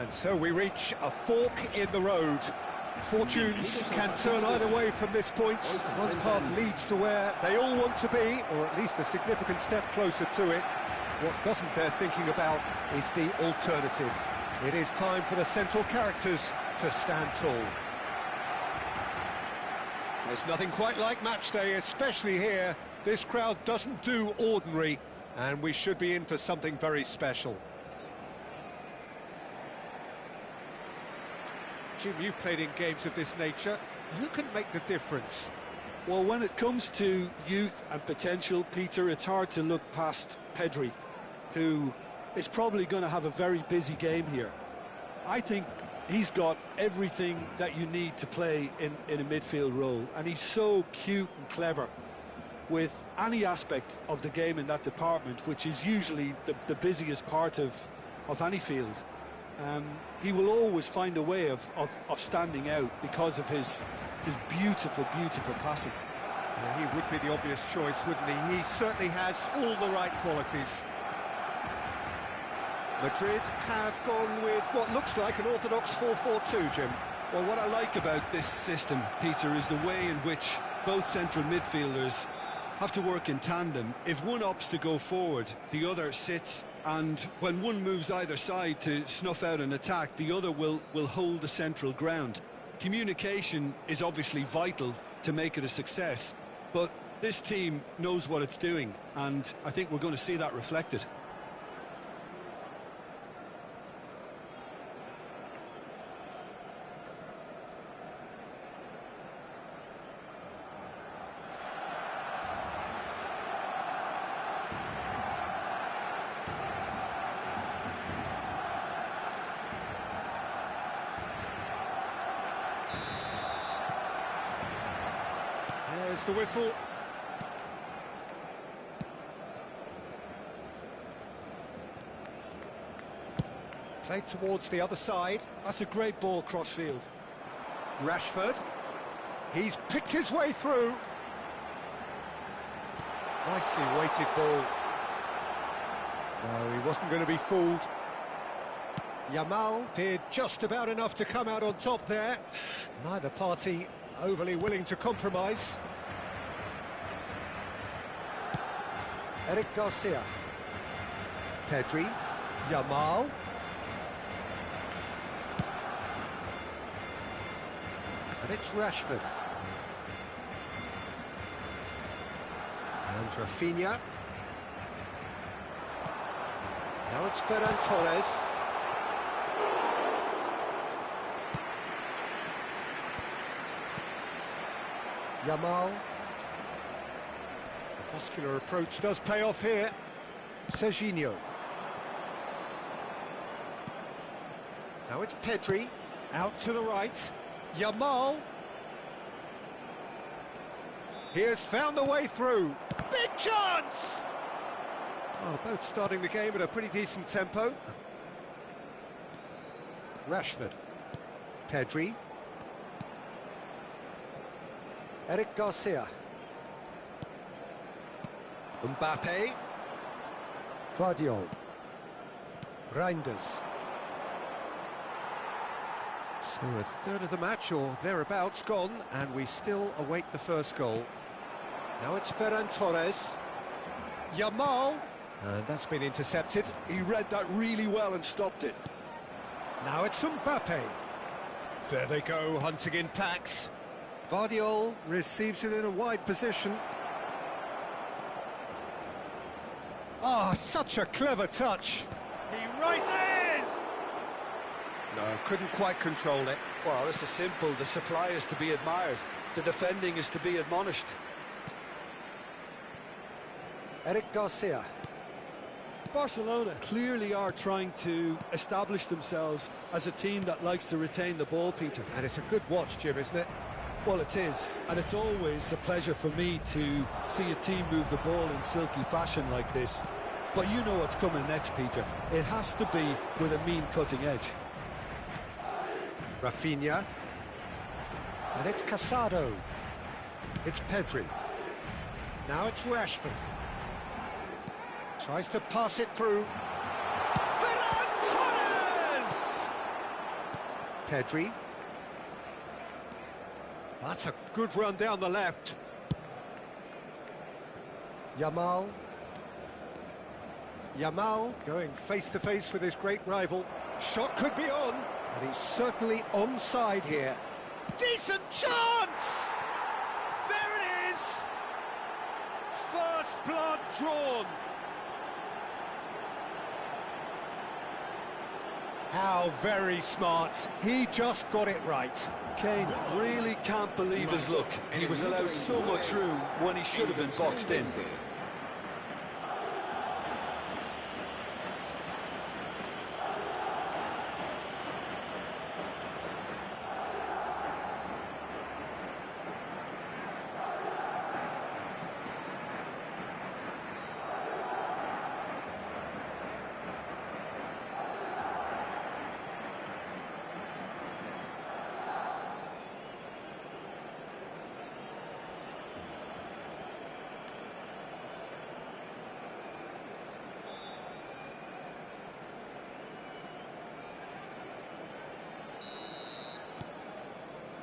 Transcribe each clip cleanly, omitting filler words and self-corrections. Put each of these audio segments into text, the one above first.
And so we reach a fork in the road. Fortunes can turn either way from this point. One path leads to where they all want to be, or at least a significant step closer to it. What doesn't bear thinking about is the alternative. It is time for the central characters to stand tall. There's nothing quite like match day, especially here. This crowd doesn't do ordinary, and we should be in for something very special. Jim, you've played in games of this nature. Who can make the difference? Well, when it comes to youth and potential, Peter, it's hard to look past Pedri, who is probably going to have a very busy game here. I think he's got everything that you need to play in a midfield role, and he's so cute and clever with any aspect of the game in that department, which is usually the busiest part of any field. He will always find a way of standing out because of his beautiful, beautiful passing. Yeah, he would be the obvious choice, wouldn't he? He certainly has all the right qualities. Madrid have gone with what looks like an orthodox 4-4-2, Jim. Well, what I like about this system, Peter, is the way in which both central midfielders have to work in tandem. If one opts to go forward, the other sits, and when one moves either side to snuff out an attack, the other will hold the central ground. Communication is obviously vital to make it a success, but this team knows what it's doing, and I think we're going to see that reflected. There's the whistle. Played towards the other side. That's a great ball cross-field. Rashford. He's picked his way through. Nicely weighted ball. No, he wasn't going to be fooled. Yamal did just about enough to come out on top there. Neither party overly willing to compromise. Eric Garcia. Pedri. Yamal. And it's Rashford. And Rafinha. Now it's Ferran Torres. Yamal. The muscular approach does pay off here. Serginho. Now it's Pedri. Out to the right. Yamal. He has found the way through. Big chance! Well, both starting the game at a pretty decent tempo. Rashford. Pedri. Eric Garcia. Mbappe. Guardiola. Reinders. So a third of the match, or thereabouts, gone, and we still await the first goal. Now it's Ferran Torres. Yamal. And that's been intercepted. He read that really well and stopped it. Now it's Mbappe. There they go, hunting in packs. Guardiola receives it in a wide position. Ah, such a clever touch. He rises! No, couldn't quite control it. Well, this is simple. The supply is to be admired. The defending is to be admonished. Eric Garcia. Barcelona clearly are trying to establish themselves as a team that likes to retain the ball, Peter. And it's a good watch, Jim, isn't it? Well, it is, and it's always a pleasure for me to see a team move the ball in silky fashion like this. But you know what's coming next, Peter. It has to be with a mean cutting edge. Rafinha. And it's Casado. It's Pedri. Now it's Rashford. Tries to pass it through. Ferran Torres! Pedri. That's a good run down the left. Yamal. Yamal going face-to-face with his great rival. Shot could be on, and he's certainly onside here. Decent chance! There it is! First blood drawn. How very smart. He just got it right. Kane really can't believe his luck. He was allowed so much room when he should have been boxed in.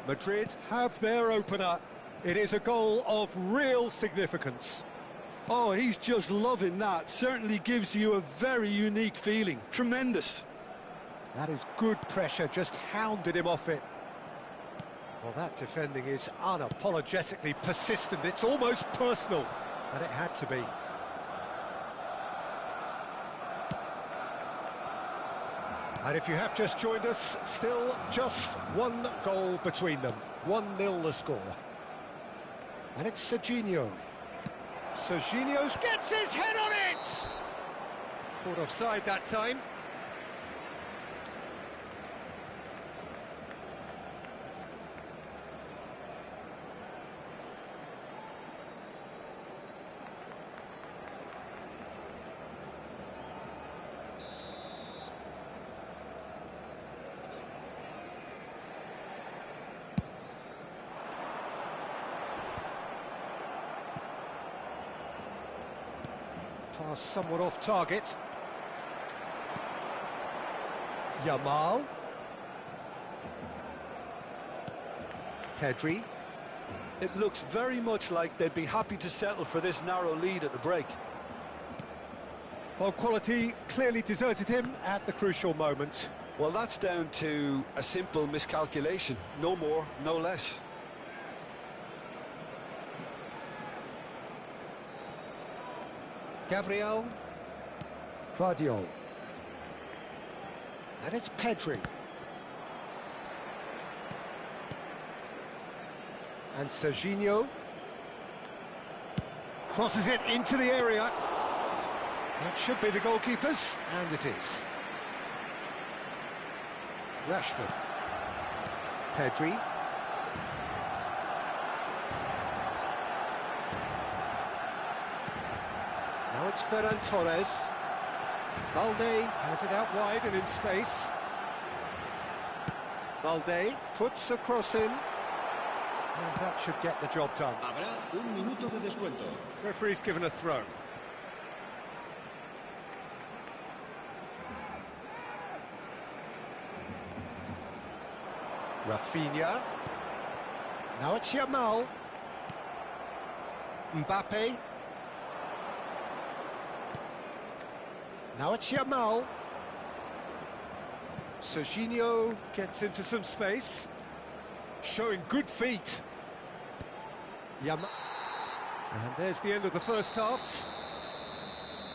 Madrid have their opener. It is a goal of real significance. Oh, he's just loving that. Certainly gives you a very unique feeling. Tremendous. That is good pressure, just hounded him off it. Well, that defending is unapologetically persistent. It's almost personal, and it had to be. And if you have just joined us, still just one goal between them. 1-0 the score. And it's Serginho. Serginho gets his head on it! Caught offside that time. Pass somewhat off target. Yamal. Pedri. It looks very much like they'd be happy to settle for this narrow lead at the break. Well, quality clearly deserted him at the crucial moment. Well, that's down to a simple miscalculation. No more, no less. Gabriel. Vardiol. And it's Pedri. And Serginho. Crosses it into the area. That should be the goalkeeper's, and it is. Rashford. Pedri. Now it's Ferran Torres. Balde has it out wide and in space. Balde puts a cross in. And that should get the job done. Habrá un minuto de descuento. Referee's given a throw. Rafinha. Now it's Yamal. Mbappe. Now it's Yamal. Serginho gets into some space. Showing good feet. And there's the end of the first half.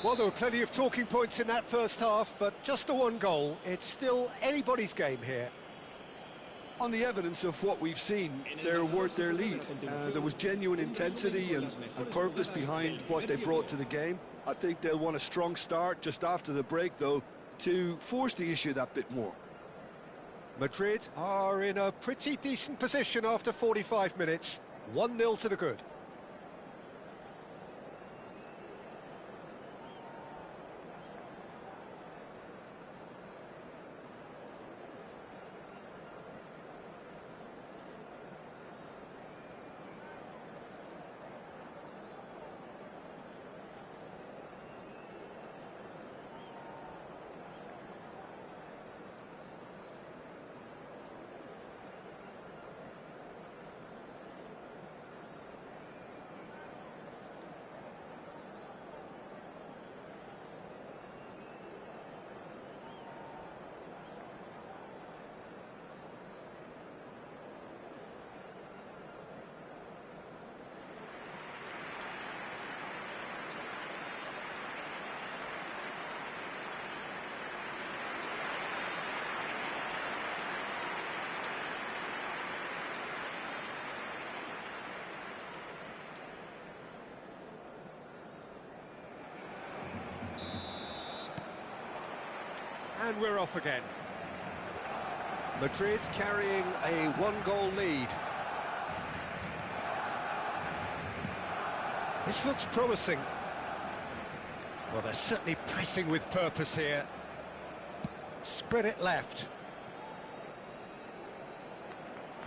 Well, there were plenty of talking points in that first half, but just the one goal. It's still anybody's game here. On the evidence of what we've seen, they're worth their lead. There was genuine intensity and purpose behind what they brought to the game. I think they'll want a strong start just after the break, though, to force the issue that bit more. Madrid are in a pretty decent position after 45 minutes. 1-0 to the good. And we're off again. Madrid carrying a one-goal lead. This looks promising. Well, they're certainly pressing with purpose here. Spread it left.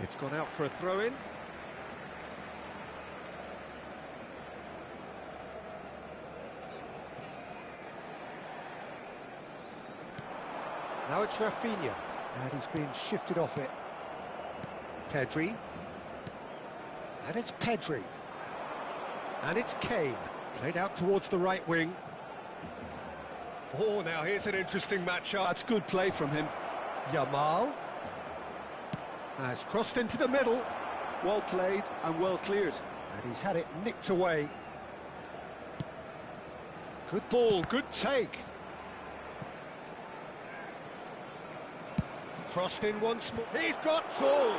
It's gone out for a throw-in. Now it's Rafinha, and he's been shifted off it. Pedri. And it's Pedri. And it's Kane. Played out towards the right wing. Oh, now here's an interesting matchup. That's good play from him. Yamal. Has crossed into the middle. Well played and well cleared. And he's had it nicked away. Good ball, good take. Crossed in once more. He's got all.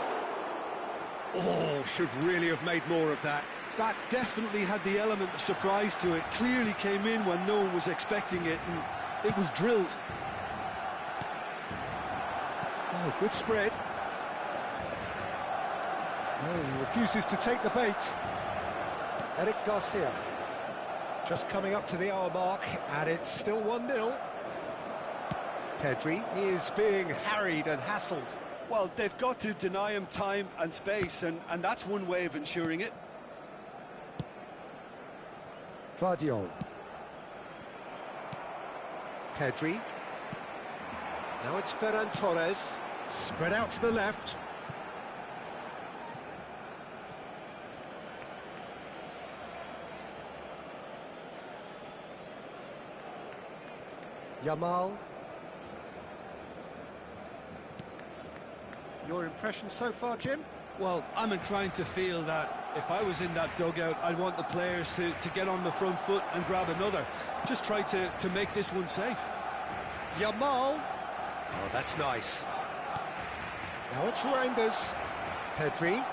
Oh, should really have made more of that. That definitely had the element of surprise to it. Clearly came in when no one was expecting it, and it was drilled. Oh, good spread. Oh, he refuses to take the bait. Eric Garcia. Just coming up to the hour mark, and it's still 1-0. Pedri is being harried and hassled. Well, they've got to deny him time and space, and that's one way of ensuring it. Vardiol. Pedri. Now it's Ferran Torres. Spread out to the left. Yamal. Your impression so far, Jim? Well, I'm inclined to feel that if I was in that dugout, I'd want the players to get on the front foot and grab another. Just try to make this one safe. Yamal. Oh, that's nice. Now it's Reinders. Pedri.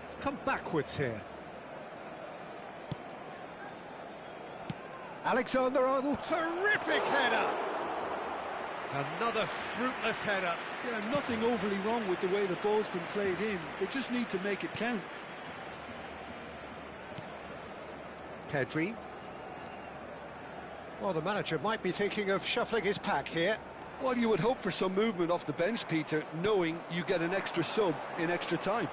It's come backwards here. Alexander-Arnold. Terrific header. Another fruitless header. Yeah, nothing overly wrong with the way the ball's been played in. They just need to make it count. Pedri. Well, the manager might be thinking of shuffling his pack here. Well, you would hope for some movement off the bench, Peter, knowing you get an extra sub in extra time.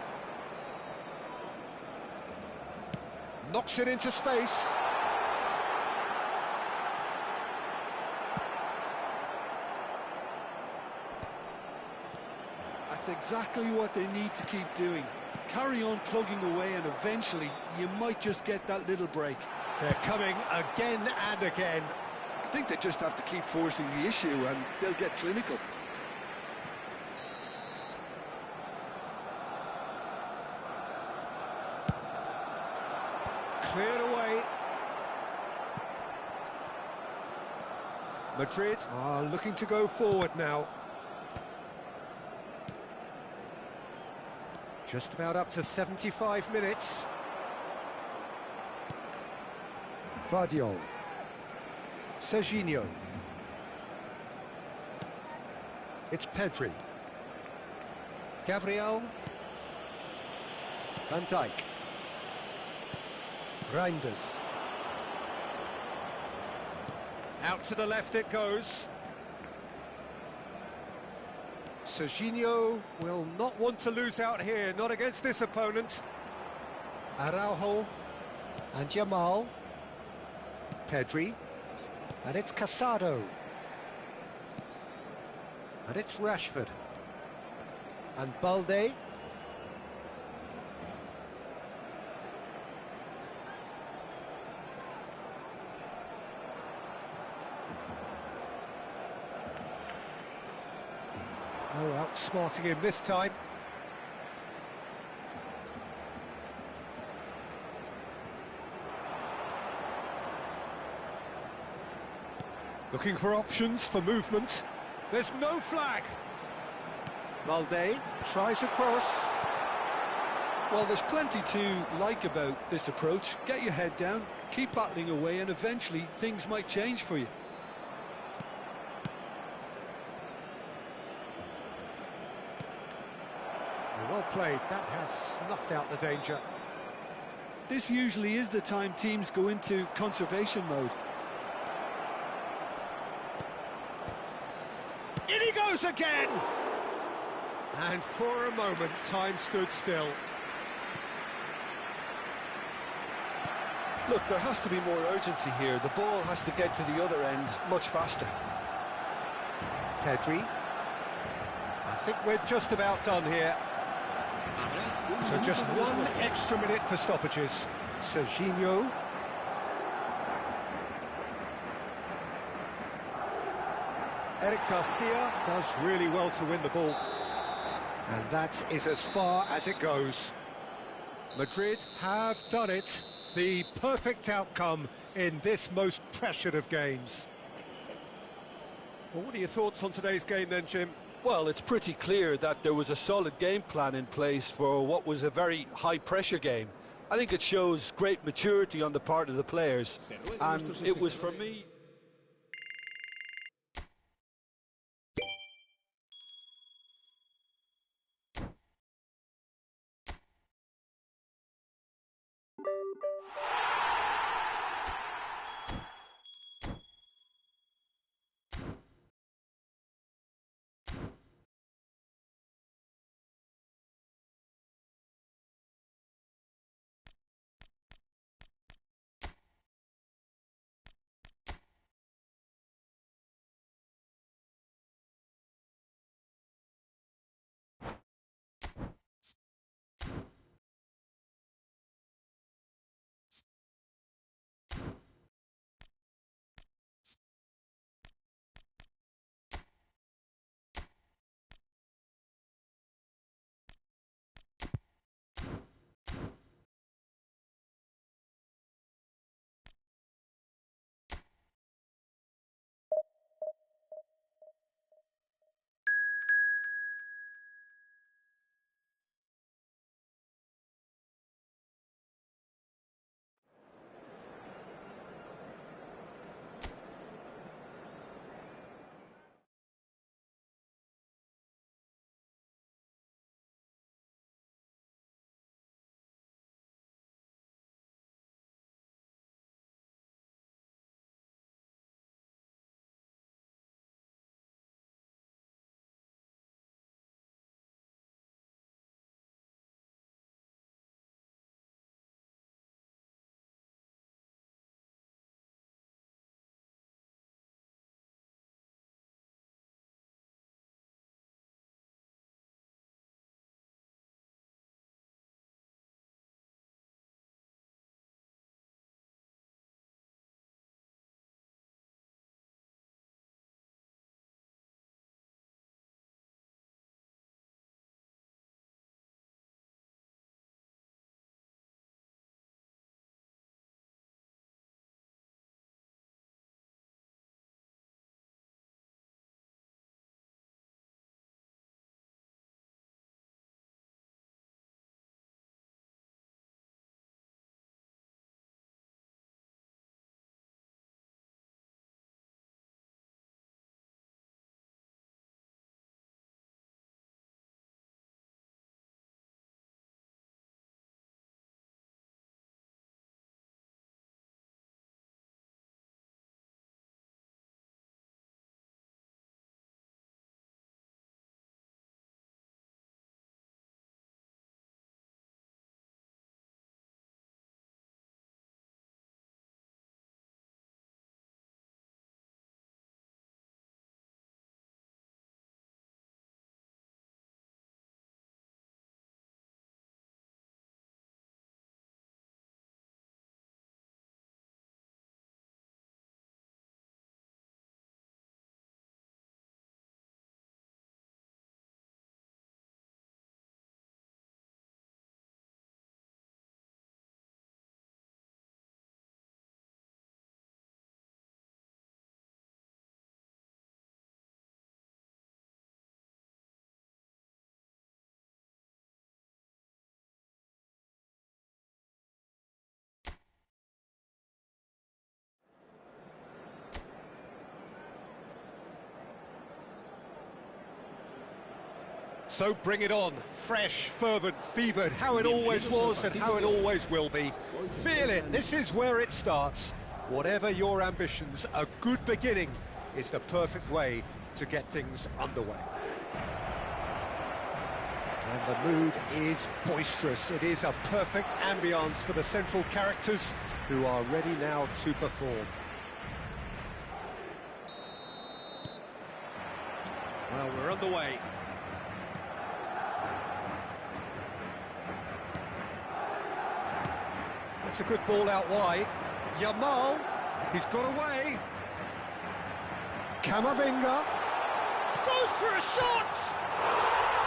Knocks it into space. That's exactly what they need to keep doing. Carry on plugging away, and eventually you might just get that little break. They're coming again and again. I think they just have to keep forcing the issue and they'll get clinical. Cleared away. Madrid are looking to go forward now. Just about up to 75 minutes. Vardiol. Serginho. It's Pedri. Gabriel. Van Dijk. Reinders. Out to the left it goes. Serginho will not want to lose out here, not against this opponent. Araujo and Yamal. Pedri. And it's Casado. And it's Rashford. And Balde. Oh, outsmarting him this time. Looking for options for movement. There's no flag. Balde tries a cross. Well, there's plenty to like about this approach. Get your head down, Keep battling away and eventually things might change for you. Well played, that has snuffed out the danger. This usually is the time teams go into conservation mode. In he goes again! And for a moment, time stood still. Look, there has to be more urgency here. The ball has to get to the other end much faster. Pedri. I think we're just about done here. So just one extra minute for stoppages. Serginho. Eric Garcia does really well to win the ball. And that is as far as it goes. Madrid have done it. The perfect outcome in this most pressured of games. Well, what are your thoughts on today's game then, Jim? Well, it's pretty clear that there was a solid game plan in place for what was a very high-pressure game. I think it shows great maturity on the part of the players, and it was, for me... So bring it on, fresh, fervent, fevered, how it always was and how it always will be. Feel it, this is where it starts. Whatever your ambitions, a good beginning is the perfect way to get things underway. And the mood is boisterous. It is a perfect ambience for the central characters who are ready now to perform. Well, we're underway. It's a good ball out wide. Yamal, he's got away. Camavinga goes for a shot,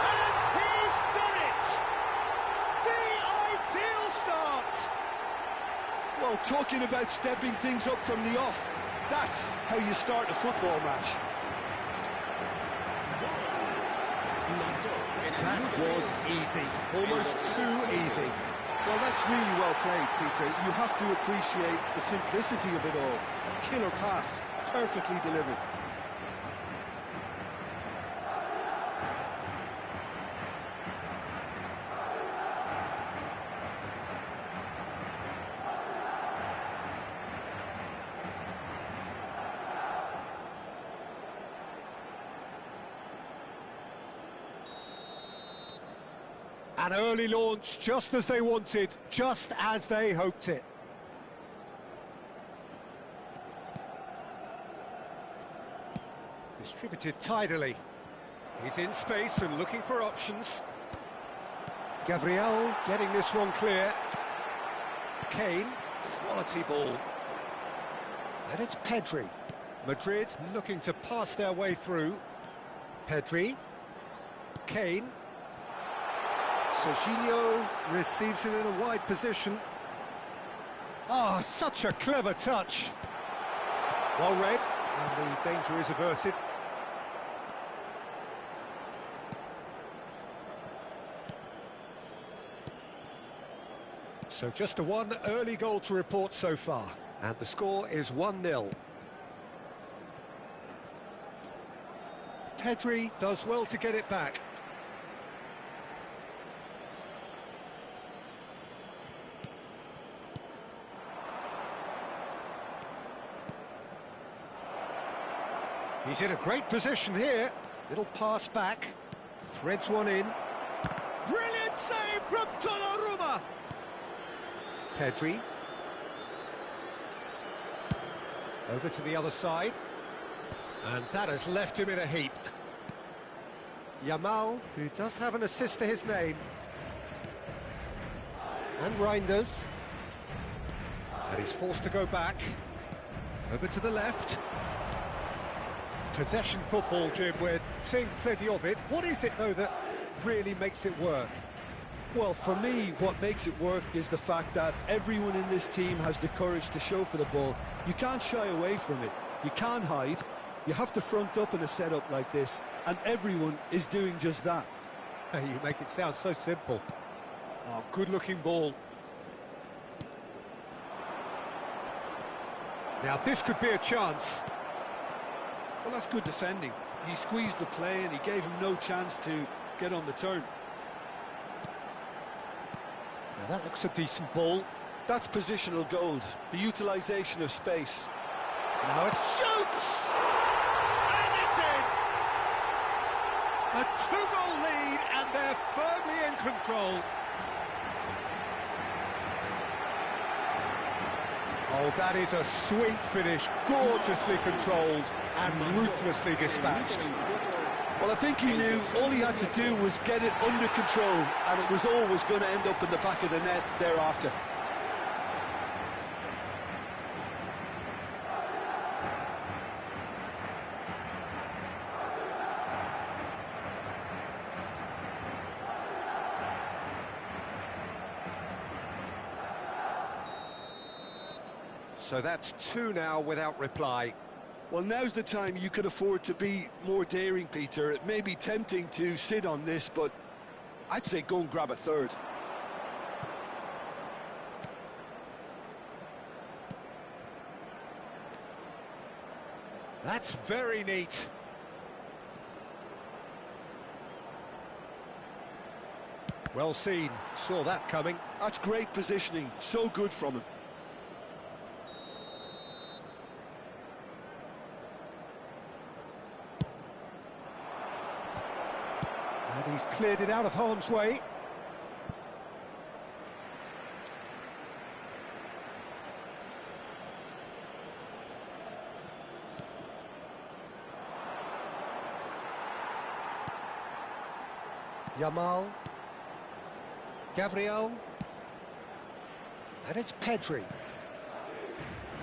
and he's done it. The ideal start. Well, talking about stepping things up from the off, that's how you start a football match. That was easy, almost too easy. Well, that's really well played, Peter. You have to appreciate the simplicity of it all. Killer pass, perfectly delivered. An early launch, just as they wanted, just as they hoped it. Distributed tidily. He's in space and looking for options. Gabriel getting this one clear. Kane, quality ball. And it's Pedri. Madrid looking to pass their way through. Pedri. Kane. Serginho receives it in a wide position. Oh, such a clever touch. Well read, and the danger is averted. So just a one early goal to report so far, and the score is 1-0. Pedri does well to get it back. He's in a great position here. Little pass back. Threads one in. Brilliant save from Donnarumma. Pedri. Over to the other side. And that has left him in a heap. Yamal, who does have an assist to his name. And Reinders. And he's forced to go back. Over to the left. Possession football, Jim, we're seeing plenty of it. What is it, though, that really makes it work? Well, for me, what makes it work is the fact that everyone in this team has the courage to show for the ball. You can't shy away from it. You can't hide. You have to front up in a setup like this, and everyone is doing just that. You make it sound so simple. Oh, good-looking ball. Now, this could be a chance. Well, that's good defending. He squeezed the play and he gave him no chance to get on the turn. Now that looks a decent ball. That's positional gold, the utilisation of space. Now it shoots! And it's in! A two-goal lead and they're firmly in control. Oh, that is a sweet finish, gorgeously controlled and ruthlessly dispatched. Well, I think he knew all he had to do was get it under control, and it was always going to end up in the back of the net thereafter. So that's two now without reply. Well, now's the time you could afford to be more daring, Peter. It may be tempting to sit on this, but I'd say go and grab a third. That's very neat. Well seen, saw that coming. That's great positioning, so good from him. And he's cleared it out of harm's way. Yamal. Gabriel. And it's Pedri.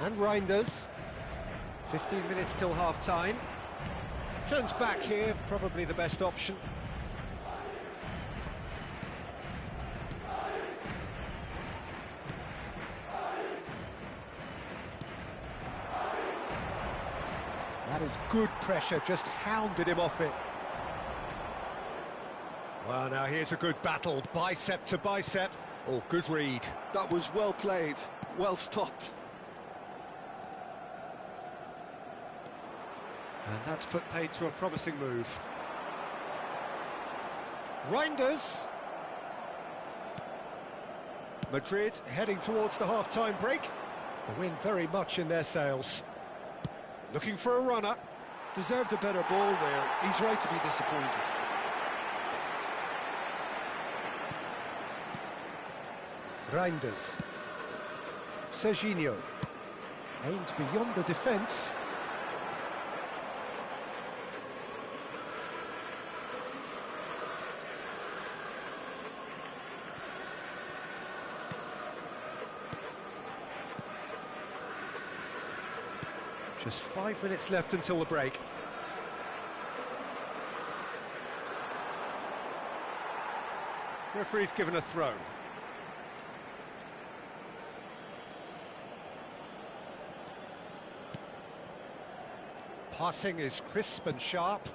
And Reinders. 15 minutes till half-time. Turns back here, probably the best option. That is good pressure, just hounded him off it. Well, now here's a good battle, bicep to bicep. Oh, good read. That was well played, well stopped. And that's put paid to a promising move. Reinders. Madrid heading towards the half-time break. The wind very much in their sails. Looking for a runner. Deserved a better ball there. He's right to be disappointed. Reinders. Serginho. Aims beyond the defence. Just 5 minutes left until the break. Referee's given a throw. Passing is crisp and sharp.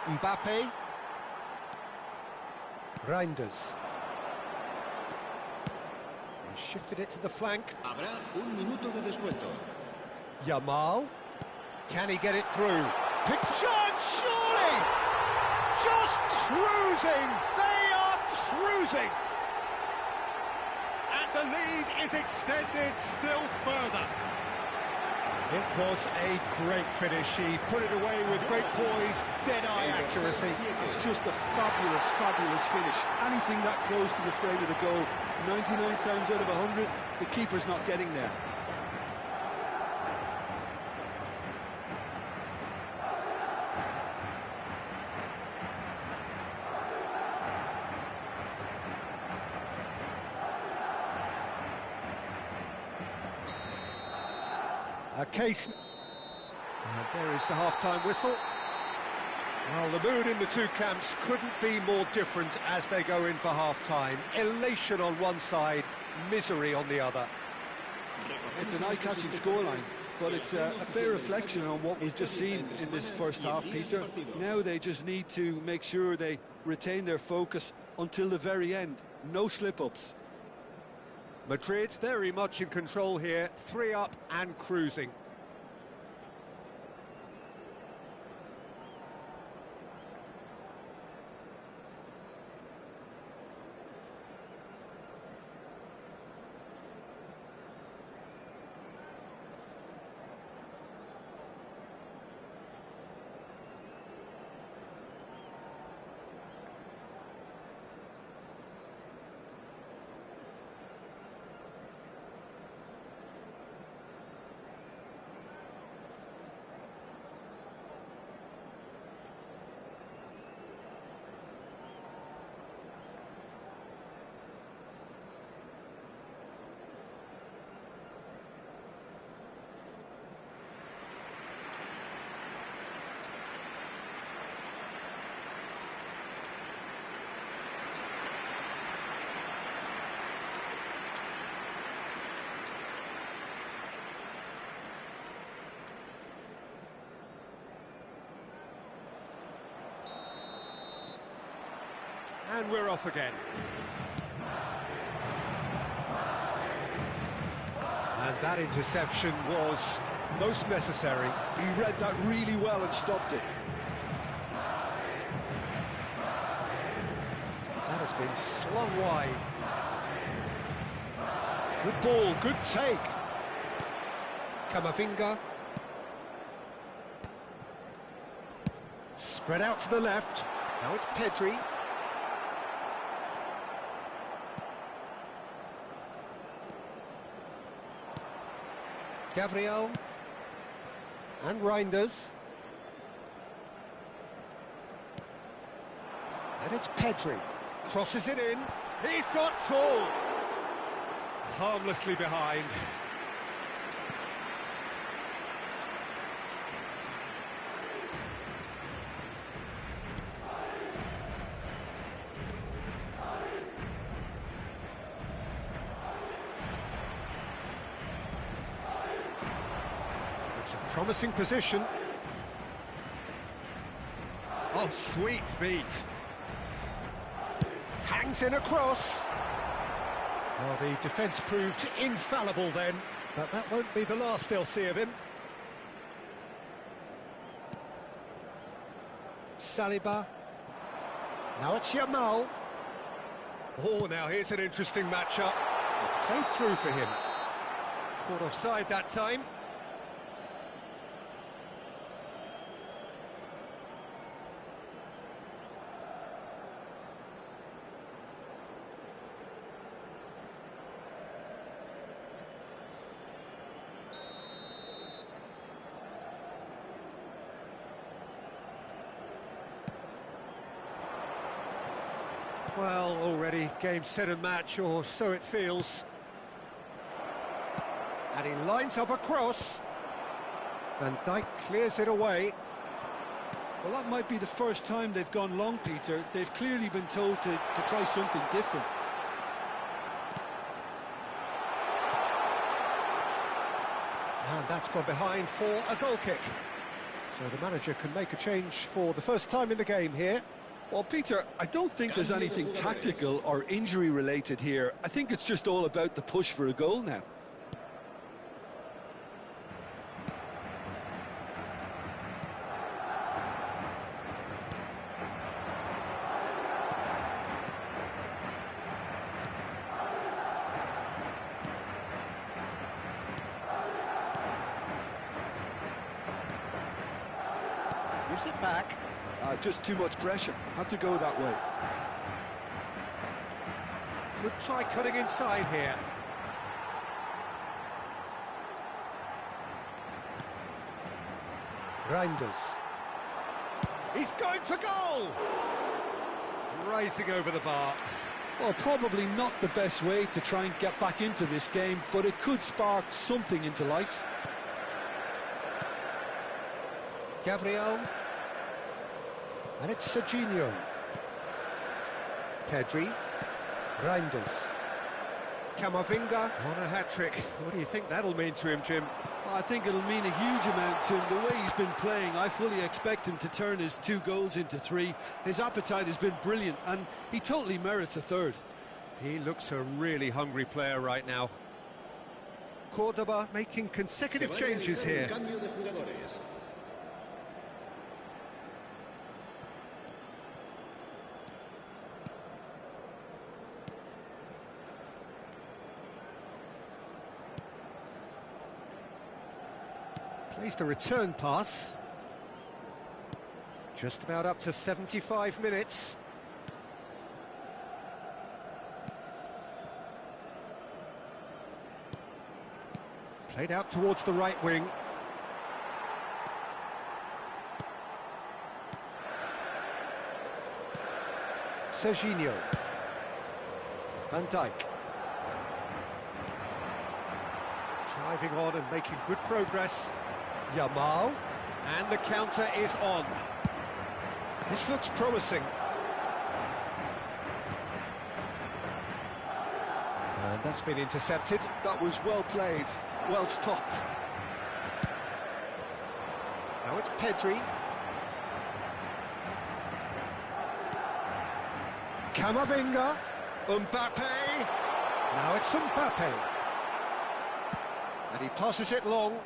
Mbappe. Reinders. And shifted it to the flank. Habrá un minuto de descuento. Yamal. Can he get it through? Pick shot, surely! Just cruising! They are cruising! And the lead is extended still further. It was a great finish. He put it away with great poise, dead-eye accuracy. It's just a fabulous, fabulous finish. Anything that close to the frame of the goal, 99 times out of 100, the keeper's not getting there. A case. And there is the half-time whistle. Well, the mood in the two camps couldn't be more different as they go in for half-time. Elation on one side, misery on the other. It's an eye-catching scoreline, but it's a fair reflection on what we've just seen in this first half, Peter. Now they just need to make sure they retain their focus until the very end. No slip-ups. Madrid very much in control here, 3 up and cruising. And we're off again. And And that interception was most necessary. He read that really well and stopped it. That has been slung wide. Good ball, good take. Camavinga. Spread out to the left. Now it's Pedri. Gabriel. And Reinders. And it's Pedri. Crosses it in. He's got full. Harmlessly behind. It's a promising position. Oh, sweet feet. Hangs in across. Well, the defence proved infallible then, but that won't be the last they'll see of him. Saliba. Now it's Yamal. Oh, now here's an interesting matchup. It's played through for him. Caught offside that time. Well, already game, set and match, or so it feels. And he lines up a cross. Van Dijk clears it away. Well, that might be the first time they've gone long, Peter. They've clearly been told to try something different. And that's gone behind for a goal kick. So the manager can make a change for the first time in the game here. Well, Peter, I don't think there's anything tactical or injury-related here. I think it's just all about the push for a goal now. Gives it back. Just too much pressure. Had to go that way. Could try cutting inside here. Reinders. He's going for goal! Rising over the bar. Well, probably not the best way to try and get back into this game, but it could spark something into life. Gabriel. And it's Serginho. Pedri. Reinders. Camavinga on a hat-trick. What do you think that'll mean to him, Jim? Well, I think it'll mean a huge amount to him. The way he's been playing, I fully expect him to turn his 2 goals into 3. His appetite has been brilliant, and he totally merits a third. He looks a really hungry player right now. Cordoba making consecutive changes here. Plays the return pass. Just about up to 75 minutes. Played out towards the right wing. Serginho. Van Dijk. Driving on and making good progress. Yamal, and the counter is on. This looks promising. And that's been intercepted. That was well played, well stopped. Now it's Pedri. Camavinga. Mbappe. Now it's Mbappe. And he passes it long.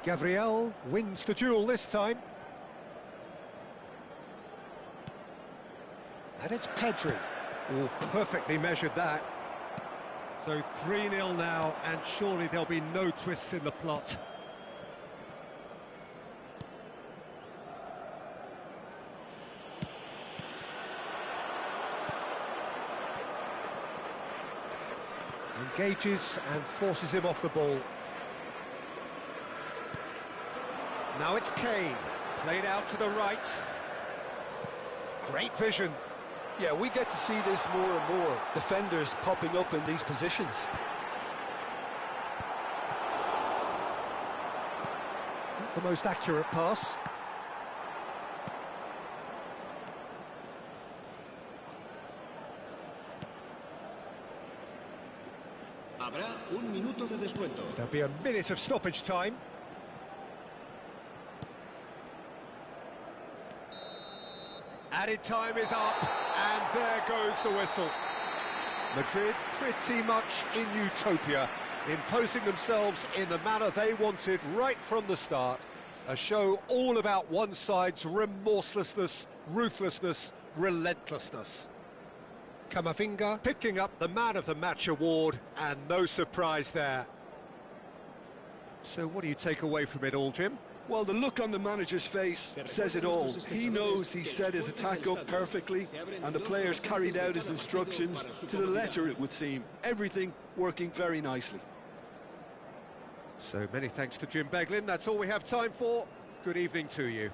Gabriel wins the duel this time. And it's Pedri. Oh, perfectly measured that. So 3-0 now, and surely there'll be no twists in the plot. Engages and forces him off the ball. Now it's Kane, played out to the right. Great vision. Yeah, we get to see this more and more. Defenders popping up in these positions. Not the most accurate pass. Habrá un minuto de descuento. There'll be a minute of stoppage time. Added time is up, and there goes the whistle. Madrid pretty much in utopia, imposing themselves in the manner they wanted right from the start. A show all about one side's remorselessness, ruthlessness, relentlessness. Camavinga picking up the Man of the Match award, and no surprise there. So what do you take away from it all, Jim? Well, the look on the manager's face says it all. He knows he set his attack up perfectly, and the players carried out his instructions to the letter, it would seem. Everything working very nicely. So many thanks to Jim Beglin. That's all we have time for. Good evening to you.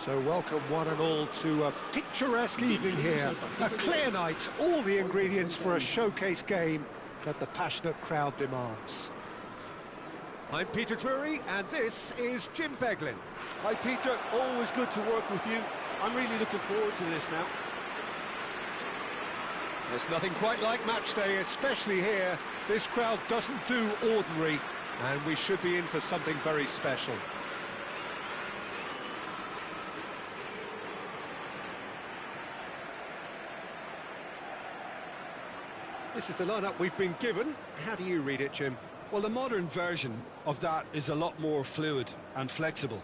So welcome one and all to a picturesque evening here. A clear night, all the ingredients for a showcase game that the passionate crowd demands. I'm Peter Drury, and this is Jim Beglin. Hi Peter, always good to work with you. I'm really looking forward to this now. There's nothing quite like match day, especially here. This crowd doesn't do ordinary, and we should be in for something very special. This is the lineup we've been given. How do you read it, Jim? Well, the modern version of that is a lot more fluid and flexible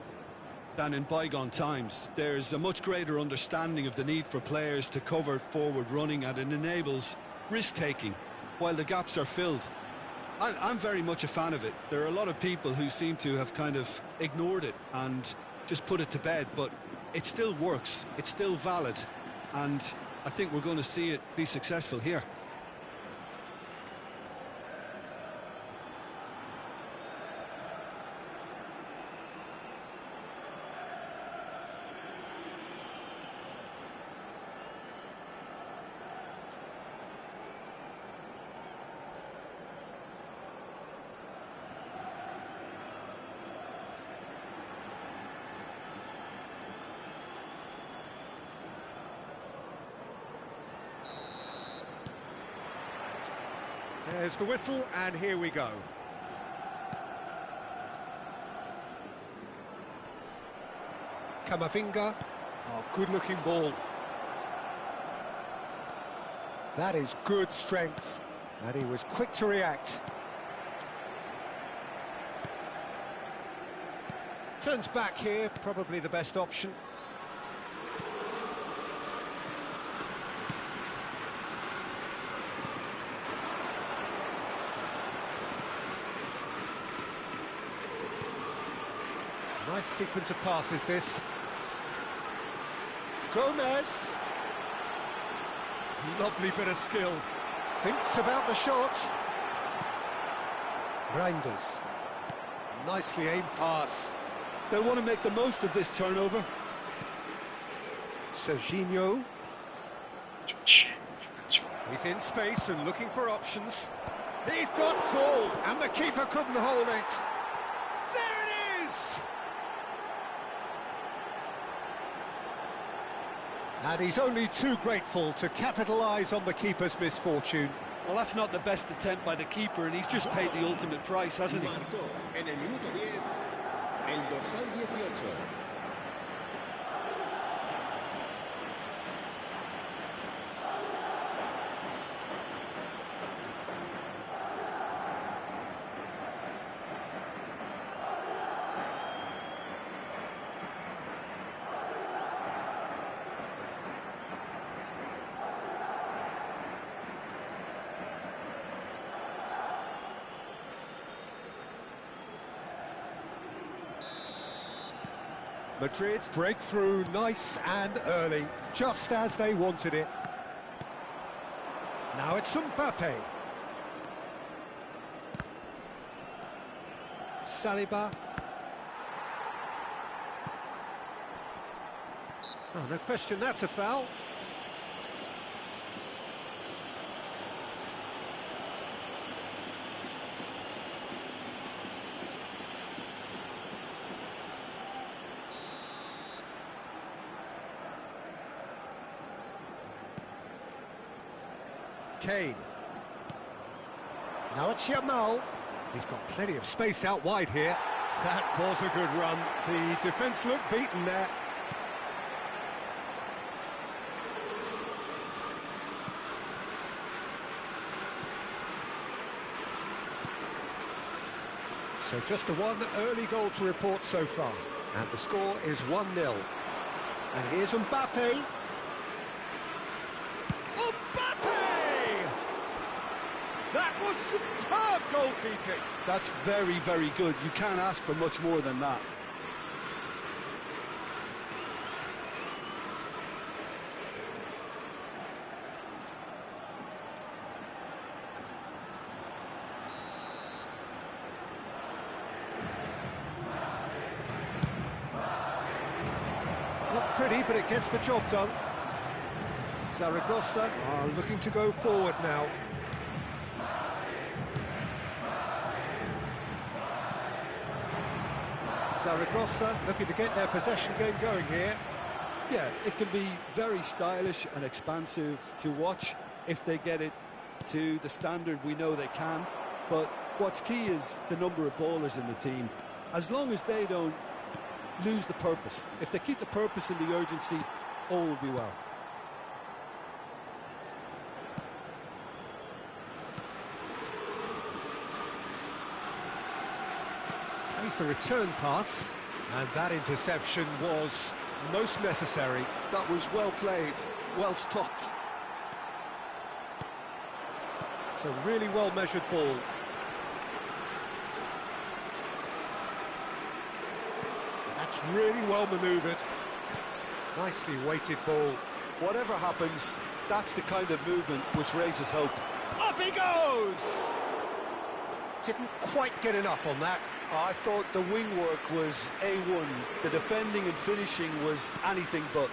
than in bygone times. There's a much greater understanding of the need for players to cover forward running, and it enables risk-taking while the gaps are filled. I'm very much a fan of it. There are a lot of people who seem to have kind of ignored it and just put it to bed, but it still works, it's still valid, and I think we're going to see it be successful here. There's the whistle, and here we go. Camavinga. Oh, good-looking ball. That is good strength, and he was quick to react. Turns back here, probably the best option. Nice sequence of passes, this. Gomez. Lovely bit of skill. Thinks about the shot. Reinders. Nicely aimed pass. They'll want to make the most of this turnover. Serginho. He's in space and looking for options. He's got ball, and the keeper couldn't hold it. There it is! And he's only too grateful to capitalise on the keeper's misfortune. Well, that's not the best attempt by the keeper, and he's just paid the ultimate price, hasn't he? Marcó en el minuto 10, el dorsal 18. Madrid break through nice and early, just as they wanted it. Now it's Mbappe. Saliba. Oh, no question, that's a foul. Kane. Now it's Yamal. He's got plenty of space out wide here. That was a good run. The defence looked beaten there. So just the one early goal to report so far. And the score is 1-0. And here's Mbappe. That was superb goalkeeping. That's very, very good. You can't ask for much more than that. pretty, but it gets the job done. Zaragoza are looking to go forward now. Zaragoza looking to get their possession game going here. Yeah, it can be very stylish and expansive to watch if they get it to the standard we know they can. But what's key is the number of ballers in the team. As long as they don't lose the purpose, if they keep the purpose and the urgency, all will be well. Plays the return pass, and that interception was most necessary. That was well played, well stopped. It's a really well-measured ball. That's really well manoeuvred. Nicely weighted ball. Whatever happens, that's the kind of movement which raises hope. Up he goes! Didn't quite get enough on that. I thought the wing work was A1. The defending and finishing was anything but.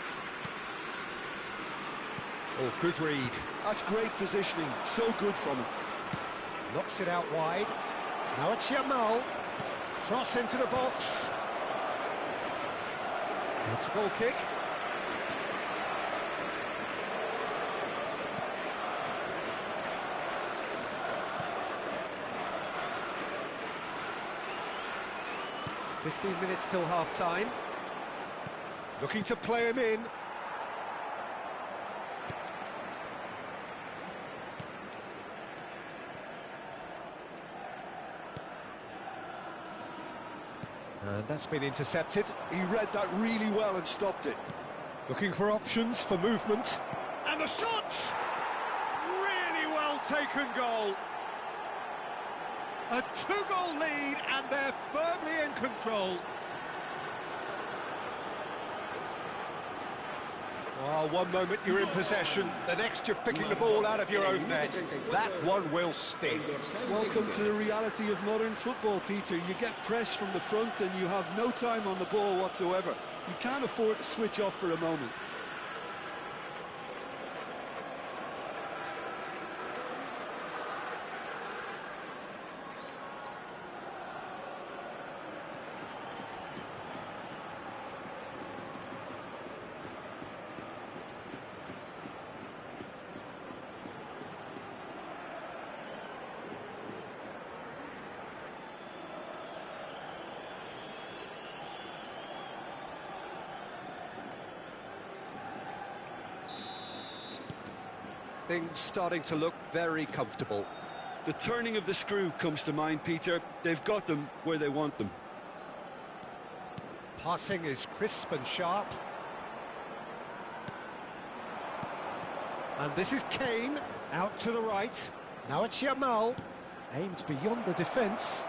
Oh, good read. That's great positioning, so good from him. Knocks it out wide. Now it's Yamal. Cross into the box. It's a goal kick. "15 minutes till half-time. Looking to play him in. And that's been intercepted. He read that really well and stopped it. Looking for options for movement. And the shot! Really well taken goal. A 2-goal lead, and they're firmly in control. Oh, one moment you're in possession, the next you're picking the ball out of your own net. That one will sting. Welcome to the reality of modern football, Peter. You get press from the front and you have no time on the ball whatsoever. You can't afford to switch off for a moment. Things starting to look very comfortable. The turning of the screw comes to mind, Peter. They've got them where they want them. Passing is crisp and sharp. And this is Kane, out to the right. Now it's Yamal, aimed beyond the defence.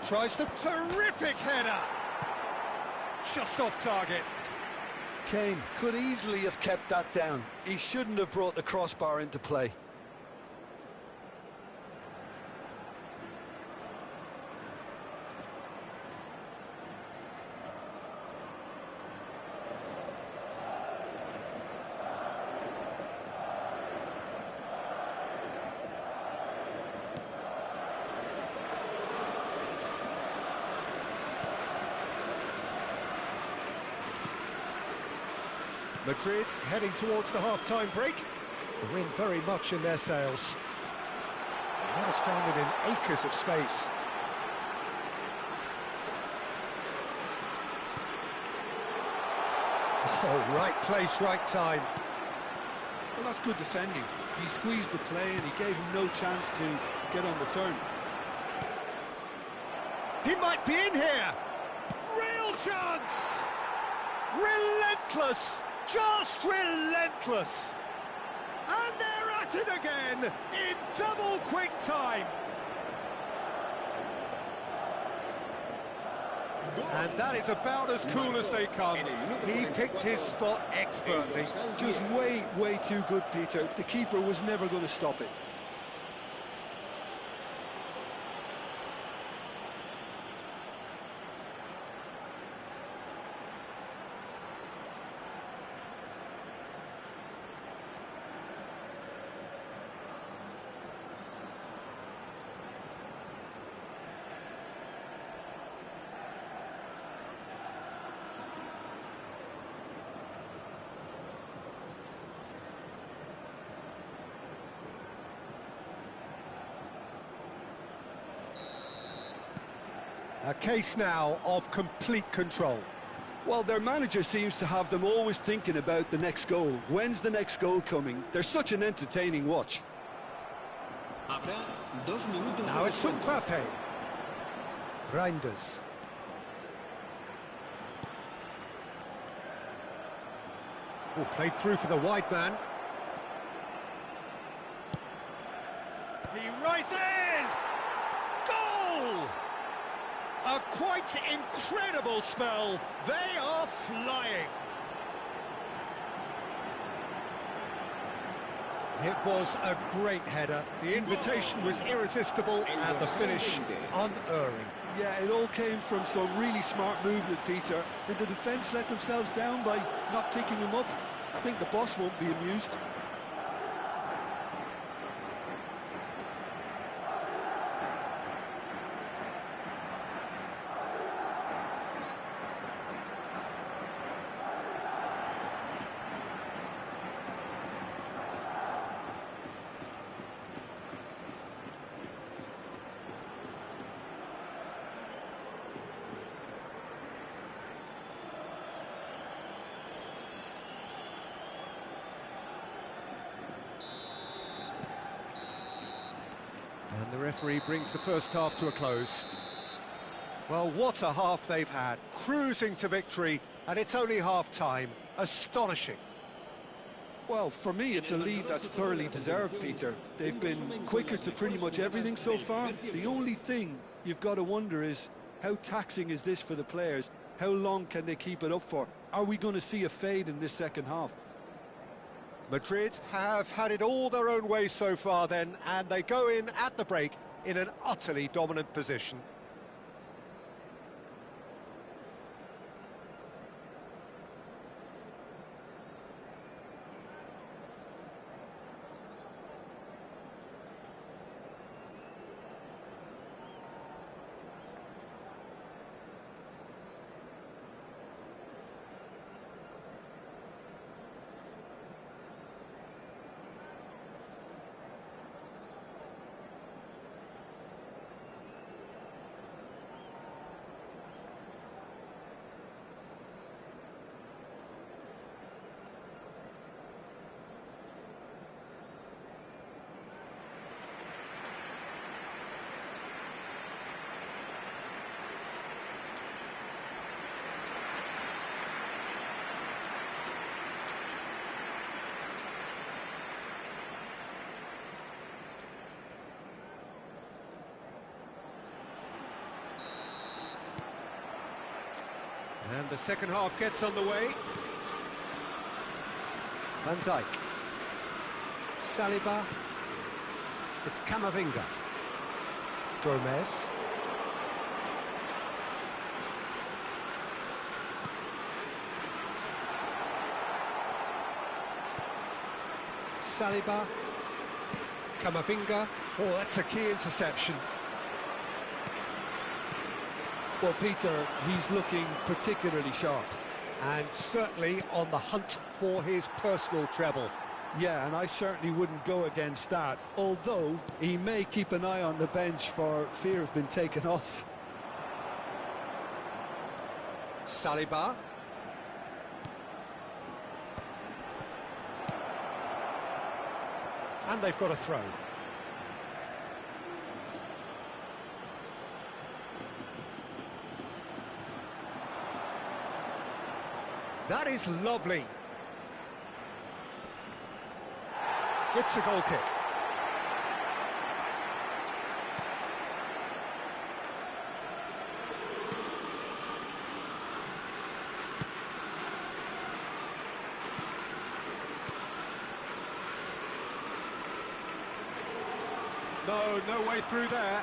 Tries the terrific header. Just off target. Kane could easily have kept that down. He shouldn't have brought the crossbar into play. Madrid heading towards the half-time break. The wind very much in their sails. That has found it in acres of space. Oh, right place, right time. Well, that's good defending. He squeezed the play and he gave him no chance to get on the turn. He might be in here. Real chance. Relentless. Just relentless. And they're at it again in double quick time. And that is about as cool as they come. He picked his spot expertly. Just way, way too good, Peter. The keeper was never going to stop it. A case now of complete control. Well, their manager seems to have them always thinking about the next goal. When's the next goal coming? They're such an entertaining watch. Habrá 2 minutos Now de it's descuento. Mbappe. Reinders. Oh, played through for the wide man. He rises! Goal! A quite incredible spell. They are flying. It was a great header. The invitation was irresistible and the finish unerring. Yeah, it all came from some really smart movement, Peter. Did the defence let themselves down by not picking him up? I think the boss won't be amused. And the referee brings the first half to a close. Well, what a half they've had. Cruising to victory, and it's only half-time. Astonishing. Well, for me, it's a lead that's thoroughly deserved, Peter. They've been quicker to pretty much everything so far. The only thing you've got to wonder is, how taxing is this for the players? How long can they keep it up for? Are we going to see a fade in this second half? Madrid have had it all their own way so far then, and they go in at the break in an utterly dominant position. And the second half gets underway. Van Dijk. Saliba. It's Camavinga. Gomez. Saliba. Camavinga. Oh, that's a key interception. Well, Peter, he's looking particularly sharp. And certainly on the hunt for his personal treble. Yeah, and I certainly wouldn't go against that, although he may keep an eye on the bench for fear of being taken off. Saliba. And they've got a throw. That is lovely. It's a goal kick. No way through there.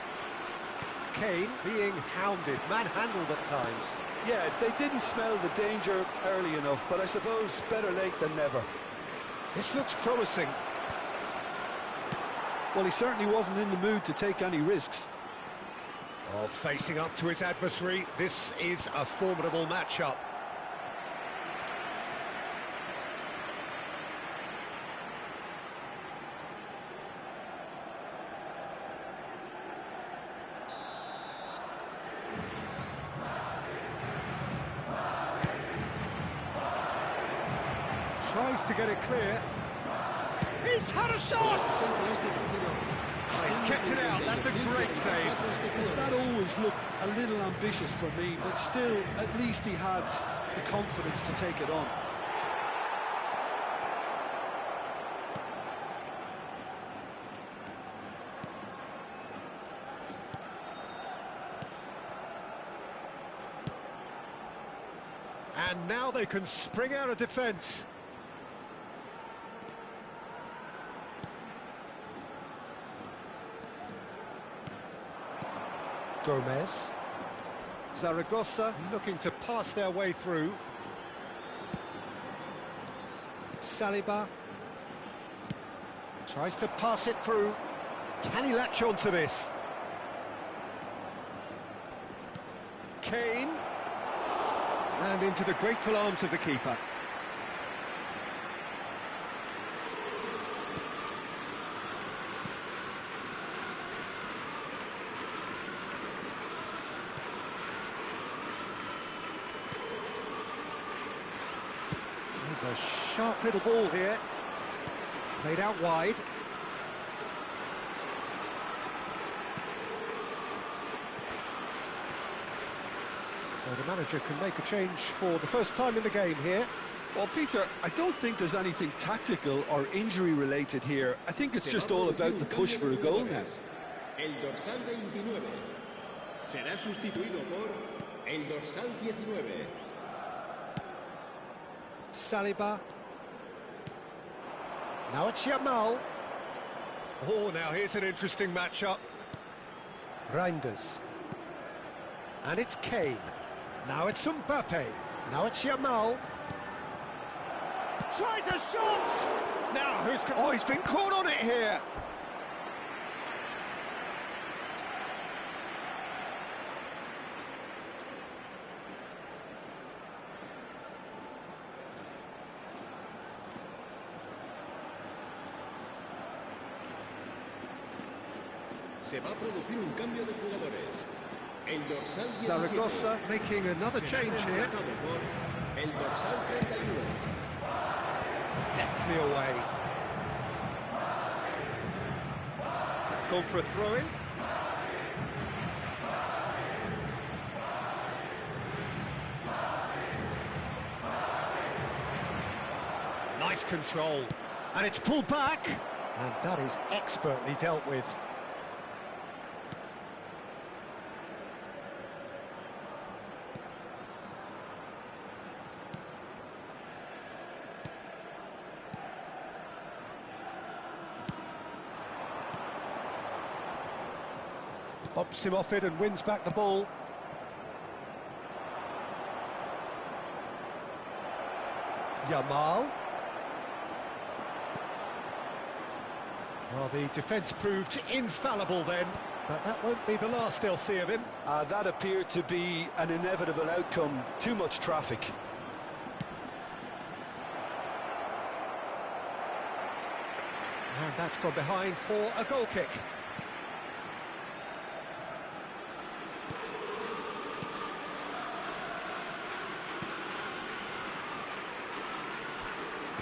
Kane being hounded, manhandled at times. Yeah, they didn't smell the danger early enough, but I suppose better late than never. This looks promising. Well, he certainly wasn't in the mood to take any risks. Oh, facing up to his adversary, this is a formidable matchup. Tries to get it clear. He's had a shot! Oh, he's kept it out, that's a great save. That always looked a little ambitious for me, but still, at least he had the confidence to take it on. And now they can spring out of defence. Gomez. Zaragoza looking to pass their way through. Saliba tries to pass it through. Can he latch onto this? Kane. And into the grateful arms of the keeper. There's a sharp little ball here. Played out wide. So the manager can make a change for the first time in the game here. Well, Peter, I don't think there's anything tactical or injury-related here. I think it's just all about the push for a goal now. El dorsal 29 será sustituido por el dorsal 19. Saliba. Now it's Yamal. Oh, now here's an interesting matchup. Reinders. And it's Kane. Now it's Mbappe. Now it's Yamal. Tries a shot! Now who's... Oh, he's been caught on it here. Se va a producir un cambio de jugadores. El dorsal 17 Zaragoza making another change here. El dorsal 31. Deftly away. It's gone for a throw-in. Nice control. And it's pulled back. And that is expertly dealt with. Bumps him off it and wins back the ball. Yamal. Well, the defence proved infallible then, but that won't be the last they'll see of him. That appeared to be an inevitable outcome. Too much traffic. And that's gone behind for a goal kick.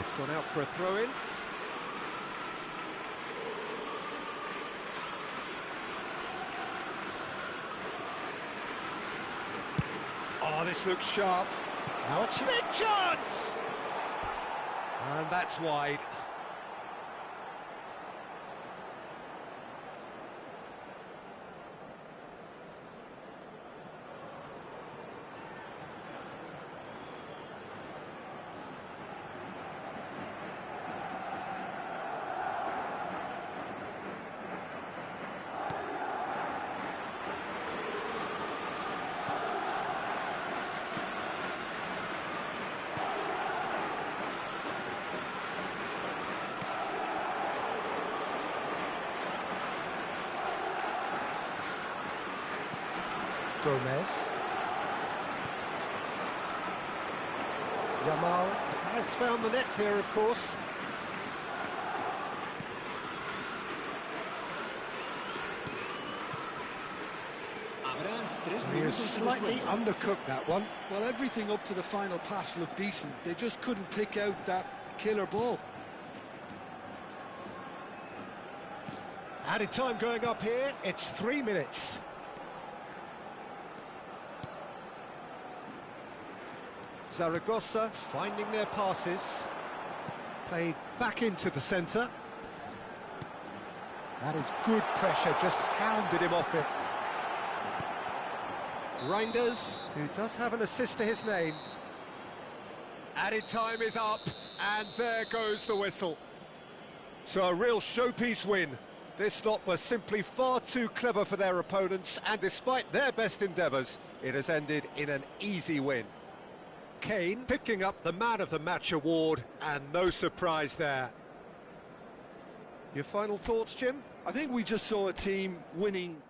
It's gone out for a throw-in. Oh, this looks sharp. Now it's big chance! And that's wide. Gomez. Yamal has found the net here, of course. He has slightly undercooked that one. Well, everything up to the final pass looked decent. They just couldn't pick out that killer ball. Added time going up here, it's 3 minutes. Zaragoza finding their passes. Played back into the centre. That is good pressure, just hounded him off it. Reinders, who does have an assist to his name. Added time is up, and there goes the whistle. So a real showpiece win. This lot was simply far too clever for their opponents, and despite their best endeavours, it has ended in an easy win. Kane picking up the Man of the Match award, and no surprise there. Your final thoughts, Jim? I think we just saw a team winning.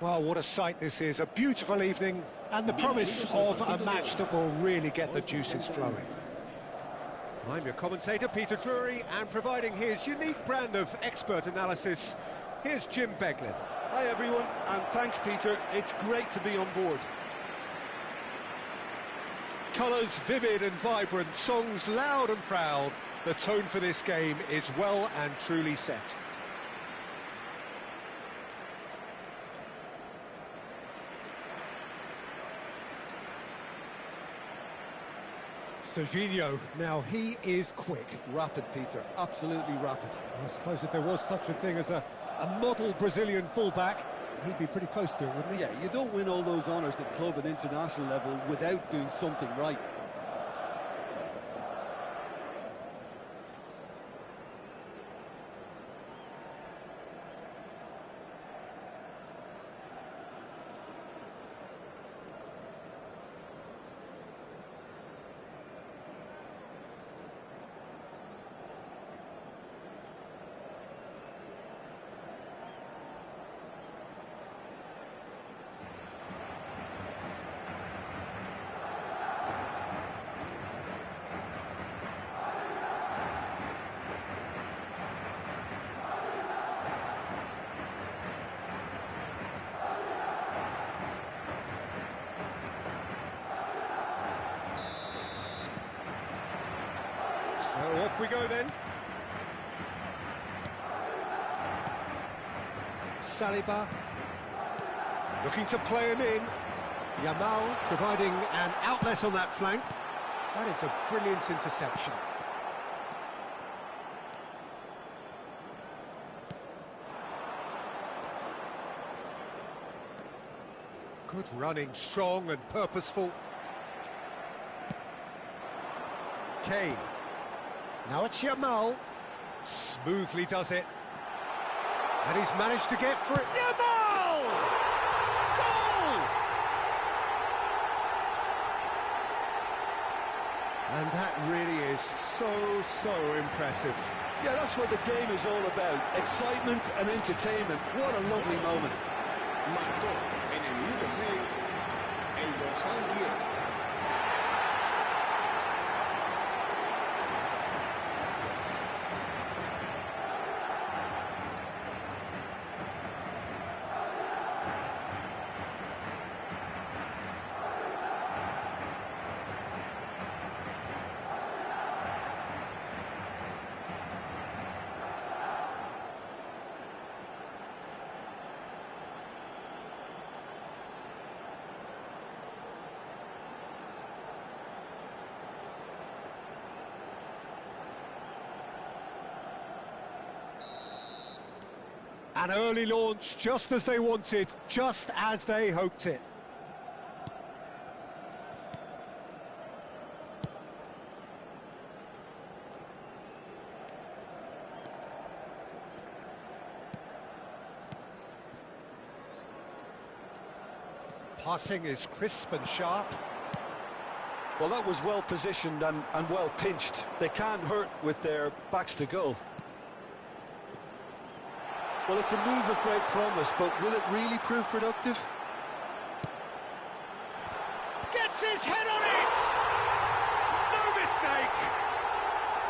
Well, what a sight this is. A beautiful evening and the promise of a match that will really get the juices flowing. I'm your commentator, Peter Drury, and providing his unique brand of expert analysis, here's Jim Beglin. Hi everyone, and thanks Peter. It's great to be on board. Colours vivid and vibrant, songs loud and proud. The tone for this game is well and truly set. Serginho, now he is quick. Rapid, Peter, absolutely rapid. I suppose if there was such a thing as a model Brazilian fullback, he'd be pretty close to it, wouldn't he? Yeah, you don't win all those honours at club and international level without doing something right. So off we go then. Saliba looking to play him in. Yamal providing an outlet on that flank. That is a brilliant interception. Good running, strong and purposeful. Kane. Now it's Yamal. Smoothly does it. And he's managed to get through. Yamal! Goal! And that really is so impressive. Yeah, that's what the game is all about. Excitement and entertainment. What a lovely moment. Marcó en el minuto 6 el dorsal 10. An early launch, just as they wanted, just as they hoped it. Passing is crisp and sharp. Well, that was well positioned and well pinched. They can't hurt with their backs to goal. Well, it's a move of great promise, but will it really prove productive? Gets his head on it! No mistake!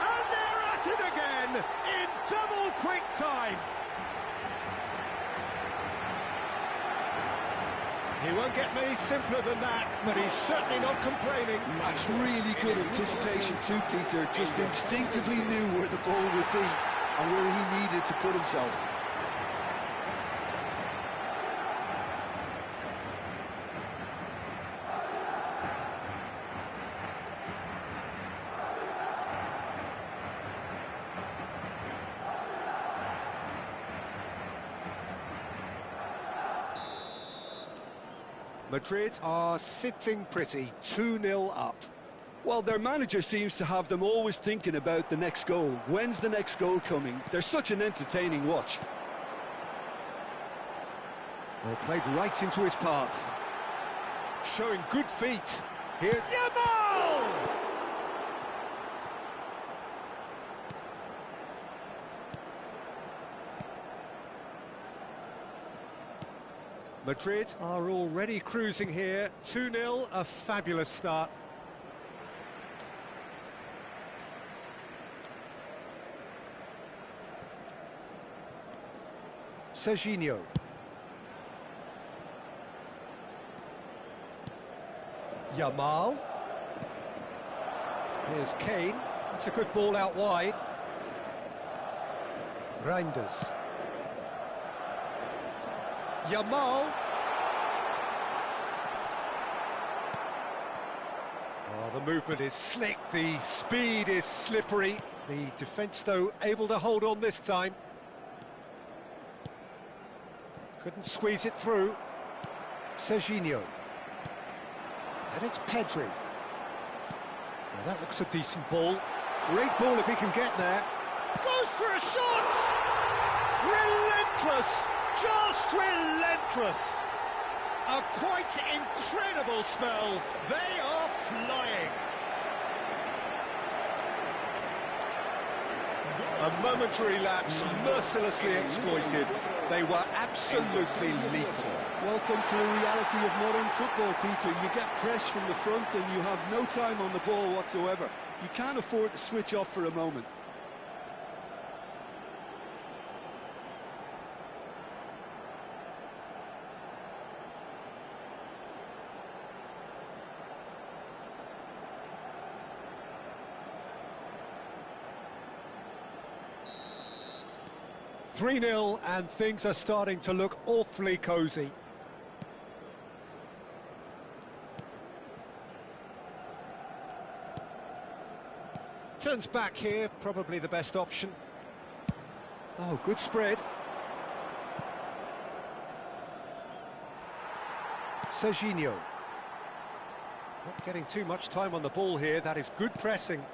And they're at it again in double quick time! He won't get many simpler than that, but he's certainly not complaining. That's really good anticipation too, Peter. Just instinctively knew where the ball would be and where he needed to put himself. Madrid are sitting pretty, 2-0 up. Well, their manager seems to have them always thinking about the next goal. When's the next goal coming? They're such an entertaining watch. Well, played right into his path. Showing good feet. Here's Yamal! Madrid are already cruising here. 2-0, a fabulous start. Serginho. Yamal. Here's Kane. That's a good ball out wide. Reinders. Yamal. Oh, the movement is slick, the speed is slippery. The defence, though, able to hold on this time. Couldn't squeeze it through. Serginho. And it's Pedri. Now that looks a decent ball. Great ball if he can get there. Goes for a shot! Relentless! Just relentless! A quite incredible spell. They are flying. A momentary lapse, mercilessly exploited. They were absolutely lethal. Welcome to the reality of modern football, Peter. You get press from the front and you have no time on the ball whatsoever. You can't afford to switch off for a moment. 3-0, and things are starting to look awfully cosy. Turns back here, probably the best option. Oh, good spread. Serginho. Not getting too much time on the ball here, that is good pressing.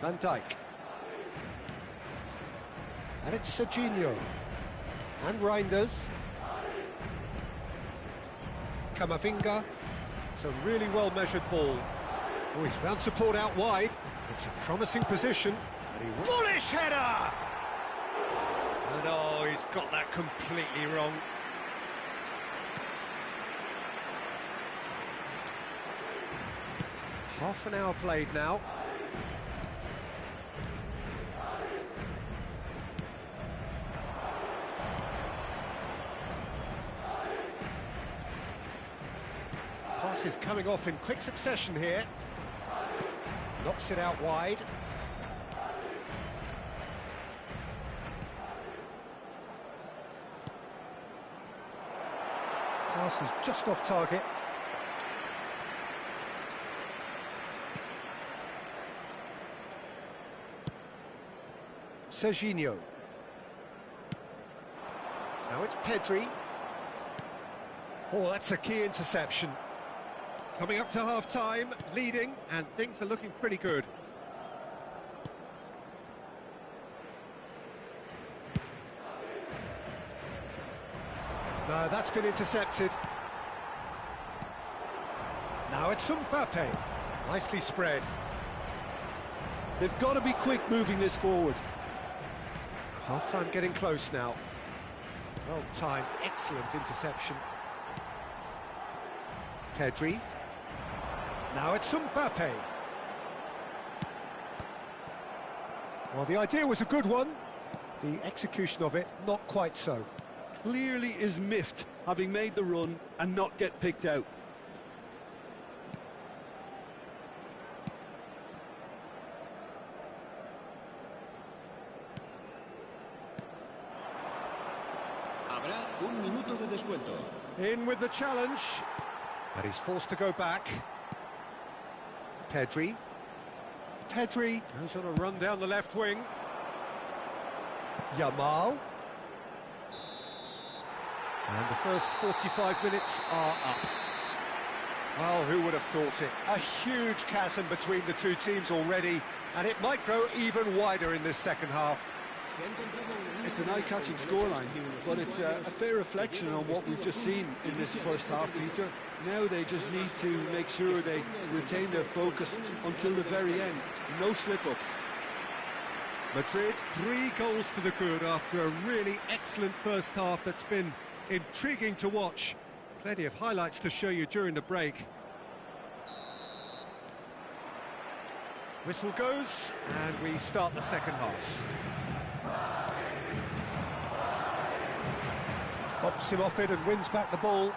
Van Dijk. And it's Serginho. And Reinders. Camavinga. It's a really well-measured ball. Oh, he's found support out wide. It's a promising position. Bullish header! And oh, he's got that completely wrong. Half an hour played now. Pass is coming off in quick succession here. Knocks it out wide. Pass is just off target. Serginho. Now it's Pedri. Oh, that's a key interception. Coming up to half-time, leading, and things are looking pretty good. No, that's been intercepted. Now it's Mbappe. Nicely spread. They've got to be quick moving this forward. Half-time getting close now. Well timed, excellent interception. Pedri. Now it's Mbappe. Well, the idea was a good one. The execution of it, not quite so. Clearly is miffed, having made the run and not get picked out. Habrá un minuto de descuento. In with the challenge. But he's forced to go back. Pedri. Pedri goes on a run down the left wing. Yamal. And the first 45 minutes are up. Well, who would have thought it? A huge chasm between the two teams already, and it might grow even wider in this second half. It's an eye-catching scoreline, but it's a fair reflection on what we've just seen in this first half, Peter. Now they just need to make sure they retain their focus until the very end. No slip-ups. Madrid, 3 goals to the good after a really excellent first half that's been intriguing to watch. Plenty of highlights to show you during the break. Whistle goes, and we start the second half. Bops him off it and wins back the ball.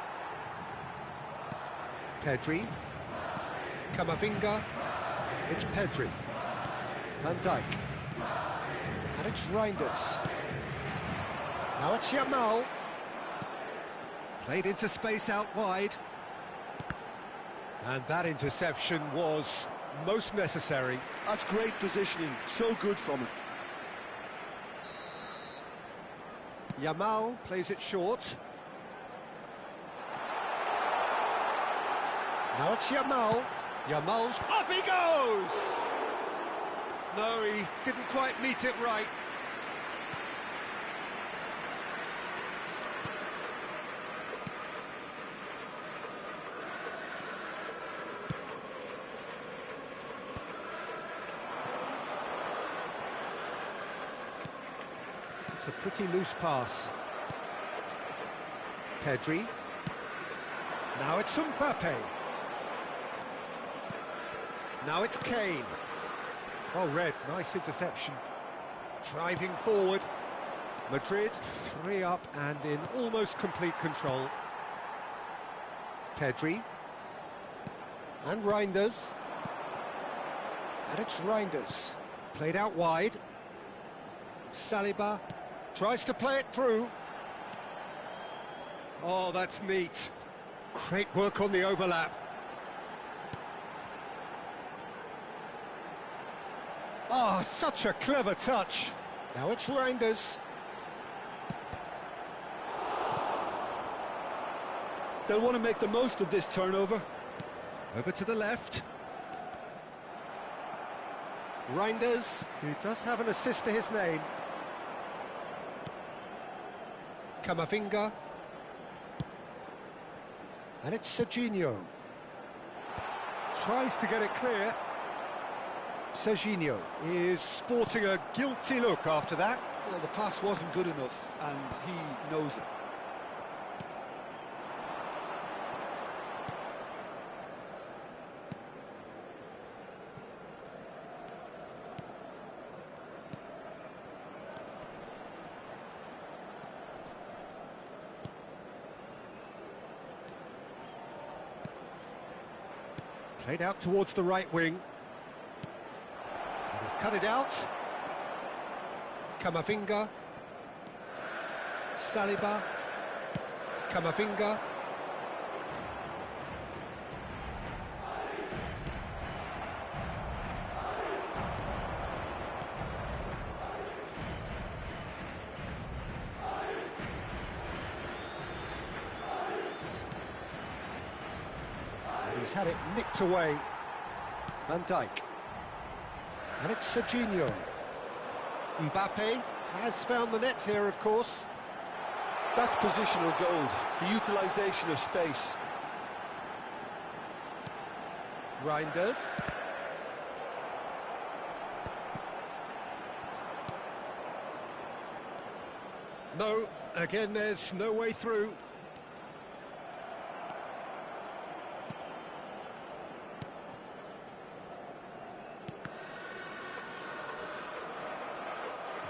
Pedri. Camavinga. It's Pedri. Van Dijk. And it's Reinders. Now it's Yamal. Played into space out wide. And that interception was most necessary. That's great positioning, so good from it. Yamal plays it short. Now it's Yamal. Yamal's up he goes! No, he didn't quite meet it right. It's a pretty loose pass. Pedri. Now it's Mbappe. Now it's Kane. Oh, red, nice interception. Driving forward. Madrid, 3 up and in almost complete control. Pedri. And Reinders. And it's Reinders. Played out wide. Saliba. Tries to play it through. Oh, that's neat. Great work on the overlap. Oh, such a clever touch. Now it's Reinders. They'll want to make the most of this turnover. Over to the left. Reinders, who does have an assist to his name. Camavinga. And it's Serginho. Tries to get it clear. Serginho is sporting a guilty look after that. Well, the pass wasn't good enough, and he knows it. Played out towards the right wing. He's cut it out. Camavinga. Saliba. Camavinga. He's had it nicked away. Van Dijk. And it's Serginho. Mbappe has found the net here, of course. That's positional goal, the utilisation of space. Reinders. No, again there's no way through.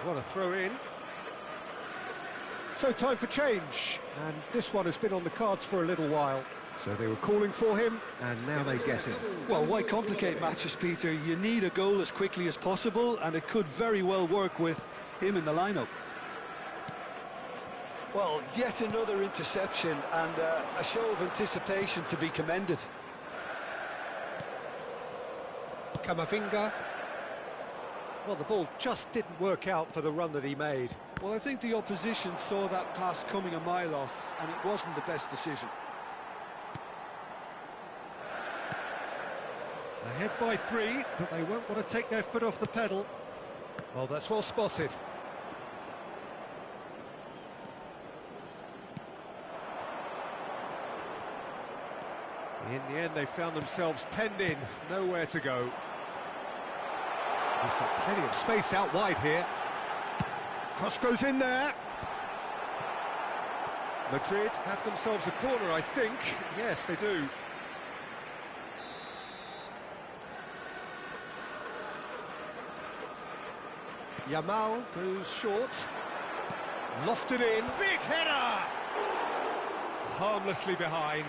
What a throw in. So time for change, and this one has been on the cards for a little while. So they were calling for him, and now they get him. Well, why complicate matters, Peter? You need a goal as quickly as possible, and it could very well work with him in the lineup. Well, yet another interception, and a show of anticipation to be commended. Camavinga. Well, the ball just didn't work out for the run that he made. Well, I think the opposition saw that pass coming a mile off, and it wasn't the best decision. Ahead by 3, but they won't want to take their foot off the pedal. Oh, that's well spotted. In the end, they found themselves penned in, nowhere to go. He's got plenty of space out wide here. Cross goes in there. Madrid have themselves a corner, I think. Yes, they do. Yamal goes short. Lofted in. Big header! Harmlessly behind.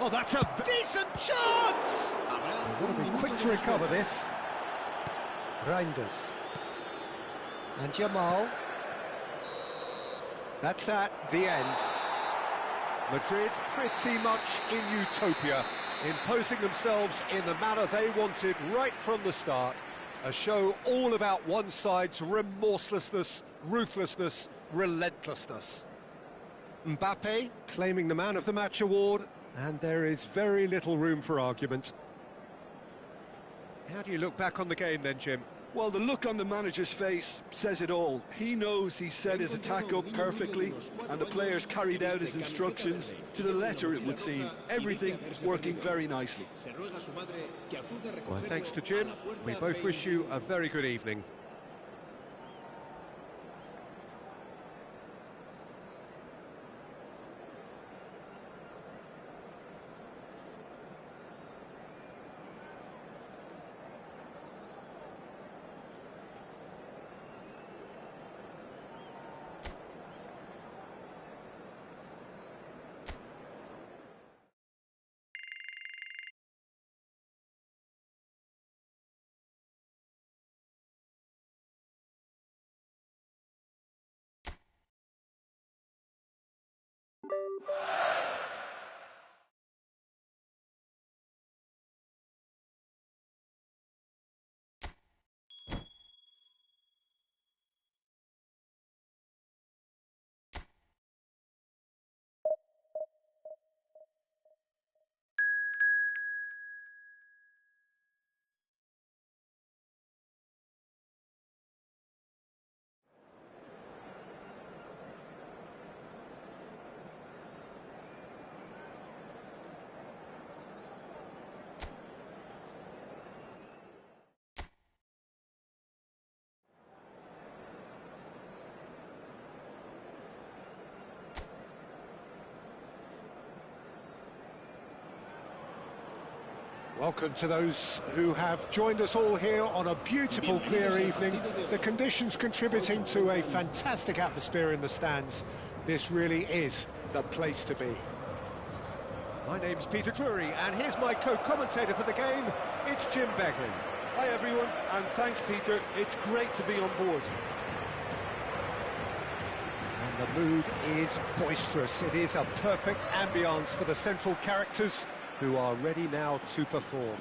Oh, that's a decent chance! They've got to be quick to recover this. Reinders. And Yamal. That's the end. Madrid pretty much in utopia, imposing themselves in the manner they wanted right from the start. A show all about one side's remorselessness, ruthlessness, relentlessness. Mbappe claiming the Man of the Match award, and there is very little room for argument. How do you look back on the game then, Jim? Well, the look on the manager's face says it all. He knows he set his attack up perfectly, and the players carried out his instructions to the letter, it would seem. Everything working very nicely. Well, thanks to Jim. We both wish you a very good evening. Welcome to those who have joined us all here on a beautiful, clear evening. The conditions contributing to a fantastic atmosphere in the stands. This really is the place to be. My name's Peter Drury, and here's my co-commentator for the game. It's Jim Beglin. Hi everyone, and thanks Peter. It's great to be on board. And the mood is boisterous. It is a perfect ambience for the central characters, who are ready now to perform.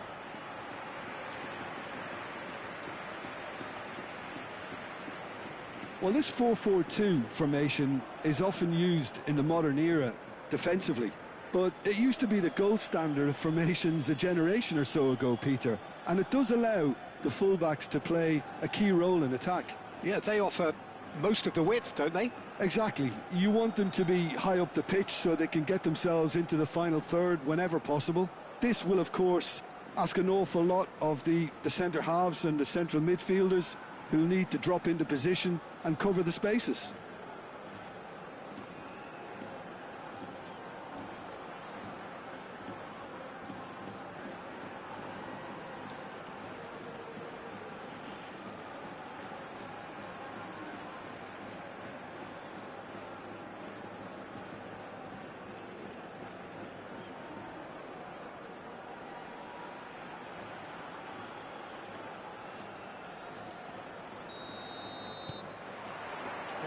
Well, this 4-4-2 formation is often used in the modern era defensively, but it used to be the gold standard of formations a generation or so ago, Peter, and it does allow the fullbacks to play a key role in attack. Yeah, they offer most of the width, don't they? Exactly. You want them to be high up the pitch so they can get themselves into the final third whenever possible. This will, of course, ask an awful lot of the centre halves and the central midfielders, who need to drop into position and cover the spaces.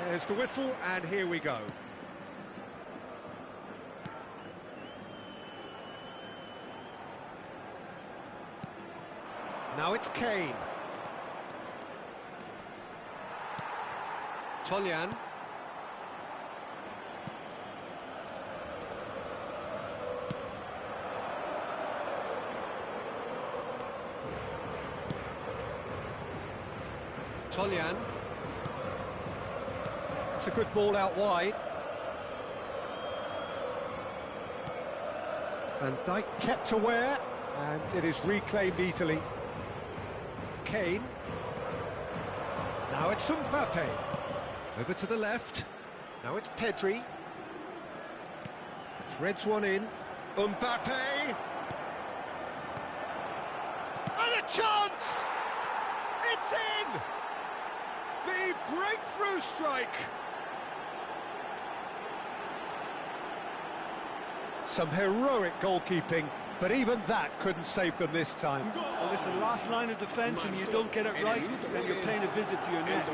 There's the whistle, and here we go. Now it's Kane. Toljan. Toljan. It's a good ball out wide. Van Dijk kept aware, and it is reclaimed easily. Kane. Now it's Mbappe. Over to the left. Now it's Pedri. Threads one in. Mbappe. And a chance! It's in! The breakthrough strike! Some heroic goalkeeping, but even that couldn't save them this time. Well, listen, last line of defence, and you don't get it right, then you're paying a visit to your net.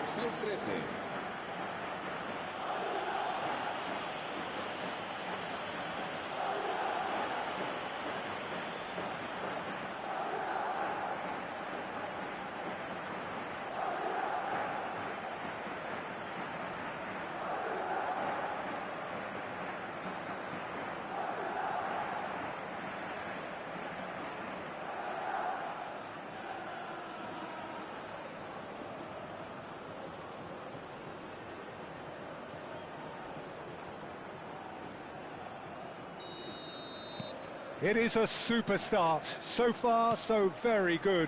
It is a super start. So far, so very good.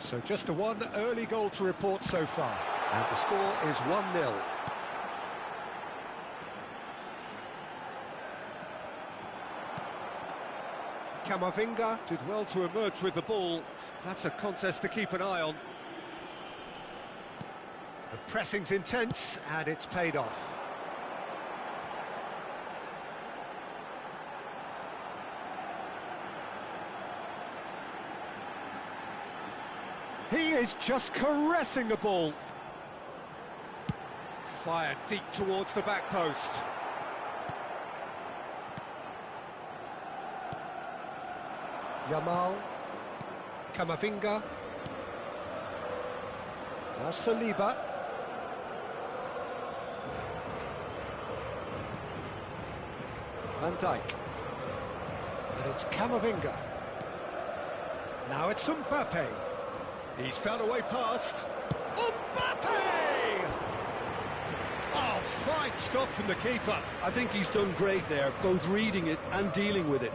So just a one early goal to report so far. And the score is 1-0. Camavinga did well to emerge with the ball. That's a contest to keep an eye on. The pressing's intense, and it's paid off. He is just caressing the ball. Fired deep towards the back post. Yamal. Camavinga. Now Saliba. Van Dijk. And it's Camavinga. Now it's Mbappe. He's found a way past. Mbappe! Oh, fine stop from the keeper. I think he's done great there, both reading it and dealing with it.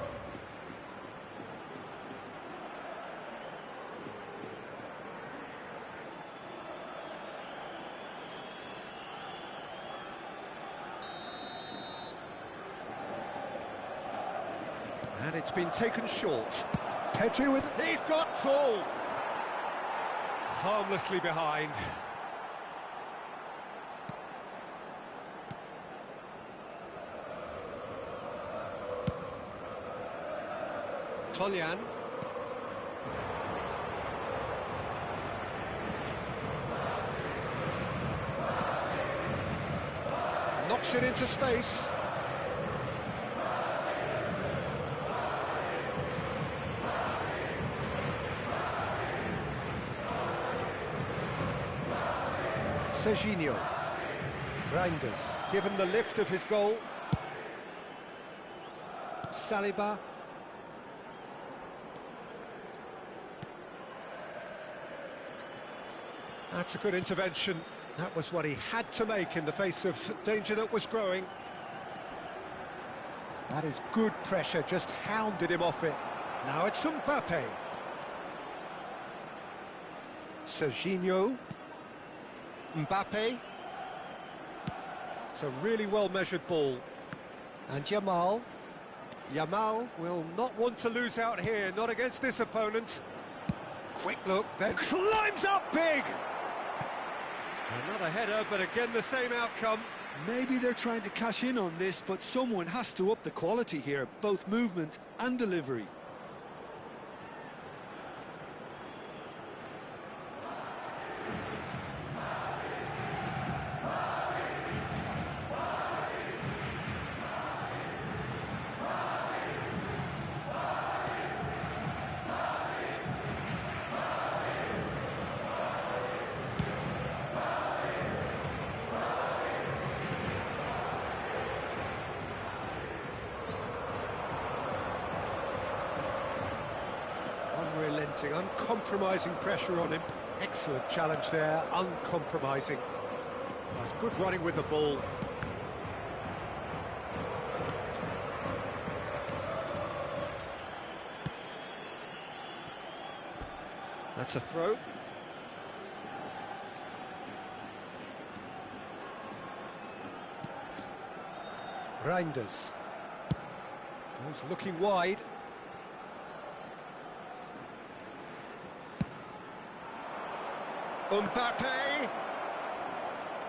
And it's been taken short. Pedri with it. He's got full. Harmlessly behind. Tolyan. Knocks it into space. Serginho. Reinders, given the lift of his goal. Saliba. That's a good intervention. That was what he had to make in the face of danger that was growing. That is good pressure, just hounded him off it. Now it's Mbappe. Serginho. Mbappe. It's a really well-measured ball. And Yamal. Yamal will not want to lose out here, not against this opponent. Quick look, then climbs up big! Another header, but again the same outcome. Maybe they're trying to cash in on this, but someone has to up the quality here, both movement and delivery. Unrelenting, uncompromising pressure on him. Excellent challenge there, uncompromising. That's good running with the ball. That's a throw. Reinders. He's looking wide. Mbappe!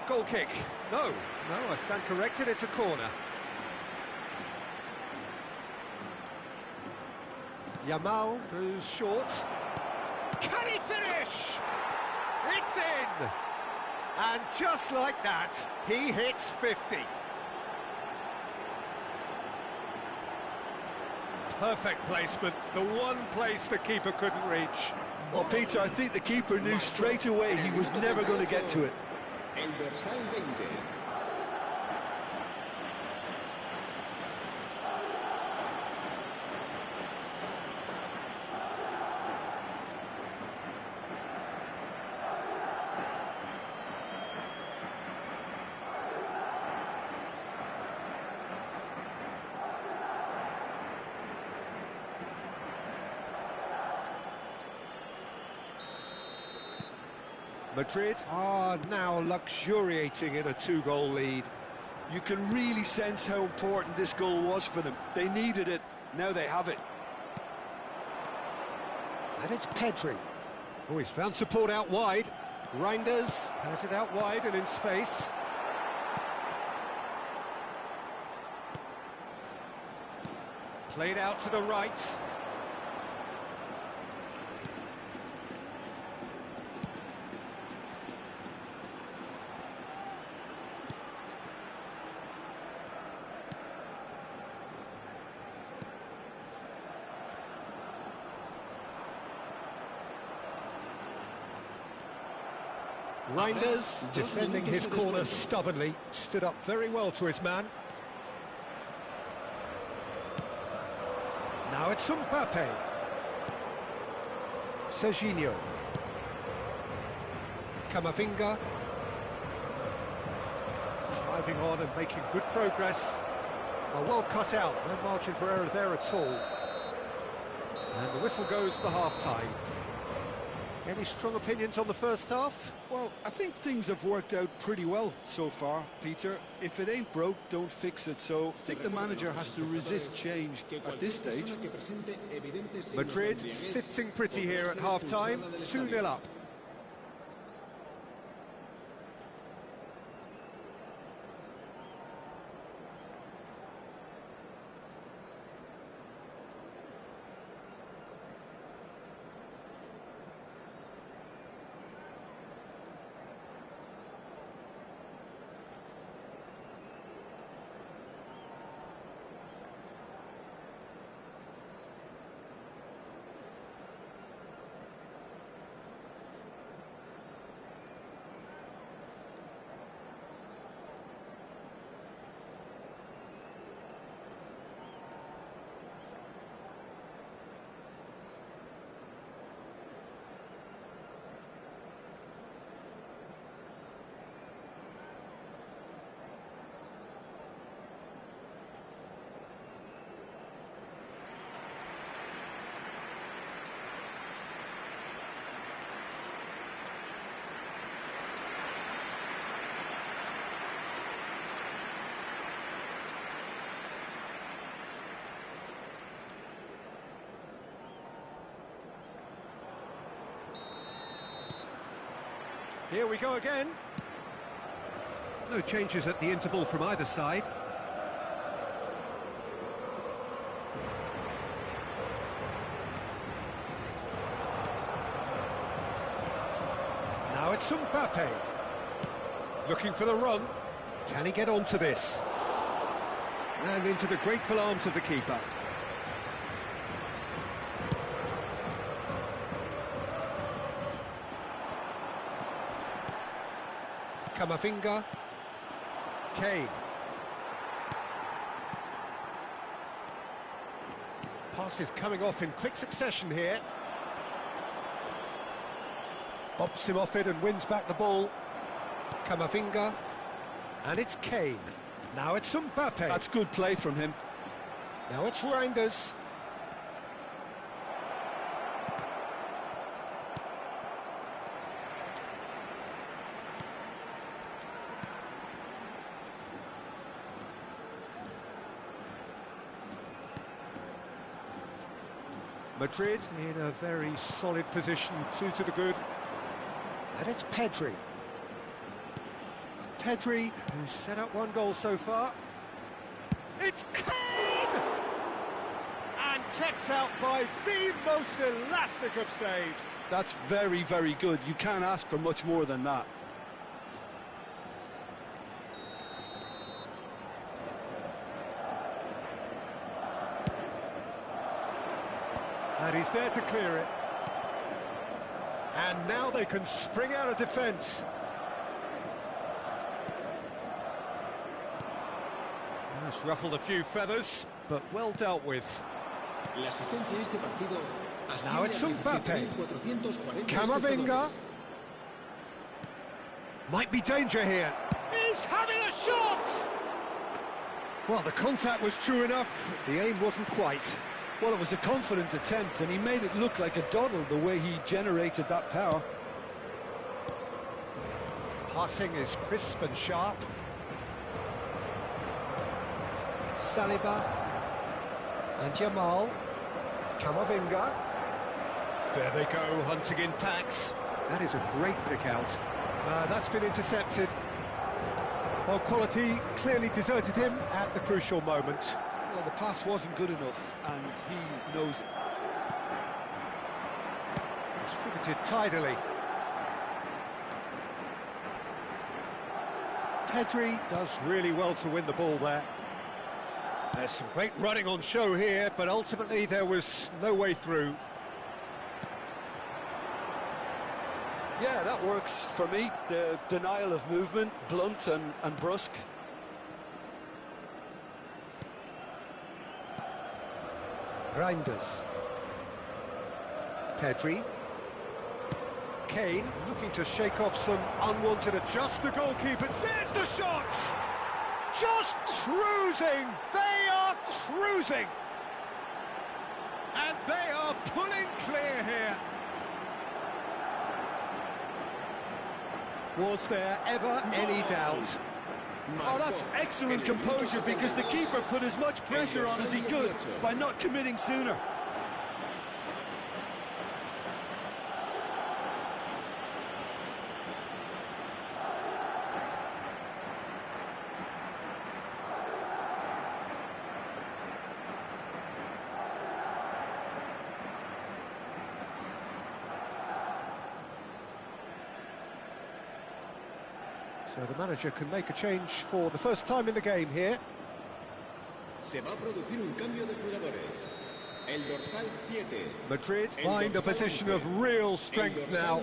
Goal kick. No, I stand corrected, it's a corner. Yamal goes short. Can he finish? It's in! And just like that, he hits 50. Perfect placement, the one place the keeper couldn't reach. Well, Peter, I think the keeper knew straight away he was never going to get to it. El dorsal 20. Madrid are now luxuriating in a two-goal lead. You can really sense how important this goal was for them. They needed it, now they have it. And it's Pedri. Oh, he's found support out wide. Reinders has it out wide and in space. Played out to the right. Reinders, defending his corner stubbornly, stood up very well to his man. Now it's Mbappe. Serginho. Camavinga. Driving on and making good progress. Well cut out, no margin for error there at all. And the whistle goes to half-time. Any strong opinions on the first half? Well, I think things have worked out pretty well so far, Peter. If it ain't broke, don't fix it. So I think the manager has to resist change at this stage. Madrid sitting pretty here at half-time, 2-0 up. Here we go again. No changes at the interval from either side. Now it's Mbappe. Looking for the run. Can he get onto this? And into the grateful arms of the keeper. Camavinga. Kane. Passes coming off in quick succession here. Bobs him off it and wins back the ball. Camavinga. And it's Kane. Now it's Mbappe. That's good play from him. Now it's Reinders. Madrid in a very solid position, 2 to the good. And it's Pedri. Pedri, who's set up 1 goal so far. It's Kane! And kept out by the most elastic of saves. That's very, very good. You can't ask for much more than that. And he's there to clear it. And now they can spring out of defence. That's ruffled a few feathers, but well dealt with. Now it's Mbappe. Camavinga. Might be danger here. He's having a shot! Well, the contact was true enough. The aim wasn't quite. Well, it was a confident attempt, and he made it look like a doddle the way he generated that power. Passing is crisp and sharp. Saliba. And Jamal. Camavinga. There they go, hunting in packs. That is a great pick out. That's been intercepted. Well, quality clearly deserted him at the crucial moment. Well, the pass wasn't good enough, and he knows it. Distributed tidily. Pedri does really well to win the ball there. There's some great running on show here, but ultimately there was no way through. Yeah, that works for me. The denial of movement, blunt and brusque. Reinders. Pedri. Kane looking to shake off some unwanted... Just the goalkeeper. There's the shot! Just cruising! They are cruising! And they are pulling clear here. Was there ever any doubt? Oh, that's excellent composure, because the keeper put as much pressure on as he could by not committing sooner. So the manager can make a change for the first time in the game here. Se va a producir un cambio de jugadores. El dorsal 7. Madrid find a position of real strength now.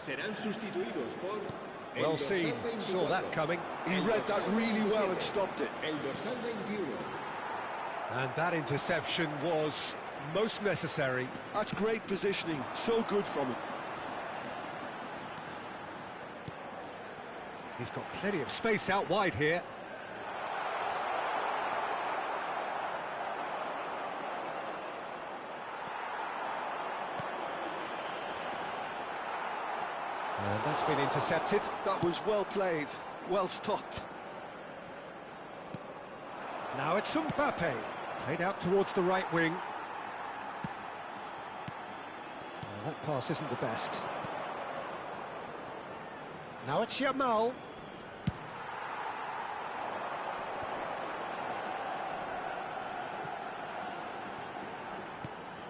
Serán sustituidos por Well seen, saw that coming. He read that really well and stopped it. El dorsal 21. And that interception was most necessary. That's great positioning, so good from him. He's got plenty of space out wide here. And that's been intercepted. That was well played, well stopped. Now it's Mbappe, played out towards the right wing. Well, that pass isn't the best. Now it's Yamal.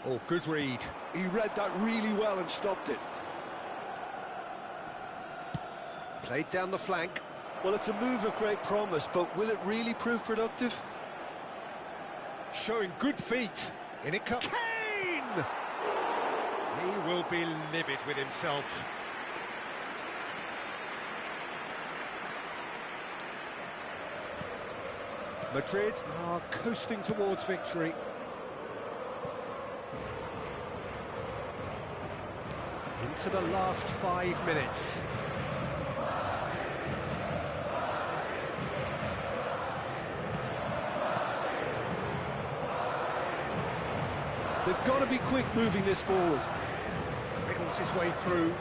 Oh, good read. He read that really well and stopped it. Played down the flank. Well, it's a move of great promise, but will it really prove productive? Showing good feet. In it comes Kane! He will be livid with himself. Madrid are coasting towards victory. Into the last 5 minutes. They've got to be quick moving this forward. Wriggles his way through.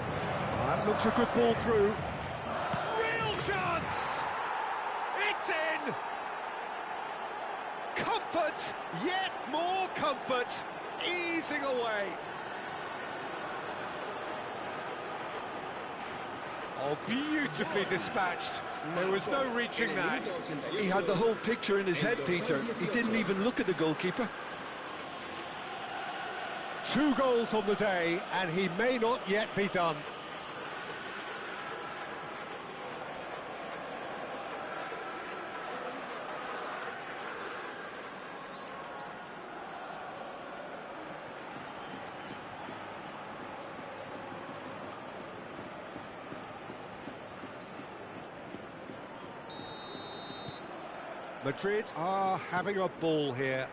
That looks a good ball through. Real chance! It's in! Comfort, yet more comfort, easing away. Oh, beautifully dispatched. There was no reaching that. He had the whole picture in his head, Peter. He didn't even look at the goalkeeper. 2 goals on the day, and he may not yet be done. Madrid are having a ball here.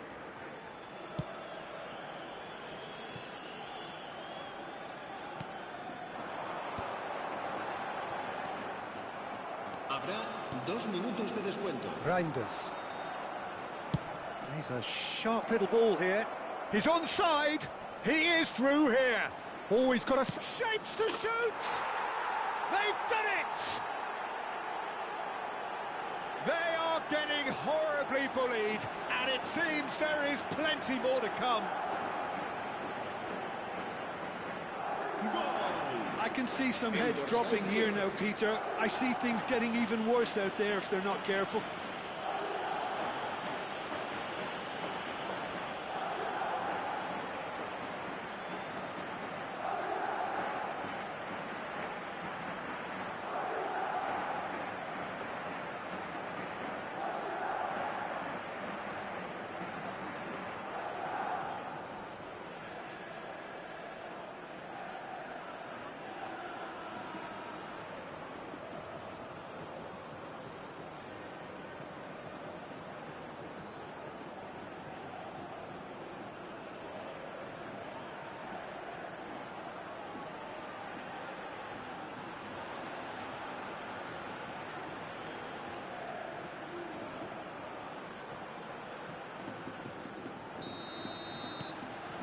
Habrá 2 minutos de descuento. Reinders. Plays a sharp little ball here. He's onside. He is through here. Oh, he's got a shapes to shoot. They've done it. They are getting horribly bullied, and it seems there is plenty more to come. I can see some heads dropping here now, Peter. I see things getting even worse out there if they're not careful.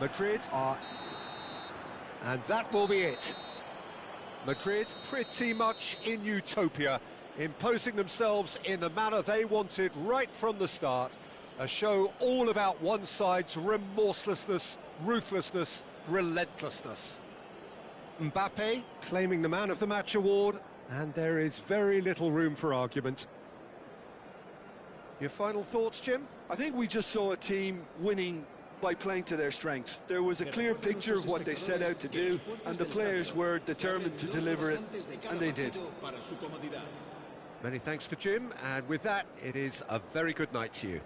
Madrid are... And that will be it. Madrid pretty much in utopia, imposing themselves in the manner they wanted right from the start. A show all about one side's remorselessness, ruthlessness, relentlessness. Mbappe claiming the Man of the Match award, and there is very little room for argument. Your final thoughts, Jim? I think we just saw a team winning by playing to their strengths. There was a clear picture of what they set out to do, and the players were determined to deliver it, and they did. Many thanks to Jim, and with that, it is a very good night to you.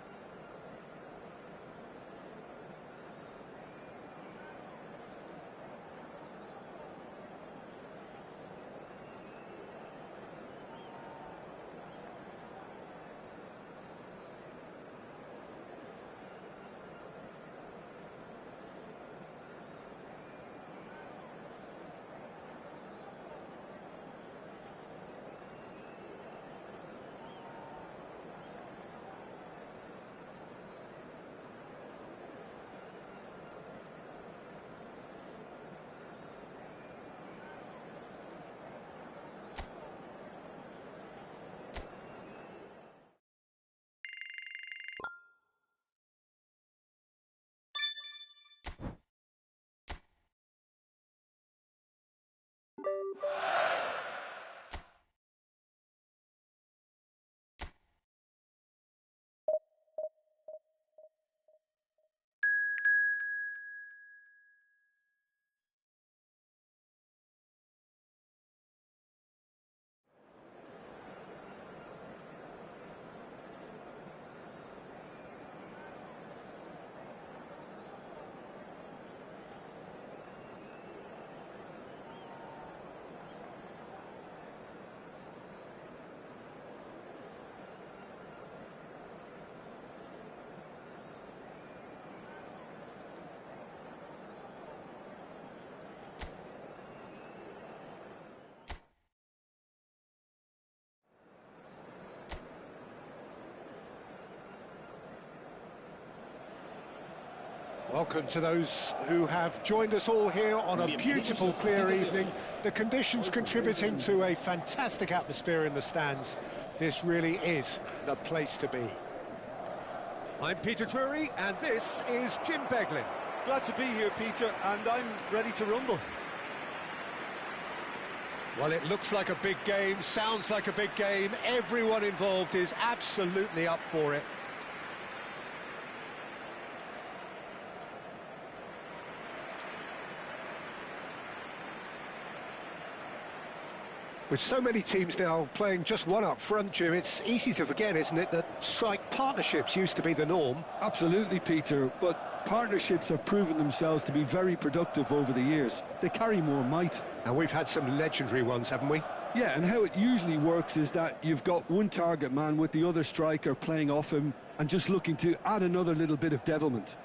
Welcome to those who have joined us all here on a beautiful, clear evening. The conditions contributing to a fantastic atmosphere in the stands. This really is the place to be. I'm Peter Drury, and this is Jim Beglin. Glad to be here, Peter, and I'm ready to rumble. Well, it looks like a big game, sounds like a big game. Everyone involved is absolutely up for it. With so many teams now playing just one up front, Jim, it's easy to forget, isn't it, that strike partnerships used to be the norm. Absolutely, Peter, but partnerships have proven themselves to be very productive over the years. They carry more might. And we've had some legendary ones, haven't we? Yeah, and how it usually works is that you've got one target man with the other striker playing off him and just looking to add another little bit of devilment.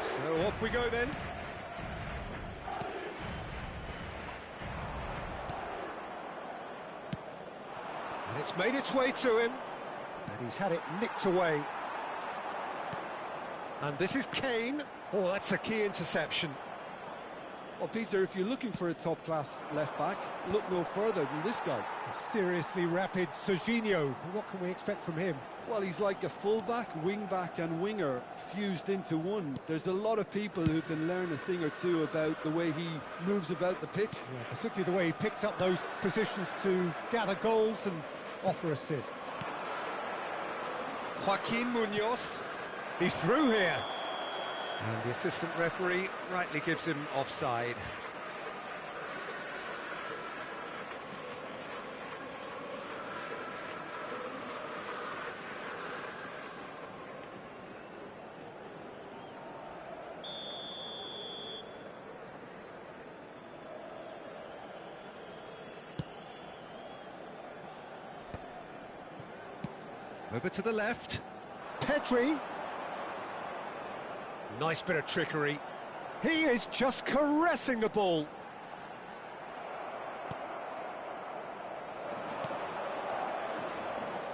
So off we go then. And it's made its way to him, and he's had it nicked away. And this is Kane. Oh, that's a key interception. Well, Peter, if you're looking for a top-class left-back, look no further than this guy. A seriously rapid Serginho. What can we expect from him? Well, he's like a full-back, wing-back and winger fused into one. There's a lot of people who can learn a thing or two about the way he moves about the pitch. Yeah, particularly the way he picks up those positions to gather goals and offer assists. Joaquin Munoz, he's through here. And the assistant referee rightly gives him offside. Over to the left. Pedri. Nice bit of trickery. He is just caressing the ball.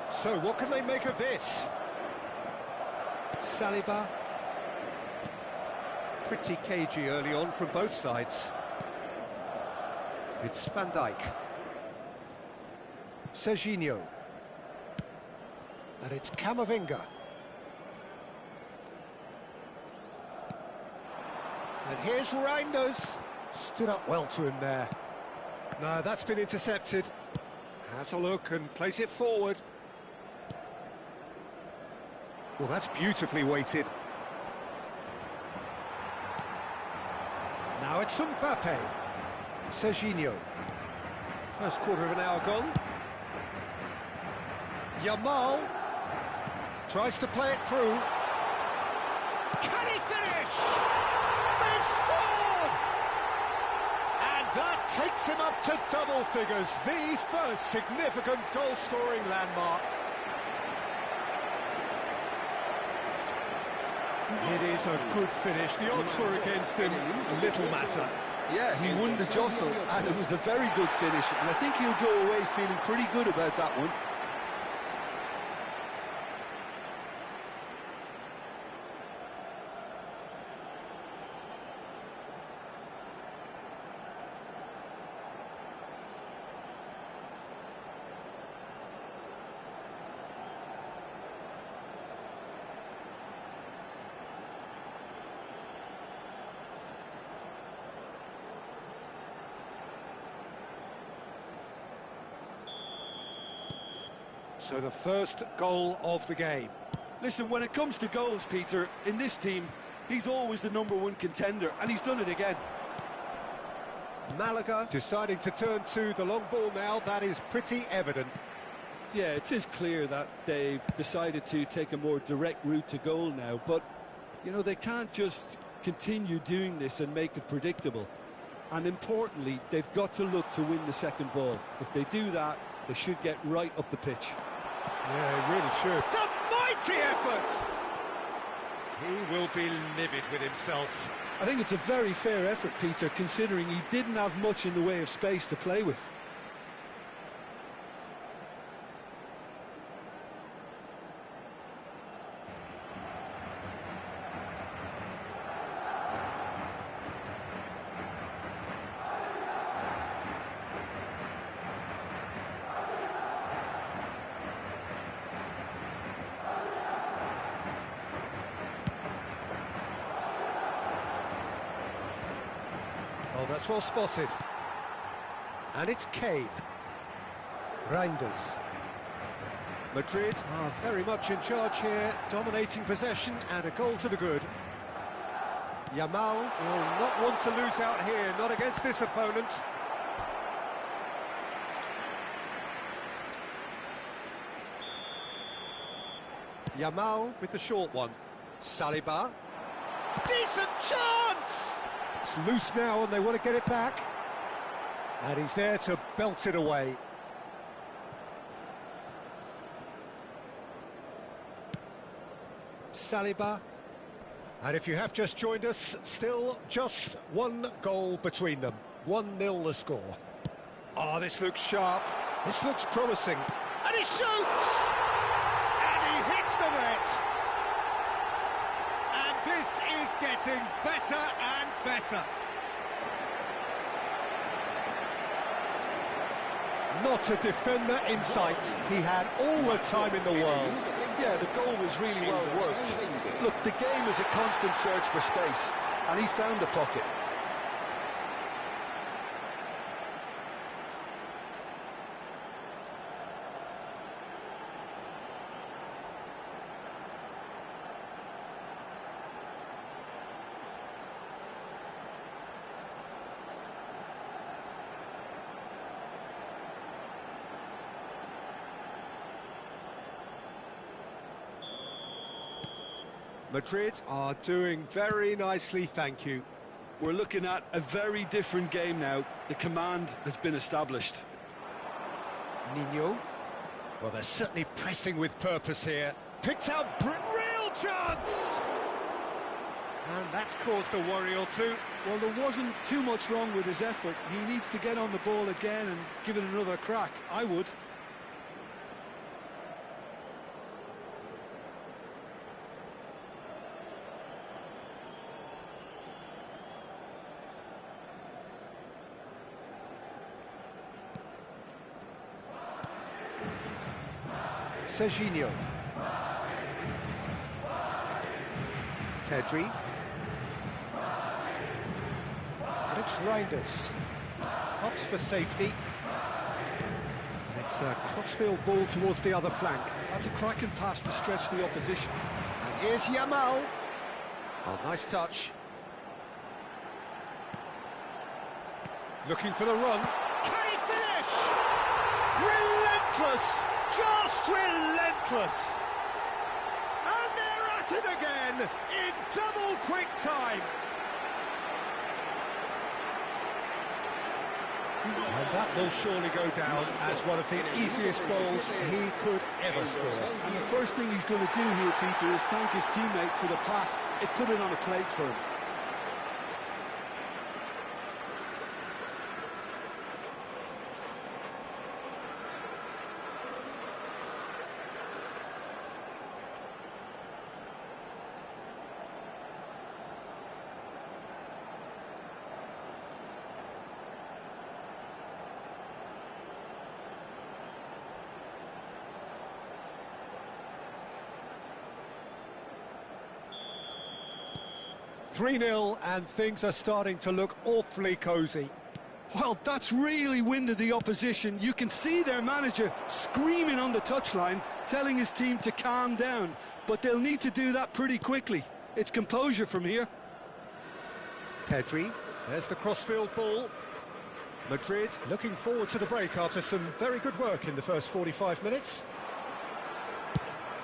So what can they make of this? Saliba. Pretty cagey early on from both sides. It's Van Dijk. Serginho. And it's Camavinga. And here's Reinders. Stood up well to him there. No, that's been intercepted. Has a look and plays it forward. Well, that's beautifully weighted. Now it's Mbappe. Serginho. First quarter of an hour gone. Yamal tries to play it through. Can he finish? They've scored! And that takes him up to double figures. The first significant goal-scoring landmark. It is a good finish. The odds were against him. Little matter. Yeah, he won the jostle, and it was a very good finish, and I think he'll go away feeling pretty good about that one. So the first goal of the game. Listen, when it comes to goals, Peter, in this team, he's always the #1 contender, and he's done it again. Malaga deciding to turn to the long ball now. That is pretty evident. Yeah, it is clear that they've decided to take a more direct route to goal now, but, you know, they can't just continue doing this and make it predictable. And importantly, they've got to look to win the second ball. If they do that, they should get right up the pitch. Yeah, he really should. It's a mighty effort! He will be livid with himself. I think it's a very fair effort, Peter, considering he didn't have much in the way of space to play with. Oh, that's well spotted. And it's Kane. Reinders. Madrid are very much in charge here, dominating possession and a goal to the good. Yamal will not want to lose out here, not against this opponent. Yamal with the short one. Saliba. Decent chance! It's loose now and they want to get it back. And he's there to belt it away. Saliba. And if you have just joined us, still just one goal between them. 1-0 the score. Oh, this looks sharp. This looks promising. And he shoots! And he hits the net! And this is getting better and better. Not a defender in sight. He had all the time in the world. Yeah, the goal was really well worked. Look, the game is a constant search for space, and he found the pocket. Madrid are doing very nicely, thank you. We're looking at a very different game now. The command has been established. Nino. Well, they're certainly pressing with purpose here. Picked out, real chance! And that's caused a worry or two. Well, there wasn't too much wrong with his effort. He needs to get on the ball again and give it another crack. I would. Serginho. Pedri. And it's Reinders. Opts for safety. It's a crossfield ball towards the other flank. That's a cracking pass to stretch the opposition. And here's Yamal. Oh, nice touch. Looking for the run. Can he finish? Relentless! Just relentless! And they're at it again in double quick time. And that will surely go down as one of the easiest goals he could ever score. And the first thing he's going to do here, Peter, is thank his teammate for the pass. It put it on a plate for him. "3-0 and things are starting to look awfully cosy. Well, that's really winded the opposition. You can see their manager screaming on the touchline, telling his team to calm down. But they'll need to do that pretty quickly. It's composure from here. Pedri, there's the crossfield ball. Madrid looking forward to the break after some very good work in the first 45 minutes.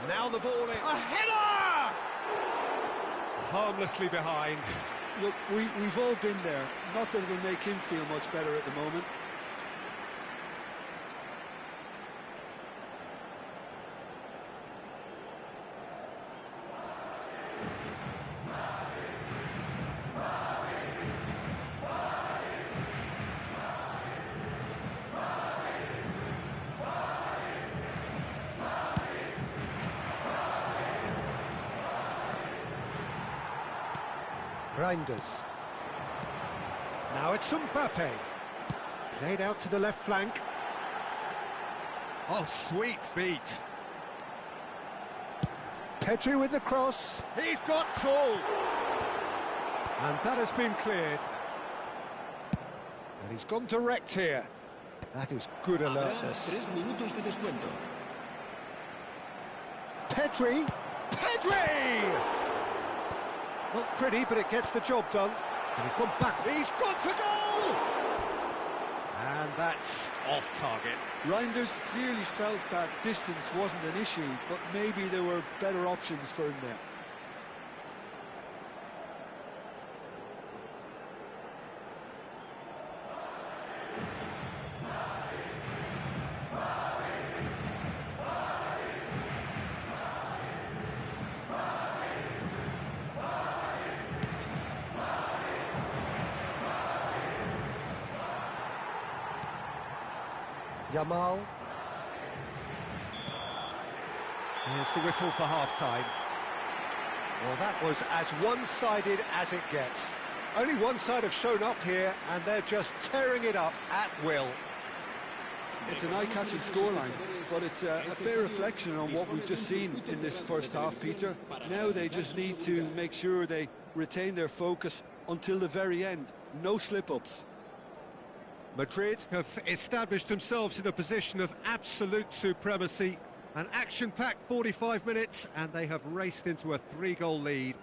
Now the ball in. A header! Harmlessly behind. Look, we've all been there. Not that it'll make him feel much better at the moment. Reinders. Now it's Mbappe. Played out to the left flank. Oh, sweet feet. Pedri with the cross. He's got tall. And that has been cleared. And he's gone direct here. That is good alertness. 3 minutos de descuento. Pedri. Pedri! Not pretty, but it gets the job done. And he's gone back. He's gone for goal! And that's off target. Reinders clearly felt that distance wasn't an issue, but maybe there were better options for him there. Yamal. Here's the whistle for half-time. Well, that was as one-sided as it gets. Only one side have shown up here, and they're just tearing it up at will. It's an eye-catching scoreline, but it's a fair reflection on what we've just seen in this first half, Peter. Now they just need to make sure they retain their focus until the very end. No slip-ups. Madrid have established themselves in a position of absolute supremacy. An action-packed 45 minutes, and they have raced into a 3-goal lead.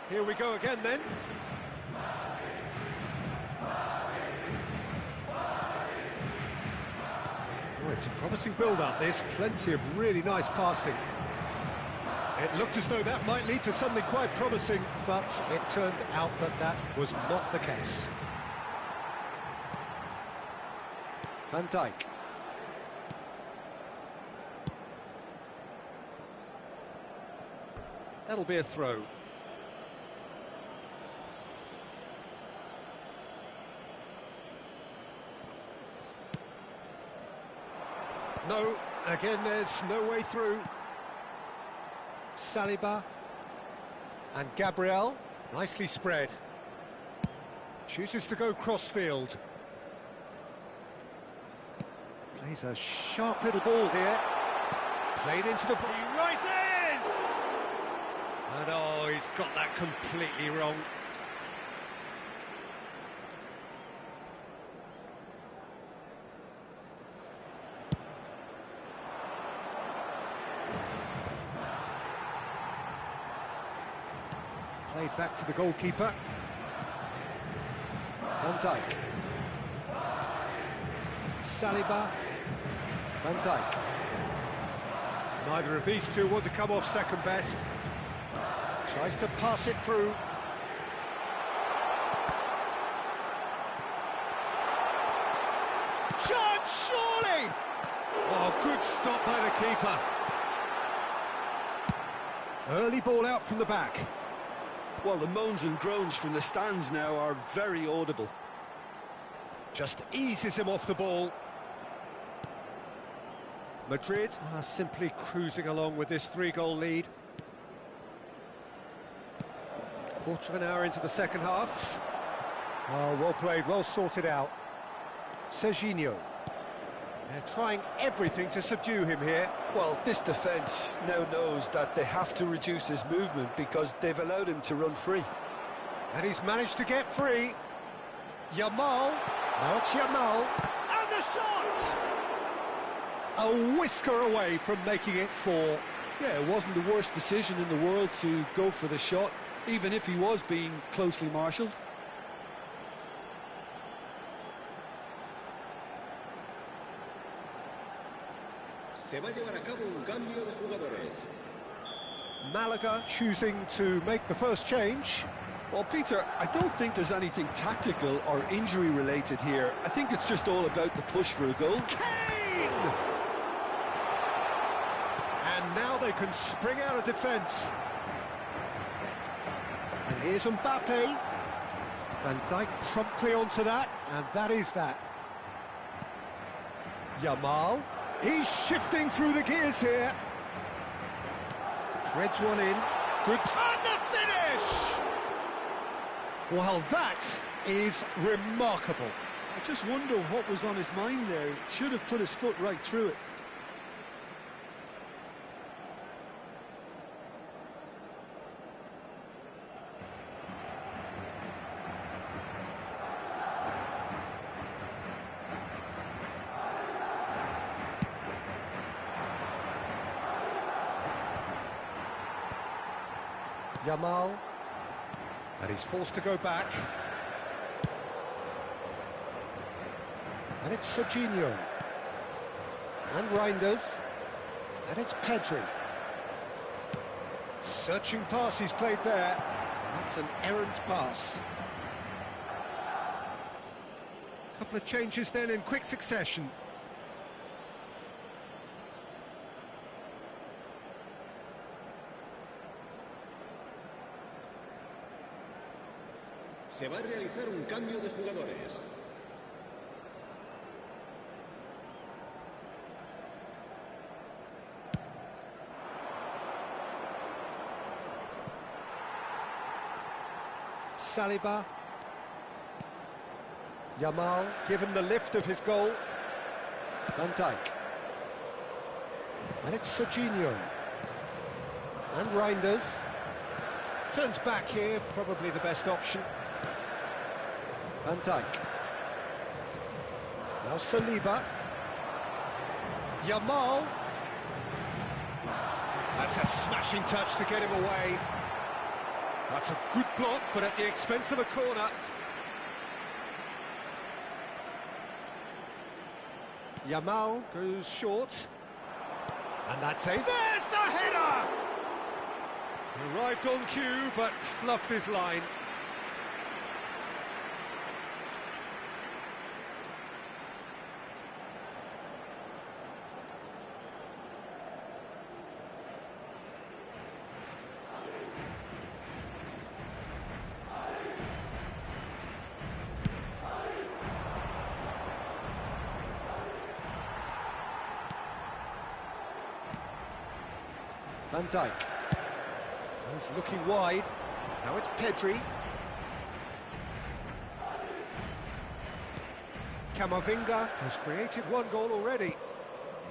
Here we go again then. Oh, it's a promising build-up, this. Plenty of really nice passing. It looked as though that might lead to something quite promising, but it turned out that that was not the case. Van Dijk. That'll be a throw. No, again there's no way through. Saliba and Gabriel, nicely spread. Chooses to go crossfield. Plays a sharp little ball here. Played into the... He rises! And oh, he's got that completely wrong. Played back to the goalkeeper. Van Dijk. Saliba. Van Dijk. Neither of these two want to come off second best. Tries to pass it through. Chance, surely! Oh, good stop by the keeper. Early ball out from the back. Well, the moans and groans from the stands now are very audible. Just eases him off the ball. Madrid are simply cruising along with this 3-goal lead. Quarter of an hour into the second half. Oh, well played, well sorted out. Serginho. They're trying everything to subdue him here. Well, this defence now knows that they have to reduce his movement because they've allowed him to run free. And he's managed to get free. Yamal. Now it's Yamal. And the shot! A whisker away from making it 4. Yeah, it wasn't the worst decision in the world to go for the shot, even if he was being closely marshalled. Se va a llevar a cabo un cambio de jugadores. Malaga choosing to make the first change. Well, Peter, I don't think there's anything tactical or injury related here. I think it's just all about the push for a goal. Kane! And now they can spring out of defence. And here's Mbappe. Van Dijk promptly onto that, and that is that. Yamal. He's shifting through the gears here. Threads one in. Good. And the finish! Well, that is remarkable. I just wonder what was on his mind there. Should have put his foot right through it. Yamal. And he's forced to go back. And it's Serginho. And Reinders. And it's Pedri. Searching pass he's played there. That's an errant pass. Couple of changes then in quick succession. Se va a realizar un cambio de jugadores. Saliba. Yamal, given the lift of his goal. Van Dijk. And it's Serginho. And Reinders. Turns back here, probably the best option. Van Dijk. Now Saliba. Yamal. That's a smashing touch to get him away. That's a good block, but at the expense of a corner. Yamal goes short. And that's there's the header! Arrived on cue, but fluffed his line. Van Dijk. He's looking wide. Now it's Pedri. Camavinga has created one goal already.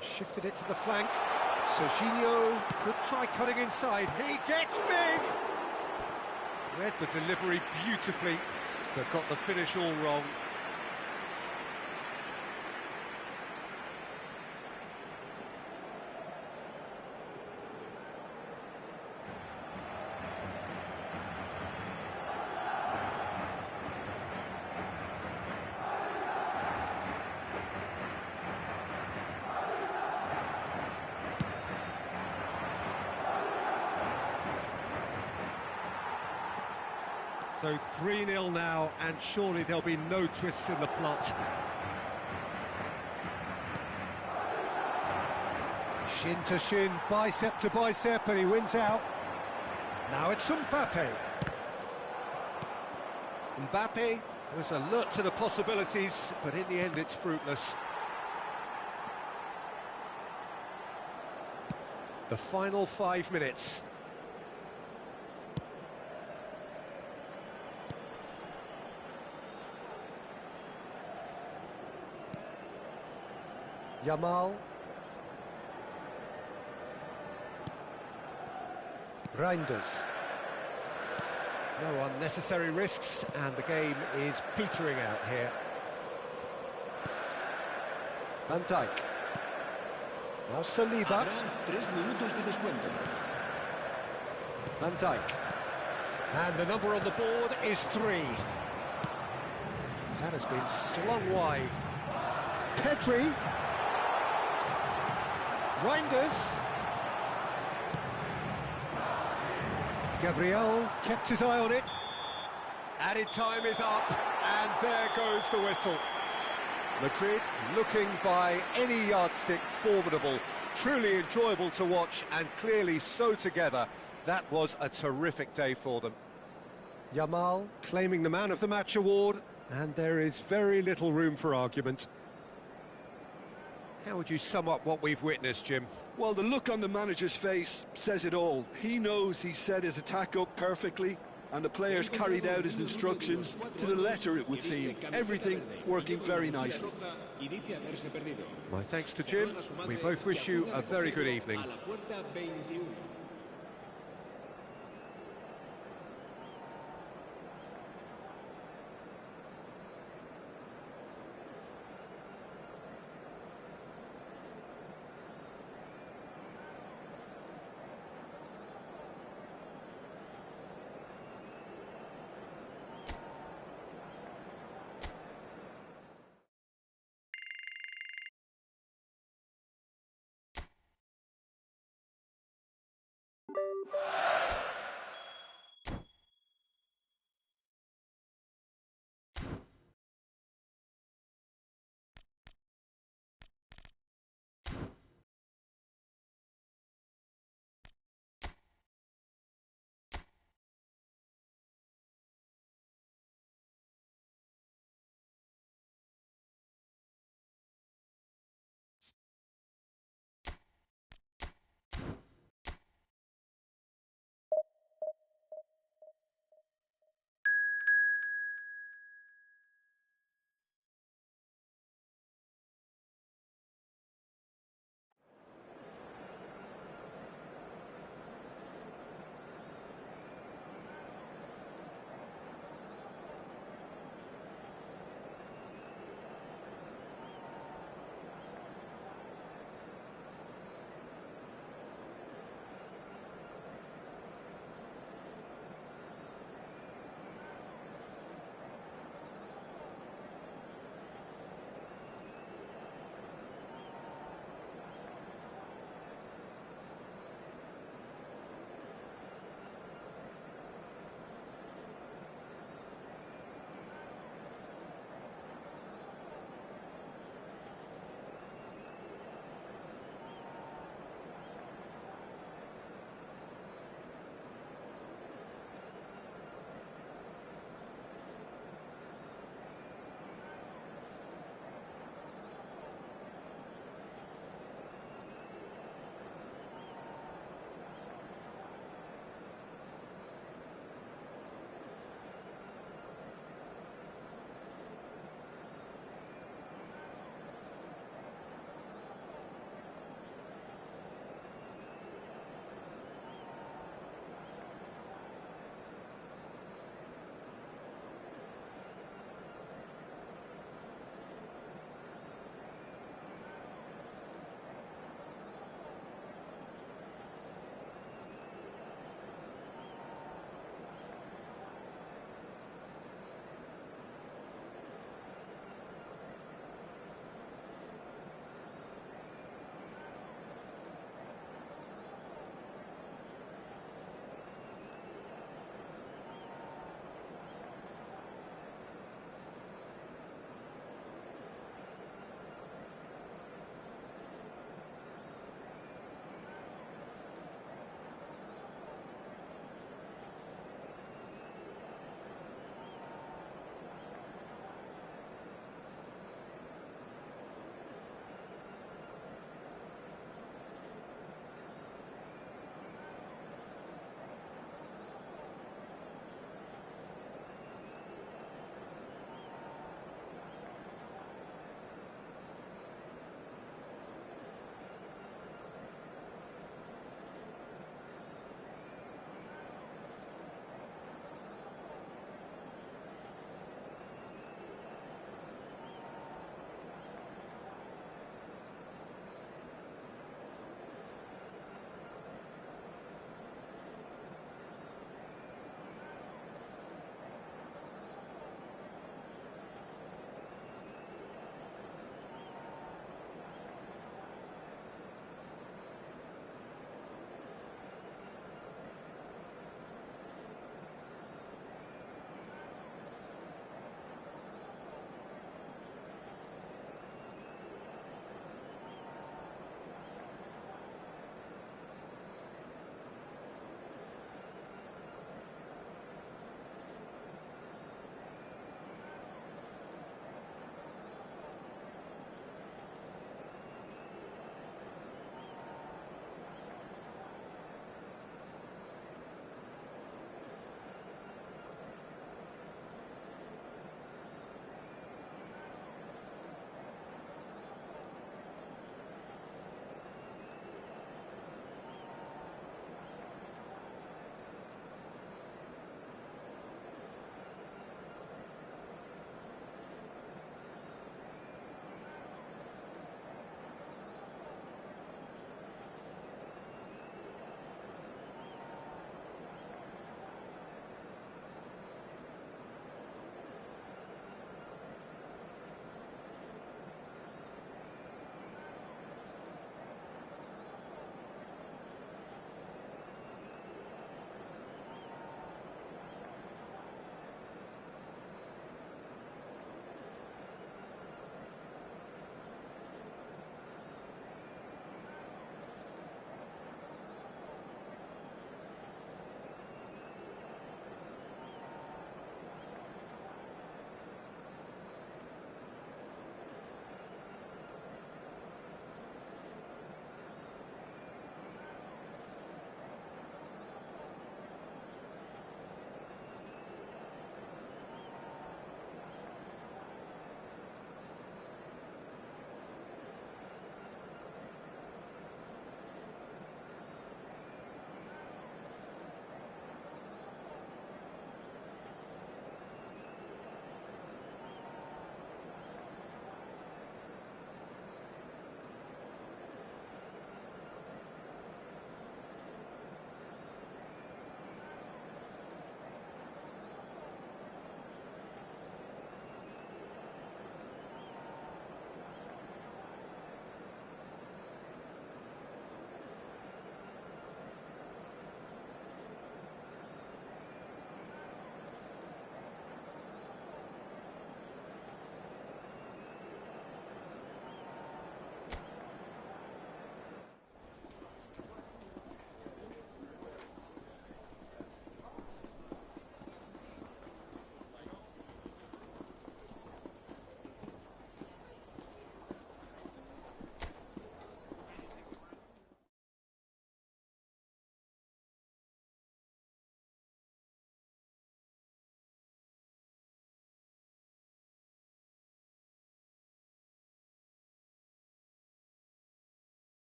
He shifted it to the flank. Serginho could try cutting inside. He gets big! Read the delivery beautifully, but got the finish all wrong. So 3-0 now, and surely there'll be no twists in the plot. Shin to shin, bicep to bicep, and he wins out. Now it's Mbappe. Mbappe was alert to the possibilities, but in the end it's fruitless. The final 5 minutes. Yamal. Reinders. No unnecessary risks, and the game is petering out here. Van Dijk. Now Saliba. Van Dijk. And the number on the board is 3. That has been slung wide. Pedri. Reinders. Gabriel kept his eye on it. Added time is up, and there goes the whistle. Madrid looking by any yardstick formidable, truly enjoyable to watch, and clearly so together. That was a terrific day for them. Yamal claiming the Man of the Match award, and there is very little room for argument. How would you sum up what we've witnessed, Jim? Well, the look on the manager's face says it all. He knows he set his attack up perfectly, and the players carried out his instructions to the letter, it would seem. Everything working very nicely. My thanks to Jim. We both wish you a very good evening.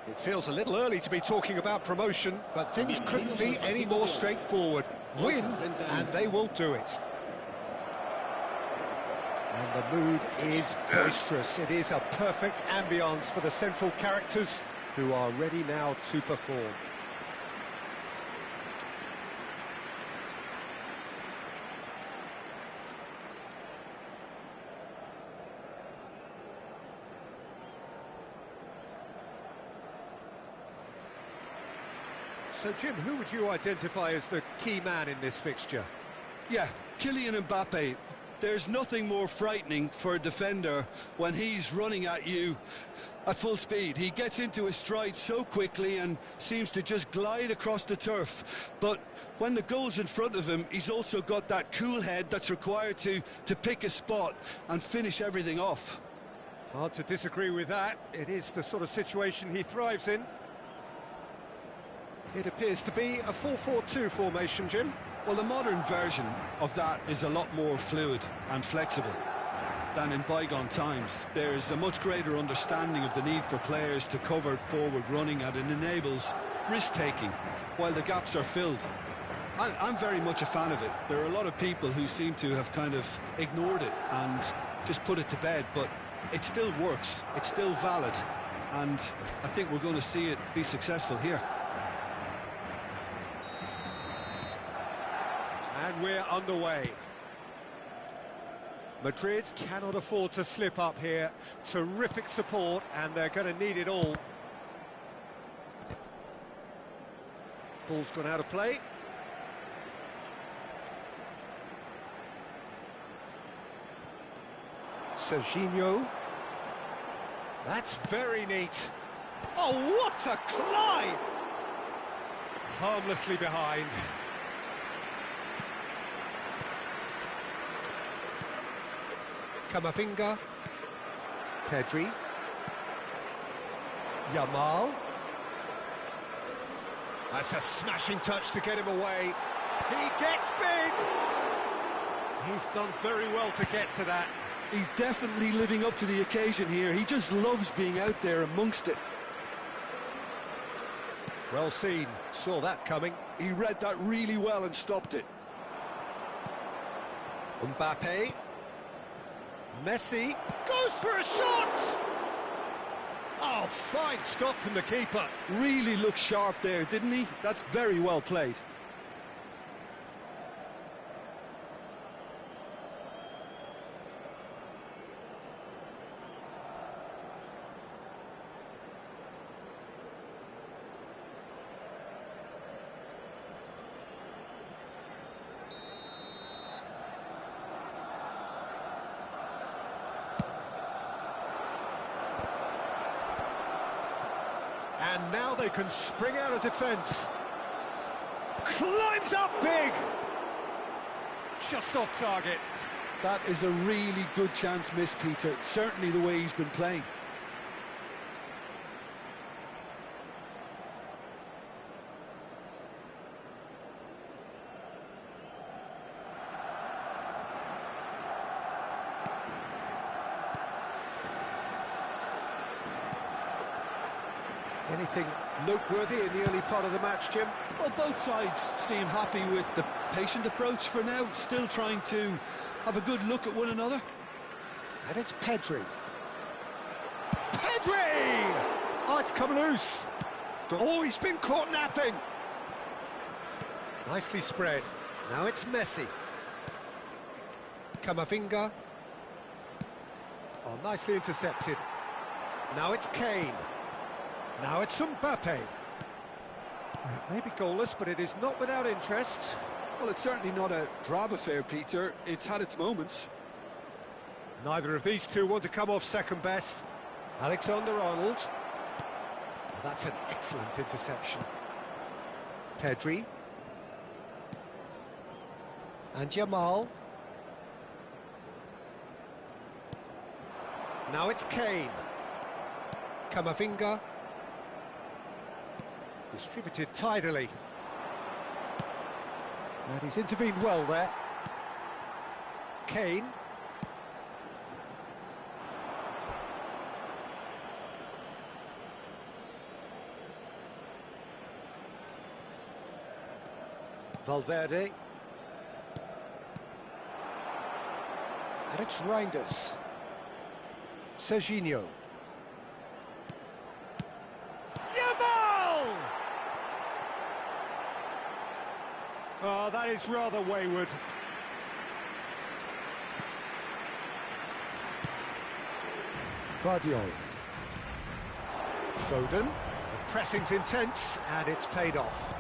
It feels a little early to be talking about promotion, but things couldn't be any more straightforward. Win, and they will do it. And the mood is boisterous. It is a perfect ambience for the central characters, who are ready now to perform. So, Jim, who would you identify as the key man in this fixture? Yeah, Kylian Mbappe. There's nothing more frightening for a defender when he's running at you at full speed. He gets into his stride so quickly and seems to just glide across the turf. But when the goal's in front of him, he's also got that cool head that's required to pick a spot and finish everything off. Hard to disagree with that. It is the sort of situation he thrives in. It appears to be a 4-4-2 formation, Jim. Well, the modern version of that is a lot more fluid and flexible than in bygone times. There's a much greater understanding of the need for players to cover forward running, and it enables risk-taking while the gaps are filled. I'm very much a fan of it. There are a lot of people who seem to have kind of ignored it and just put it to bed, but it still works, it's still valid, and I think we're going to see it be successful here. And we're underway. Madrid cannot afford to slip up here. Terrific support, and they're going to need it all. Ball's gone out of play. Serginho. That's very neat. Oh, what a climb! Harmlessly behind. Camavinga, Pedri, Yamal. That's a smashing touch to get him away. He gets big. He's done very well to get to that. He's definitely living up to the occasion here. He just loves being out there amongst it. Well seen, saw that coming. He read that really well and stopped it. Mbappe. Messi goes for a shot! Oh, fine stop from the keeper. Really looked sharp there, didn't he? That's very well played. And now they can spring out of defence. Climbs up big! Just off target. That is a really good chance missed, Peter. Certainly the way he's been playing. Anything noteworthy in the early part of the match, Jim? Well, both sides seem happy with the patient approach for now, still trying to have a good look at one another. And it's Pedri. Pedri! Oh, it's come loose. Oh, he's been caught napping. Nicely spread. Now it's Messi. Camavinga. Oh, nicely intercepted. Now it's Kane. Now it's Mbappe. It may be goalless, but it is not without interest. Well, it's certainly not a drab affair, Peter. It's had its moments. Neither of these two want to come off second best. Alexander-Arnold. Oh, that's an excellent interception. Pedri. And Yamal. Now it's Kane. Camavinga. Distributed tidily. And he's intervened well there. Kane. Valverde. And it's Reinders. Serginho. Yamal! Oh, that is rather wayward. Guardiola. Foden. The pressing's intense, and it's paid off.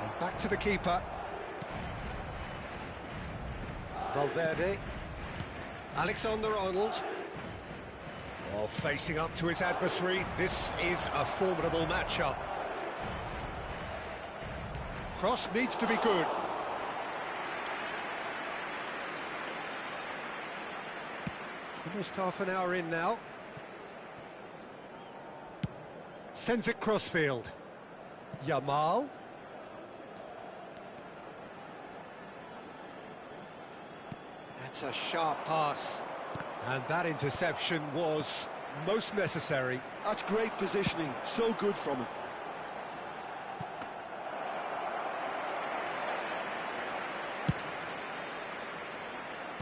And back to the keeper. Valverde. Alexander-Arnold. Oh, facing up to his adversary. This is a formidable matchup. Cross needs to be good. Almost half an hour in now. Sends it crossfield. Yamal. That's a sharp pass. And that interception was most necessary. That's great positioning, so good from him.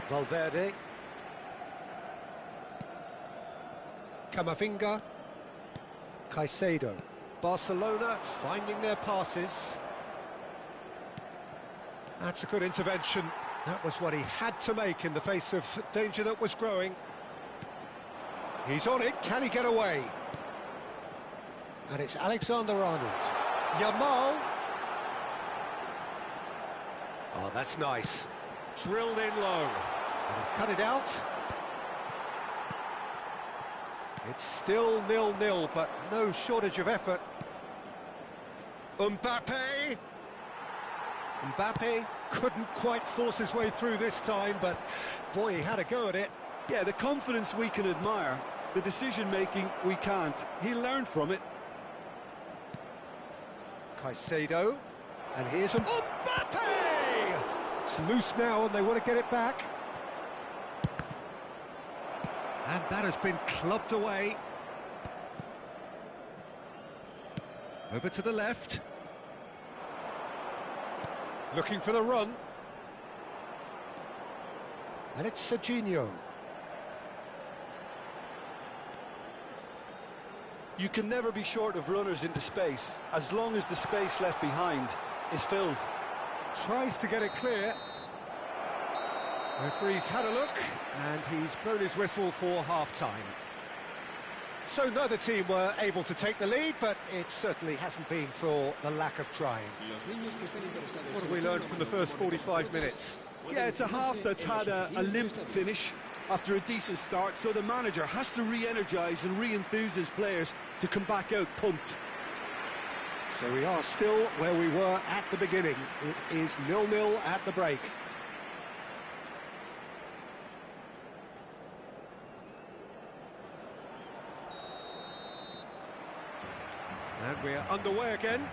Valverde. Camavinga. Caicedo. Barcelona finding their passes. That's a good intervention. That was what he had to make in the face of danger that was growing. He's on it, can he get away? And it's Alexander-Arnold. Yamal. Oh, that's nice. Drilled in low. And he's cut it out. It's still 0-0, but no shortage of effort. Mbappe. Mbappe couldn't quite force his way through this time, but boy, he had a go at it. Yeah, the confidence we can admire, the decision-making we can't. He learned from it. Caicedo, and here's Mbappe! It's loose now, and they want to get it back. And that has been clubbed away. Over to the left. Looking for the run. And it's Serginho. You can never be short of runners into space, as long as the space left behind is filled. Tries to get it clear. Referee's had a look, and he's blown his whistle for half-time. So neither team were able to take the lead, but it certainly hasn't been for the lack of trying. What have we learned from the first 45 minutes? Yeah, it's a half that's had a limp finish after a decent start, so the manager has to re-energise and re-enthuse his players to come back out pumped. So we are still where we were at the beginning. It is 0-0 at the break. And we're underway again.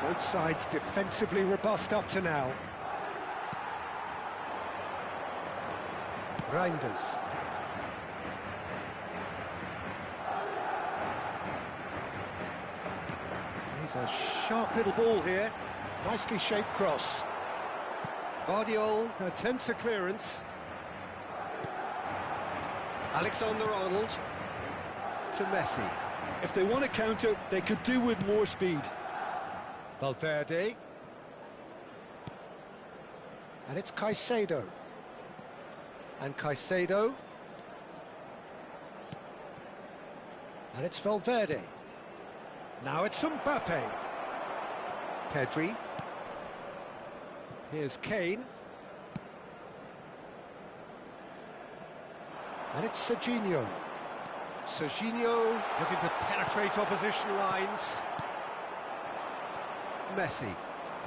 Both sides defensively robust up to now. Reinders. There's a sharp little ball here. Nicely shaped cross. Guardiola attempts a clearance. Alexander-Arnold to Messi. If they want to counter, they could do with more speed. Valverde. And it's Caicedo. And Caicedo. And it's Valverde. Now it's Mbappe. Pedri. Here's Kane. And it's Serginho. Serginho looking to penetrate opposition lines. Messi.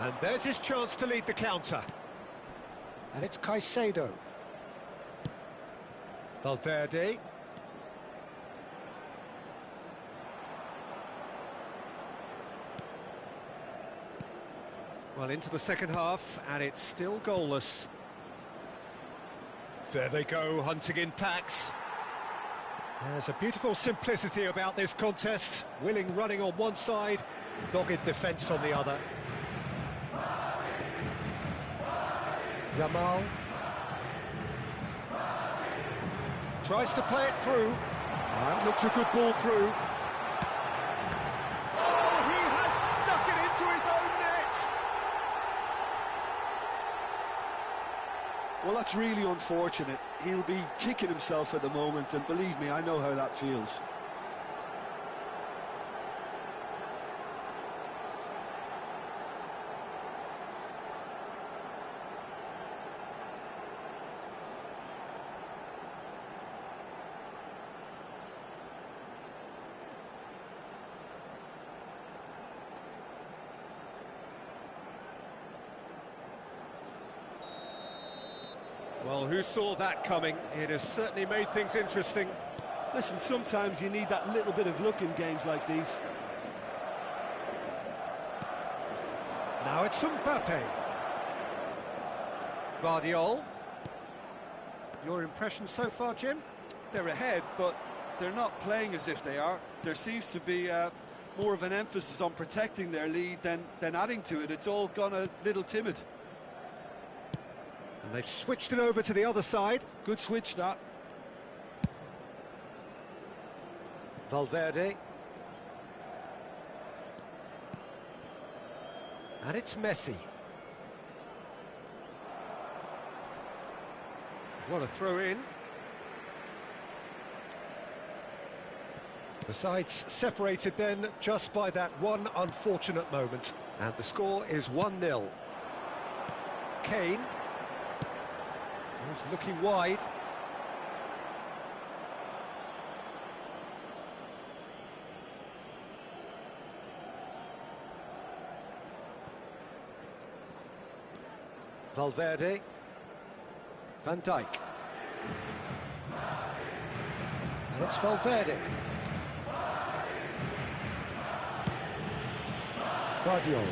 And there's his chance to lead the counter. And it's Caicedo. Valverde. Well, into the second half, and it's still goalless. There they go, hunting in packs. There's a beautiful simplicity about this contest. Willing running on one side, dogged defence on the other. Yamal. Tries to play it through. And looks a good ball through. Oh, he has stuck it into his own net! Well, that's really unfortunate. He'll be kicking himself at the moment, and believe me, I know how that feels. Well, who saw that coming? It has certainly made things interesting. Listen, sometimes you need that little bit of luck in games like these. Now it's Mbappe. Guardiola. Your impression so far, Jim? They're ahead, but they're not playing as if they are. There seems to be more of an emphasis on protecting their lead than adding to it. It's all gone a little timid. And they've switched it over to the other side. Good switch, that. Valverde. And it's Messi. What a throw in. The sides separated then just by that one unfortunate moment. And the score is 1-0. Kane. He's looking wide. Valverde. Van Dijk. And it's Valverde. Guardiola.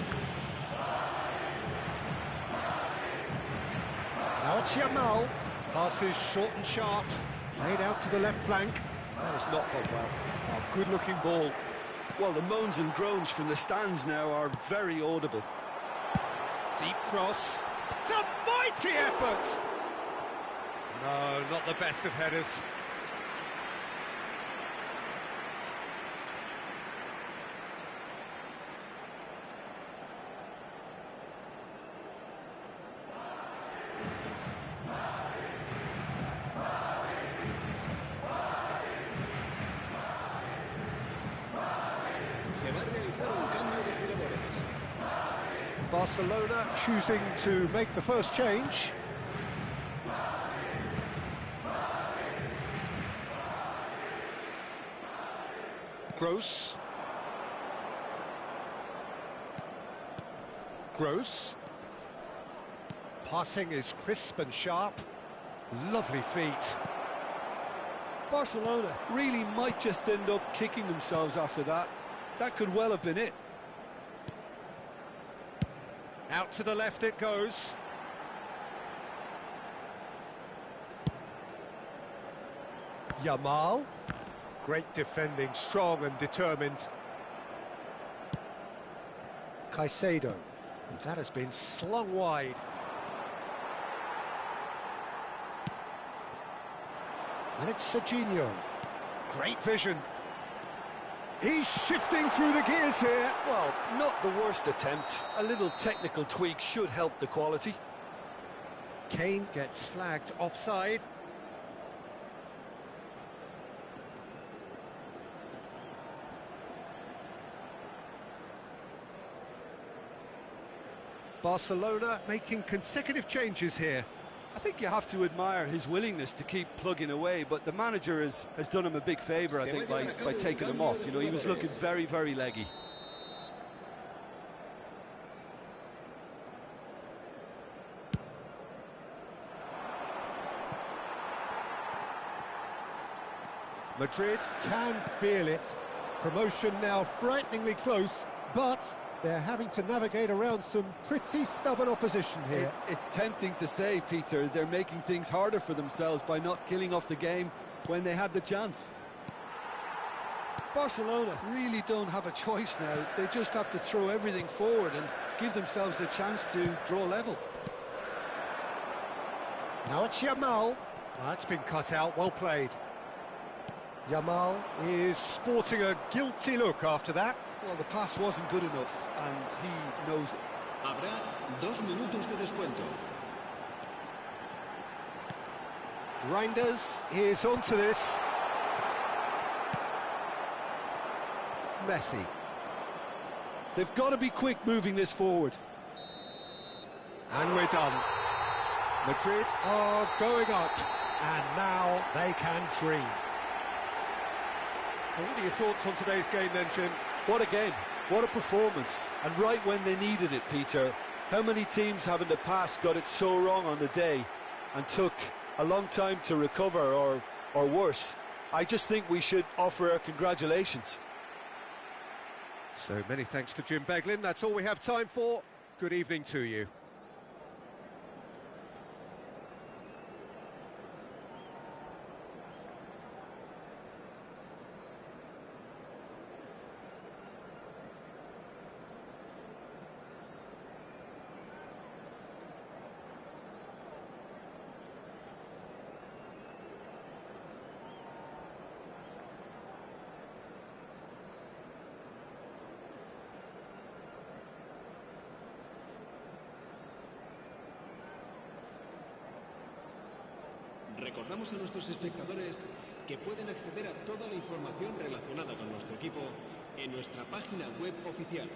Now it's Yamal. Passes short and sharp. Played out to the left flank. That has not gone well. Oh, good-looking ball. Well, the moans and groans from the stands now are very audible. Deep cross. It's a mighty effort! No, not the best of headers. Se va a realizar un cambio de jugadores. Barcelona choosing to make the first change. Gross. Gross. Passing is crisp and sharp. Lovely feet. Barcelona really might just end up kicking themselves after that. That could well have been it. Out to the left it goes. Yamal. Great defending, strong and determined. Caicedo. And that has been slung wide. And it's Serginho. Great vision. He's shifting through the gears here. Well, not the worst attempt. A little technical tweak should help the quality. Kane gets flagged offside. Barcelona making consecutive changes here. I think you have to admire his willingness to keep plugging away, but the manager has done him a big favour, I think, by taking him off. You know, he was looking very, very leggy. Madrid can feel it. Promotion now frighteningly close, but they're having to navigate around some pretty stubborn opposition here. It's tempting to say, Peter, they're making things harder for themselves by not killing off the game when they had the chance. Barcelona really don't have a choice now. They just have to throw everything forward and give themselves a chance to draw level. Now it's Yamal. That's been cut out, well played. Yamal is sporting a guilty look after that. Well, the pass wasn't good enough, and he knows it. Habrá 2 minutos de descuento. Reinders is onto this. Messi. They've got to be quick moving this forward. And we're done. Madrid are going up, and now they can dream. Well, what are your thoughts on today's game then, Jim? What a game, what a performance, and right when they needed it, Peter. How many teams have in the past got it so wrong on the day and took a long time to recover, or worse? I just think we should offer our congratulations. So many thanks to Jim Beglin. That's all we have time for. Good evening to you. Recordamos a nuestros espectadores que pueden acceder a toda la información relacionada con nuestro equipo en nuestra página web oficial.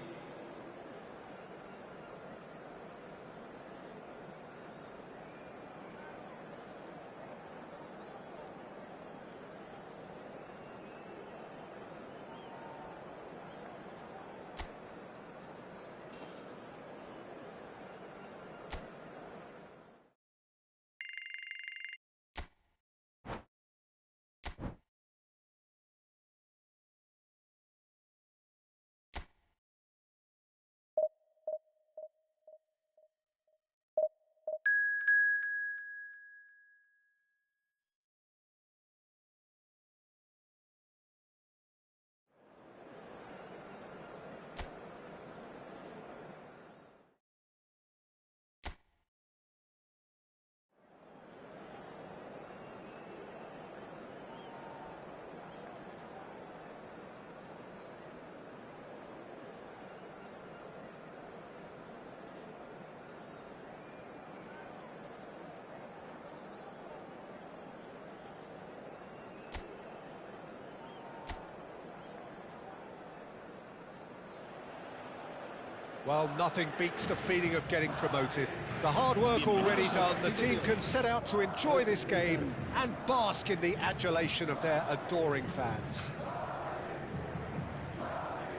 Well, nothing beats the feeling of getting promoted. The hard work already done, the team can set out to enjoy this game and bask in the adulation of their adoring fans.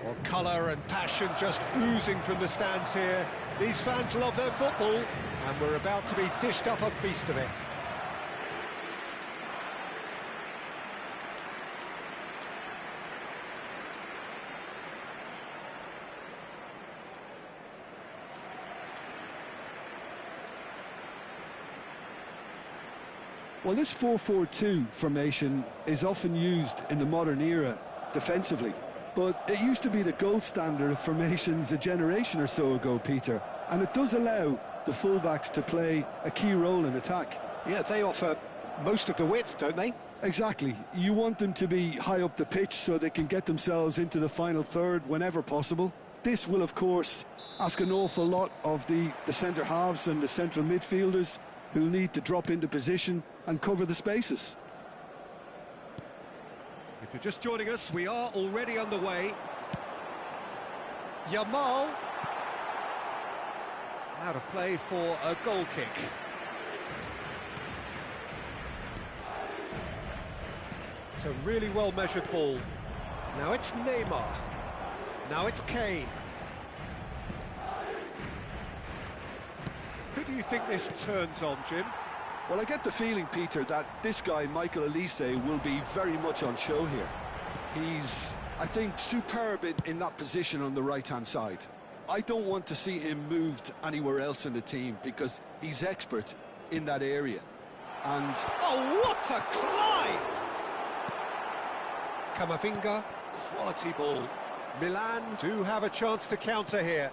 Well, colour and passion just oozing from the stands here. These fans love their football, and we're about to be dished up a feast of it. Well, this 4-4-2 formation is often used in the modern era defensively, but it used to be the gold standard of formations a generation or so ago, Peter, and it does allow the fullbacks to play a key role in attack. Yeah, they offer most of the width, don't they? Exactly. You want them to be high up the pitch so they can get themselves into the final third whenever possible. This will, of course, ask an awful lot of the centre halves and the central midfielders, who'll need to drop into position and cover the spaces. If you're just joining us, we are already underway. Yamal. Out of play for a goal kick. It's a really well-measured ball. Now it's Neymar. Now it's Kane. Who do you think this turns on, Jim? Well, I get the feeling, Peter, that this guy, Michael Elise, will be very much on show here. He's, I think, superb in that position on the right-hand side. I don't want to see him moved anywhere else in the team because he's expert in that area. And... oh, what a climb! Camavinga, quality ball. Milan do have a chance to counter here.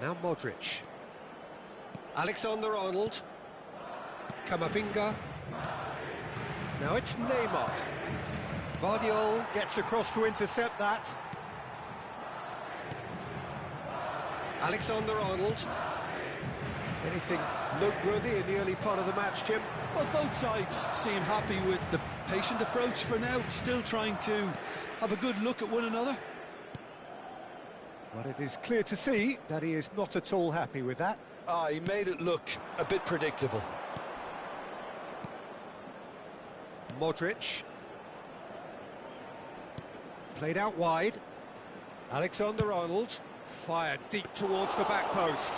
Now Modric. Alexander-Arnold. Camavinga. Now it's Neymar. Vardiol gets across to intercept that. Alexander-Arnold. Anything noteworthy in the early part of the match, Jim? Well, both sides seem happy with the patient approach for now, still trying to have a good look at one another. But it is clear to see that he is not at all happy with that. He made it look a bit predictable. Modric. Played out wide. Alexander-Arnold. Fired deep towards the back post.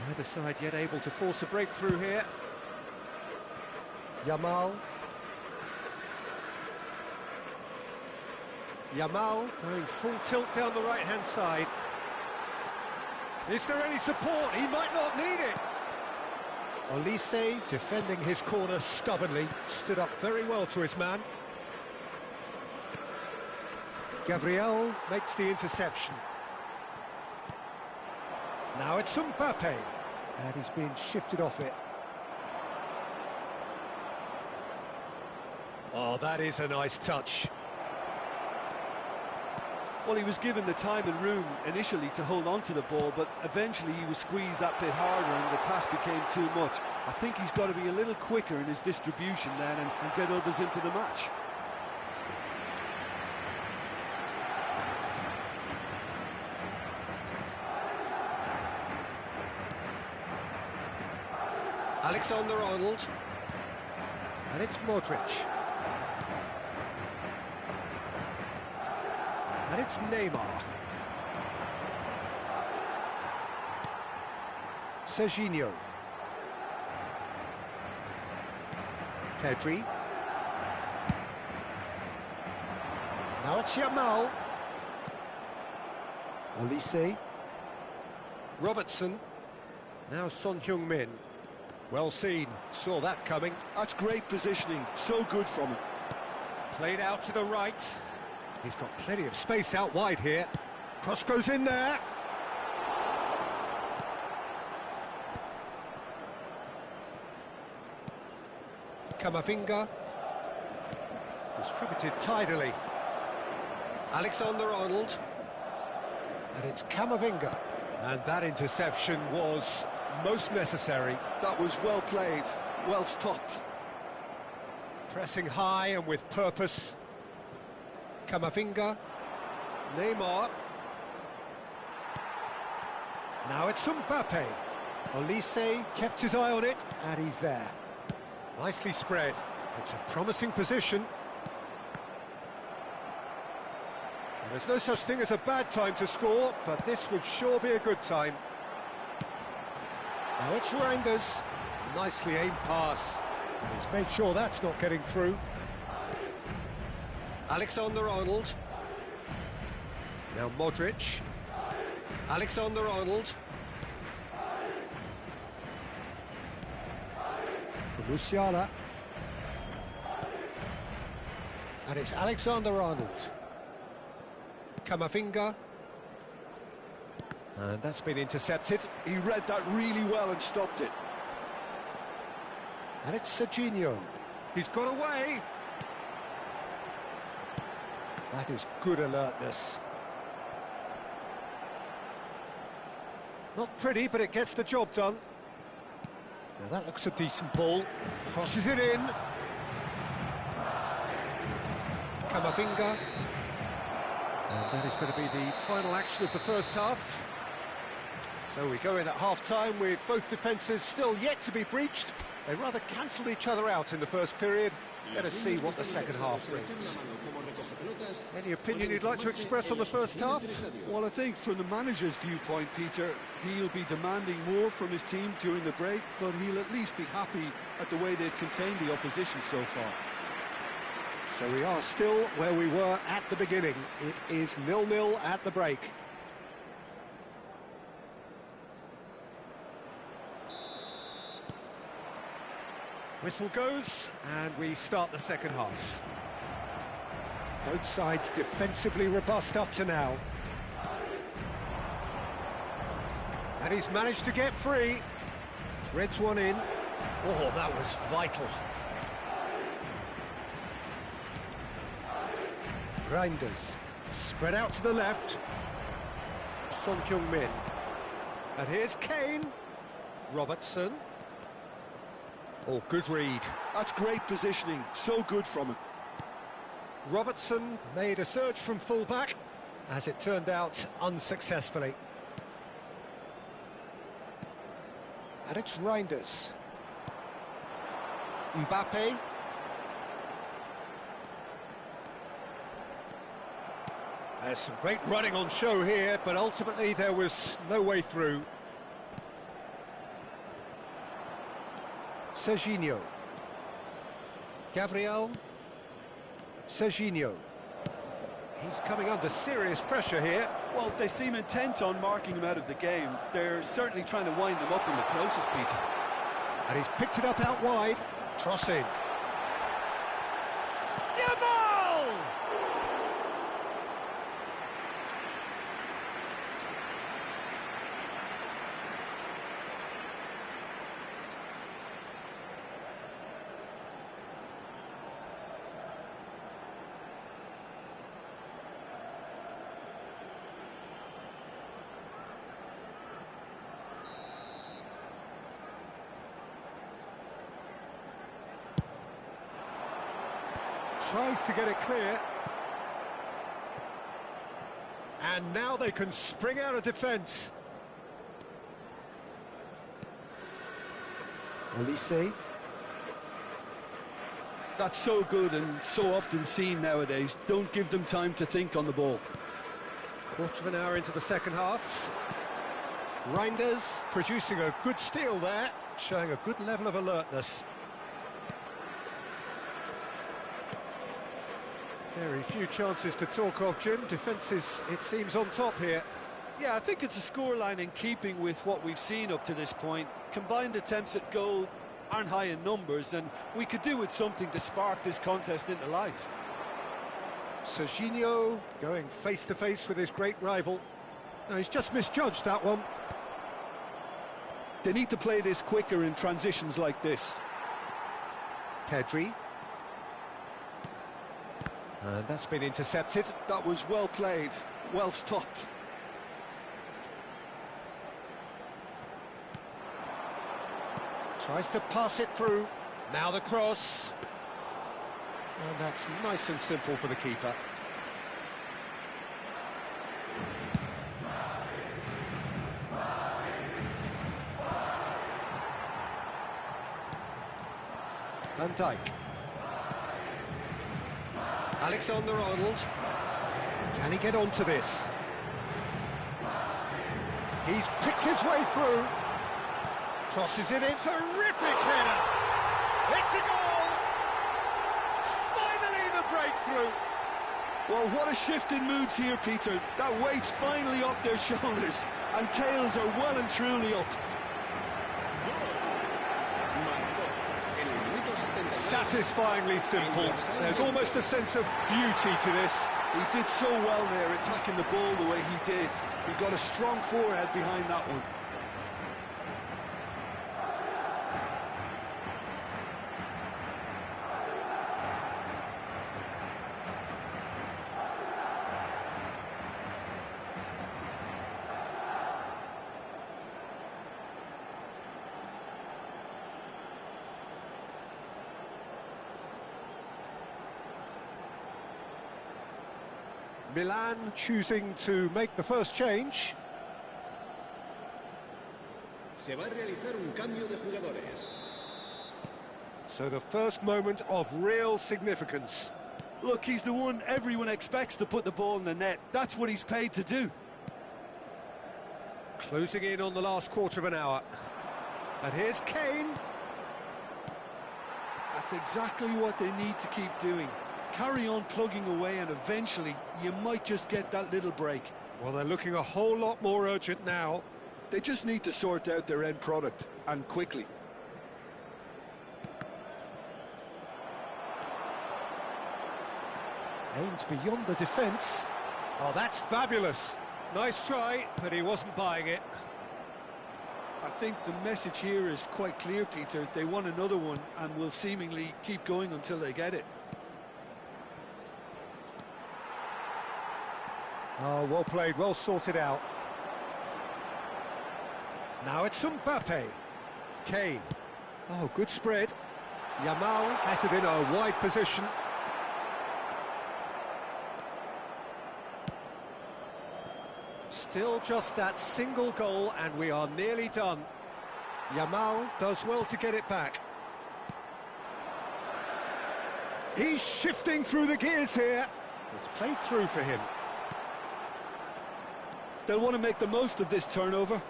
Neither side yet able to force a breakthrough here. Yamal. Yamal going full tilt down the right-hand side. Is there any support? He might not need it. Olise defending his corner stubbornly, stood up very well to his man. Gabriel makes the interception. Now it's Mbappe, and he's being shifted off it. Oh, that is a nice touch. Well, he was given the time and room initially to hold on to the ball, but eventually he was squeezed that bit harder and the task became too much. I think he's got to be a little quicker in his distribution then and get others into the match. Alexander-Arnold. And it's Modric. And it's Neymar. Serginho. Pedri. Now it's Yamal. Olise. Robertson. Now Son Heung-min. Well seen, saw that coming. That's great positioning, so good from him. Played out to the right. He's got plenty of space out wide here. Cross goes in there. Camavinga. Distributed tidily. Alexander-Arnold. And it's Camavinga. And that interception was most necessary. That was well played, well stopped. Pressing high and with purpose. Camavinga. Neymar. Now it's Mbappe. Olise kept his eye on it, and he's there. Nicely spread. It's a promising position. And there's no such thing as a bad time to score, but this would sure be a good time. Now it's Reinders. Nicely aimed pass. And he's made sure that's not getting through. Alexander-Arnold. Now Modric. Alexander-Arnold. For Musiala. And it's Alexander-Arnold. Camavinga. And that's been intercepted. He read that really well and stopped it. And it's Serginho. He's got away. That is good alertness. Not pretty, but it gets the job done. Now that looks a decent ball. Crosses it in. Camavinga. And that is going to be the final action of the first half. So we go in at half-time with both defences still yet to be breached. They rather cancelled each other out in the first period. Let us see what the second half brings. Any opinion you'd like to express on the first half? Well, I think from the manager's viewpoint, Peter, he'll be demanding more from his team during the break, but he'll at least be happy at the way they've contained the opposition so far. So we are still where we were at the beginning. It is 0-0 at the break. Whistle goes, and we start the second half. Both sides defensively robust up to now. And he's managed to get free. Threads one in. Oh, that was vital. Reinders. Spread out to the left. Son Heung-min. And here's Kane. Robertson. Oh, good read. That's great positioning, so good from him. Robertson made a search from full-back, as it turned out unsuccessfully. And it's Reinders. Mbappe. There's some great running on show here, but ultimately there was no way through. Serginho. Gabriel. Serginho. He's coming under serious pressure here. Well, they seem intent on marking him out of the game. They're certainly trying to wind him up in the process, Peter. And he's picked it up out wide. Cross in. Yamal! Tries to get it clear. And now they can spring out of defence. Elise. That's so good and so often seen nowadays. Don't give them time to think on the ball. Quarter of an hour into the second half. Reinders producing a good steal there, showing a good level of alertness. Very few chances to talk of, Jim. Defence is, it seems, on top here. Yeah, I think it's a scoreline in keeping with what we've seen up to this point. Combined attempts at goal aren't high in numbers, and we could do with something to spark this contest into life. Serginho going face-to-face with his great rival. No, he's just misjudged that one. They need to play this quicker in transitions like this. Pedri. And that's been intercepted. That was well played, well stopped. Tries to pass it through. Now the cross. And that's nice and simple for the keeper. Van Dijk. Alexander-Arnold. Can he get onto this? He's picked his way through. Crosses it in. Terrific header. It's a goal. Finally the breakthrough. Well, what a shift in moods here, Peter. That weight's finally off their shoulders, and tails are well and truly up. Satisfyingly simple. There's almost a sense of beauty to this. He did so well there, attacking the ball the way he did. He got a strong forehead behind that one. Milan choosing to make the first change. Se va a realizar un cambio de jugadores. So the first moment of real significance. Look, he's the one everyone expects to put the ball in the net. That's what he's paid to do. Closing in on the last quarter of an hour. And here's Kane. That's exactly what they need to keep doing. Carry on plugging away, and eventually you might just get that little break. Well, they're looking a whole lot more urgent now. They just need to sort out their end product, and quickly. Aimed beyond the defence. Oh, that's fabulous. Nice try, but he wasn't buying it. I think the message here is quite clear, Peter. They want another one and will seemingly keep going until they get it. Oh, well played, well sorted out. Now it's Mbappe. Kane. Oh, good spread. Yamal has it in a wide position. Still just that single goal and we are nearly done. Yamal does well to get it back. He's shifting through the gears here. It's played through for him. They'll want to make the most of this turnover.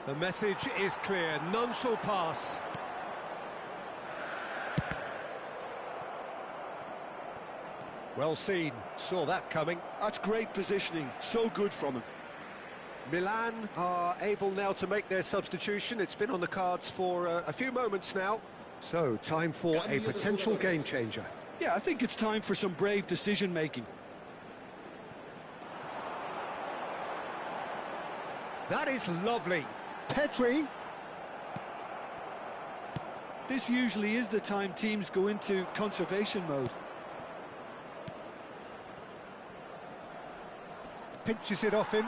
The message is clear, none shall pass. Well seen, saw that coming. That's great positioning, so good from him. Milan are able now to make their substitution. It's been on the cards for a few moments now. So, time for a potential game changer. Yeah, I think it's time for some brave decision-making. That is lovely. Pedri. This usually is the time teams go into conservation mode. Pinches it off him.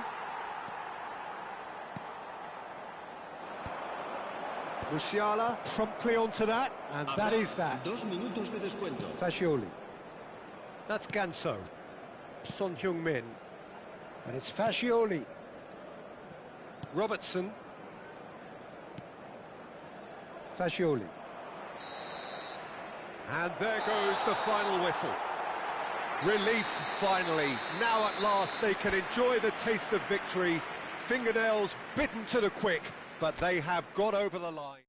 Musiala promptly onto that, and that is that. 2 minutos de descuento. Fascioli. That's Ganso. Son Heung-min. And it's Fascioli. Robertson. Fascioli. And there goes the final whistle. Relief, finally. Now at last they can enjoy the taste of victory. Fingernails bitten to the quick, but they have got over the line.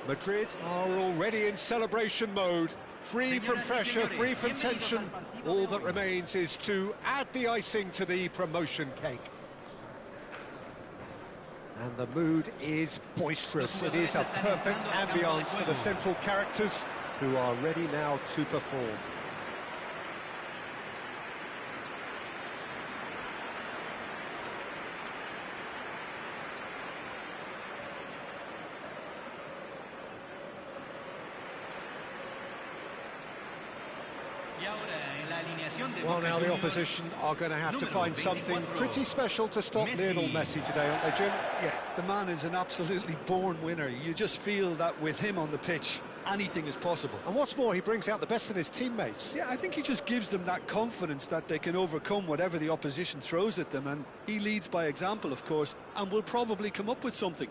Madrid are already in celebration mode. Free from pressure, free from tension. All that remains is to add the icing to the promotion cake. And the mood is boisterous. It is a perfect ambience for the central characters who are ready now to perform. Well, now the opposition are going to have to find something pretty special to stop Lionel Messi today, aren't they, Jim? Yeah, the man is an absolutely born winner. You just feel that with him on the pitch, anything is possible. And what's more, he brings out the best in his teammates. Yeah, I think he just gives them that confidence that they can overcome whatever the opposition throws at them, and he leads by example, of course, and will probably come up with something.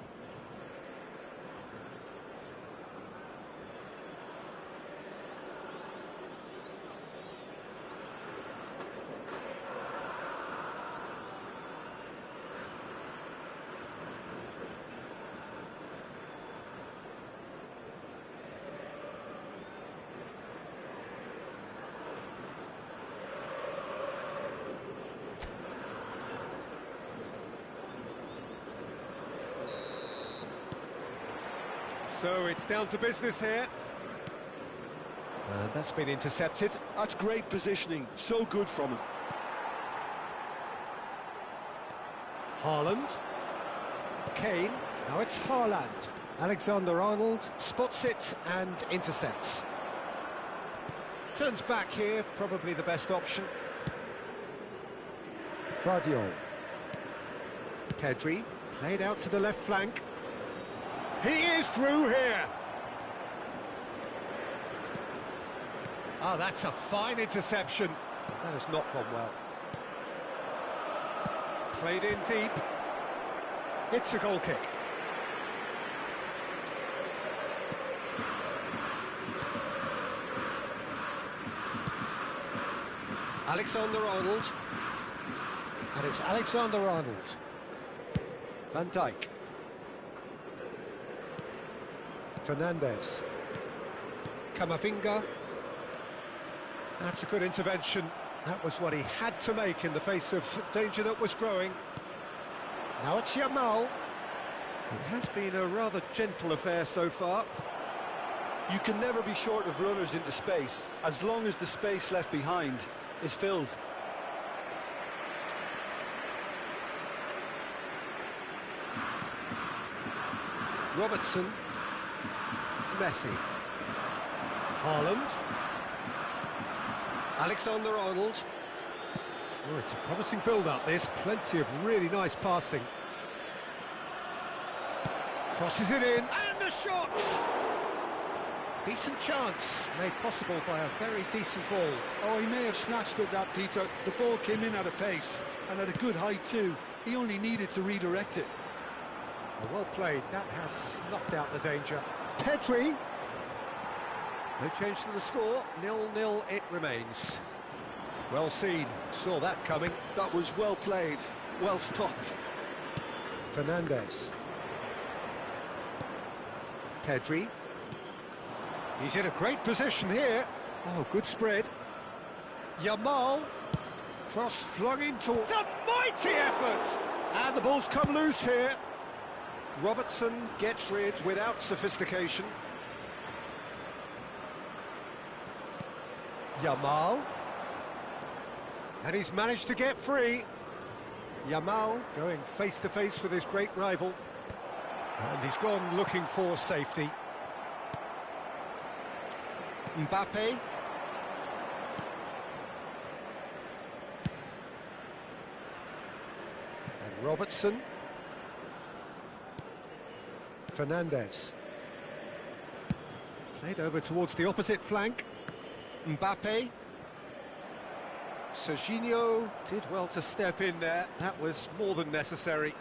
So it's down to business here. And that's been intercepted. That's great positioning, so good from him. Haaland. Kane. Now it's Haaland. Alexander-Arnold spots it and intercepts. Turns back here, probably the best option. Vardiol. Pedri, played out to the left flank. He is through here. Oh, that's a fine interception. That has not gone well. Played in deep. It's a goal kick. Alexander-Arnold. And it's Alexander-Arnold. Van Dijk. Fernandes. Camavinga. That's a good intervention. That was what he had to make in the face of danger that was growing. Now it's Yamal. It has been a rather gentle affair so far. You can never be short of runners into space, as long as the space left behind is filled. Robertson. Messi. Haaland. Alexander-Arnold. Oh, it's a promising build-up, this. Plenty of really nice passing. Crosses it in, and the shot! Decent chance, made possible by a very decent ball. Oh, he may have snatched at that, Peter. The ball came in at a pace, and at a good height too. He only needed to redirect it. Oh, well played, that has snuffed out the danger. Pedri. No change to the score, 0-0 it remains. Well seen, saw that coming. That was well played, well stopped. Fernandes. Pedri. He's in a great position here. Oh, good spread. Yamal. Cross flung in towards... It's a mighty effort! And the ball's come loose here. Robertson gets rid without sophistication. Yamal. And he's managed to get free. Yamal going face-to-face with his great rival. And he's gone looking for safety. Mbappe. And Robertson. Fernandes. Played over towards the opposite flank. Mbappe. Serginho did well to step in there. That was more than necessary.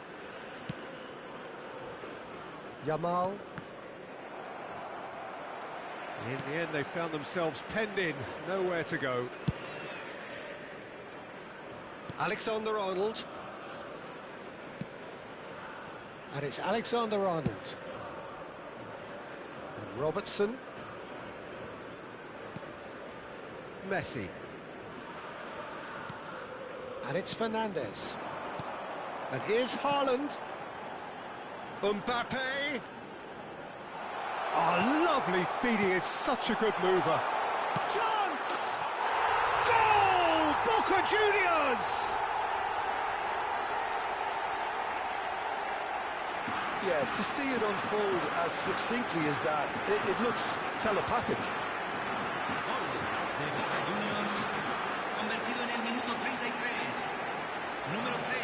Yamal. In the end, they found themselves penned in, nowhere to go. Alexander-Arnold. And it's Alexander-Arnold. Robertson. Messi. And it's Fernandes. And here's Haaland. Mbappe. Oh, lovely feed. He is such a good mover. Chance! Goal! Boca Juniors! Yeah, to see it unfold as succinctly as that, it looks telepathic. De Boca Juniors, convertido en el minuto 33. Número 3.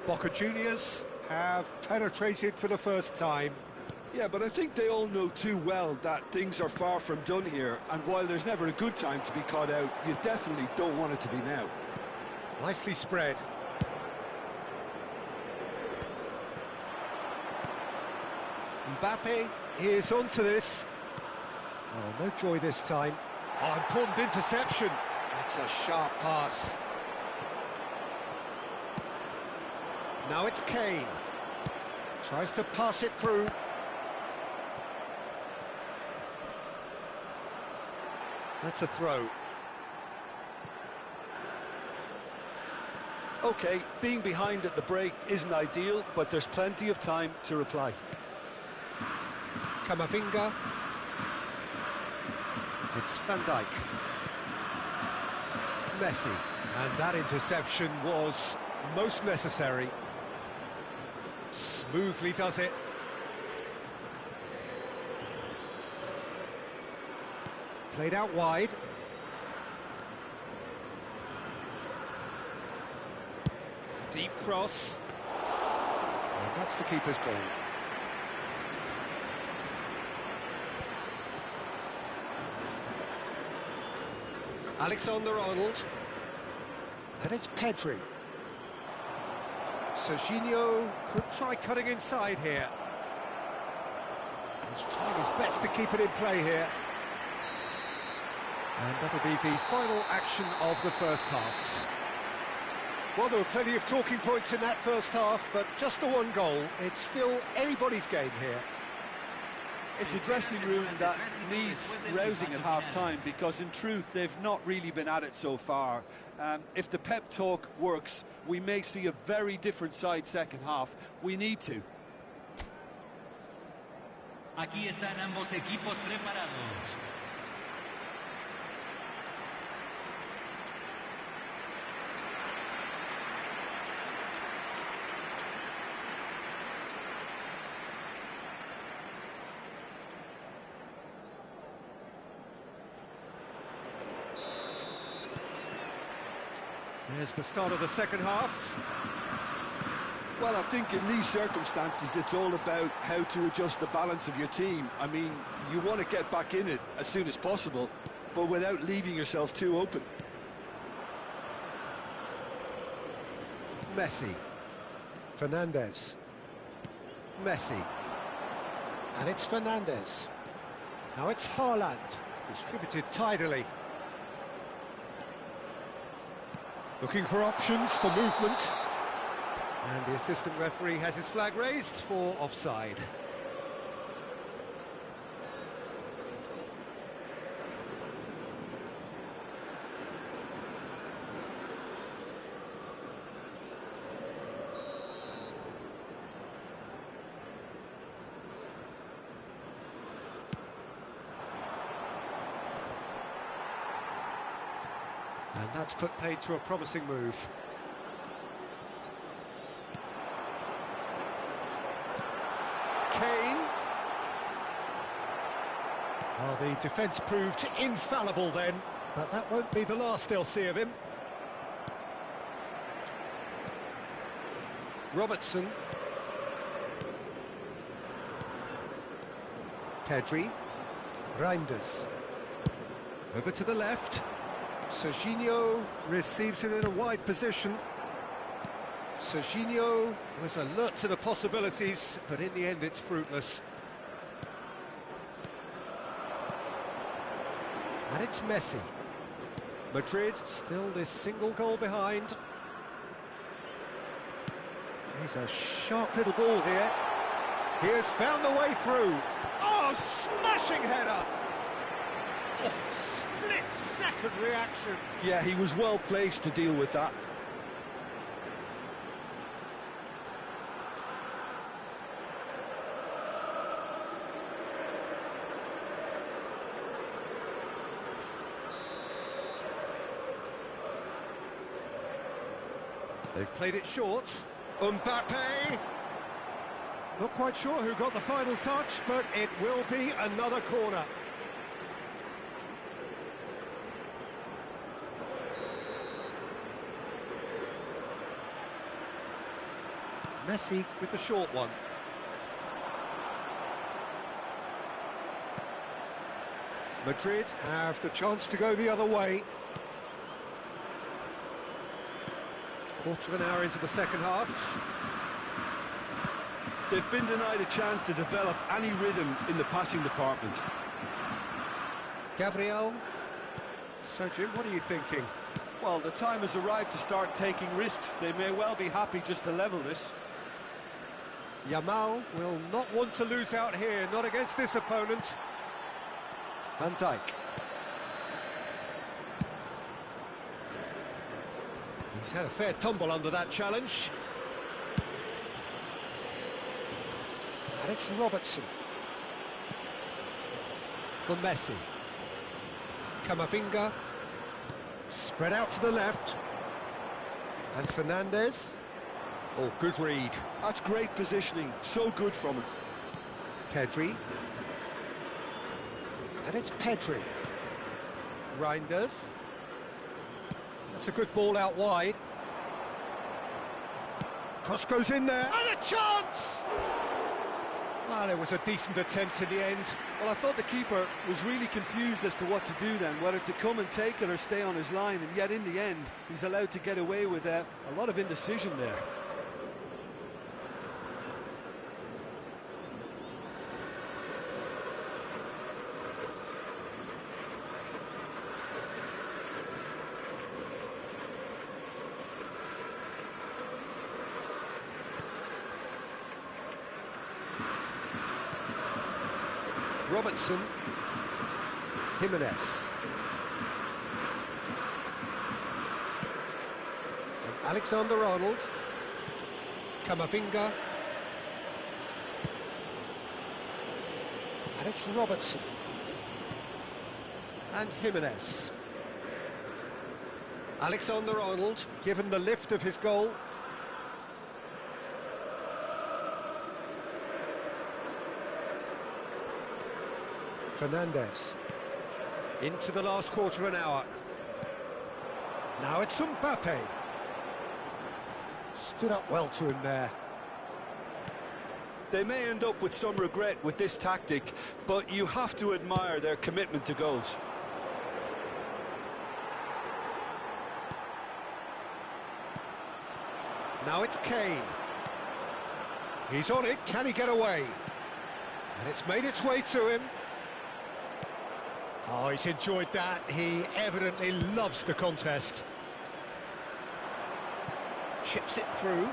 Boca Juniors have penetrated for the first time. Yeah, but I think they all know too well that things are far from done here, and while there's never a good time to be caught out, you definitely don't want it to be now. Nicely spread. Mbappe is onto this. Oh, no joy this time. Oh, important interception. That's a sharp pass. Now it's Kane. Tries to pass it through. That's a throw. OK, being behind at the break isn't ideal, but there's plenty of time to reply. Camavinga. It's Van Dijk. Messi. And that interception was most necessary. Smoothly does it. Played out wide. Deep cross. And that's the keeper's ball. Alexander-Arnold. And it's Pedri. Serginho could try cutting inside here. He's trying his best to keep it in play here. And that'll be the final action of the first half. Well, there were plenty of talking points in that first half, but just the one goal. It's still anybody's game here. It's a dressing room that needs rousing at half-time, because in truth they've not really been at it so far. If the pep talk works, we may see a very different side second half. We need to. Aquí están ambos equipos preparados. There's the start of the second half. Well, I think in these circumstances, it's all about how to adjust the balance of your team. I mean, you want to get back in it as soon as possible, but without leaving yourself too open. Messi. Fernandes. Messi. And it's Fernandes. Now it's Haaland. Distributed tidily. Looking for options for movement. And the assistant referee has his flag raised for offside. And that's put paid to a promising move. Kane. Well, the defence proved infallible then, but that won't be the last they'll see of him. Robertson. Pedri. Reinders. Over to the left. Serginho receives it in a wide position. Serginho was alert to the possibilities, but in the end it's fruitless. And it's Messi. Madrid still this single goal behind. He's a sharp little ball here. He has found the way through. Oh, smashing header! Oh, split-second reaction. Yeah, he was well placed to deal with that. They've played it short. Mbappe! Not quite sure who got the final touch, but it will be another corner. Messi with the short one. Madrid have the chance to go the other way. Quarter of an hour into the second half. They've been denied a chance to develop any rhythm in the passing department. Gabriel. So, Jim, what are you thinking? Well, the time has arrived to start taking risks. They may well be happy just to level this. Yamal will not want to lose out here, not against this opponent. Van Dijk. He's had a fair tumble under that challenge. And it's Robertson. For Messi. Camavinga. Spread out to the left. And Fernandes. Oh, good read. That's great positioning. So good from him. Pedri. And it's Pedri. Reinders. That's a good ball out wide. Cross goes in there. And a chance! Well, it was a decent attempt in the end. Well, I thought the keeper was really confused as to what to do then, whether to come and take it or stay on his line, and yet in the end, he's allowed to get away with a lot of indecision there. Robertson. Jimenez. And Alexander-Arnold. Camavinga. And it's Robertson. And Jimenez. Alexander-Arnold, given the lift of his goal. Fernandes. Into the last quarter of an hour. Now it's Mbappe. Stood up well to him there. They may end up with some regret with this tactic, but you have to admire their commitment to goals. Now it's Kane. He's on it, can he get away? And it's made its way to him. Oh, he's enjoyed that. He evidently loves the contest. Chips it through.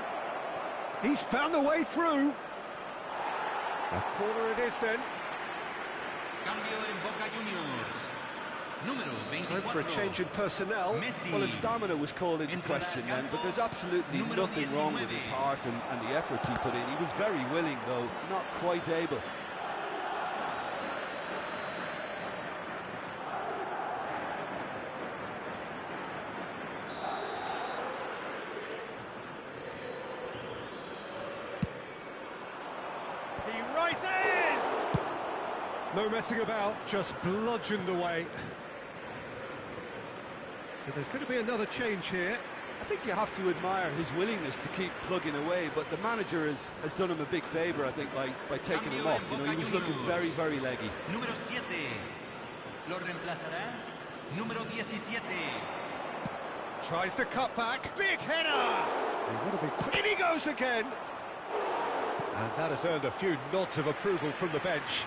He's found the way through. A corner it is then. Time for a change in personnel. Well, his stamina was called into question then, but there's absolutely nothing wrong with his heart and the efforts he put in. He was very willing, though, not quite able. He rises! No messing about, just bludgeoned away. So there's going to be another change here. I think you have to admire his willingness to keep plugging away, but the manager has done him a big favour, I think, by taking him off. You know, he was looking very, very leggy. Número 7. Lo reemplazará. Número 17. Tries the cut back. Big header! What a big... In he goes again! And that has earned a few nods of approval from the bench.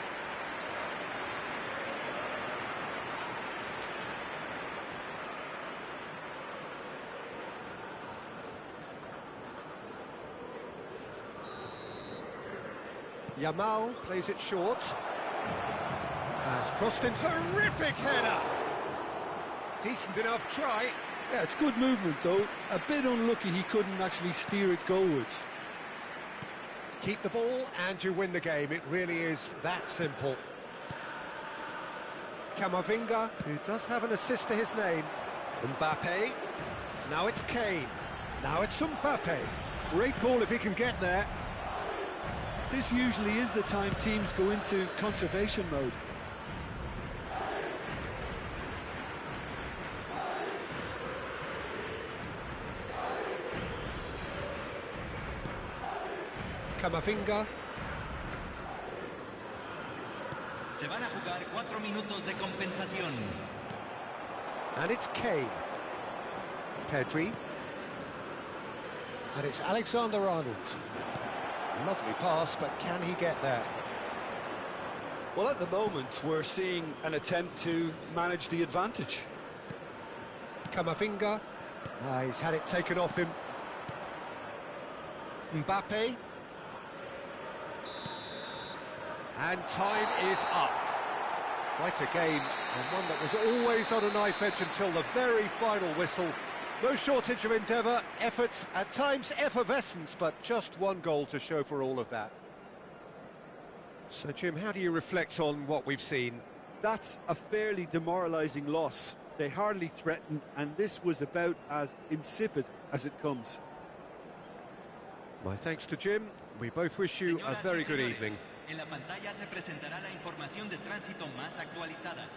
Yamal plays it short. Has crossed in. Terrific header! Decent enough try. Yeah, it's good movement, though. A bit unlucky he couldn't actually steer it goalwards. Keep the ball and you win the game. It really is that simple. Camavinga, who does have an assist to his name. Mbappe. Now it's Kane. Now it's Mbappe. Great ball if he can get there. This usually is the time teams go into conservation mode. Camavinga. Se van a jugar 4 minutos de compensación. And it's Kane. Pedri. And it's Alexander-Arnold. Lovely pass, but can he get there? Well, at the moment, we're seeing an attempt to manage the advantage. Camavinga. He's had it taken off him. Mbappe. And time is up. Quite a game, and one that was always on a knife edge until the very final whistle. No shortage of endeavour, effort, at times effervescence, but just one goal to show for all of that. So, Jim, how do you reflect on what we've seen? That's a fairly demoralising loss. They hardly threatened, and this was about as insipid as it comes. My thanks to Jim. We both wish you a very good evening. En la pantalla se presentará la información de tránsito más actualizada.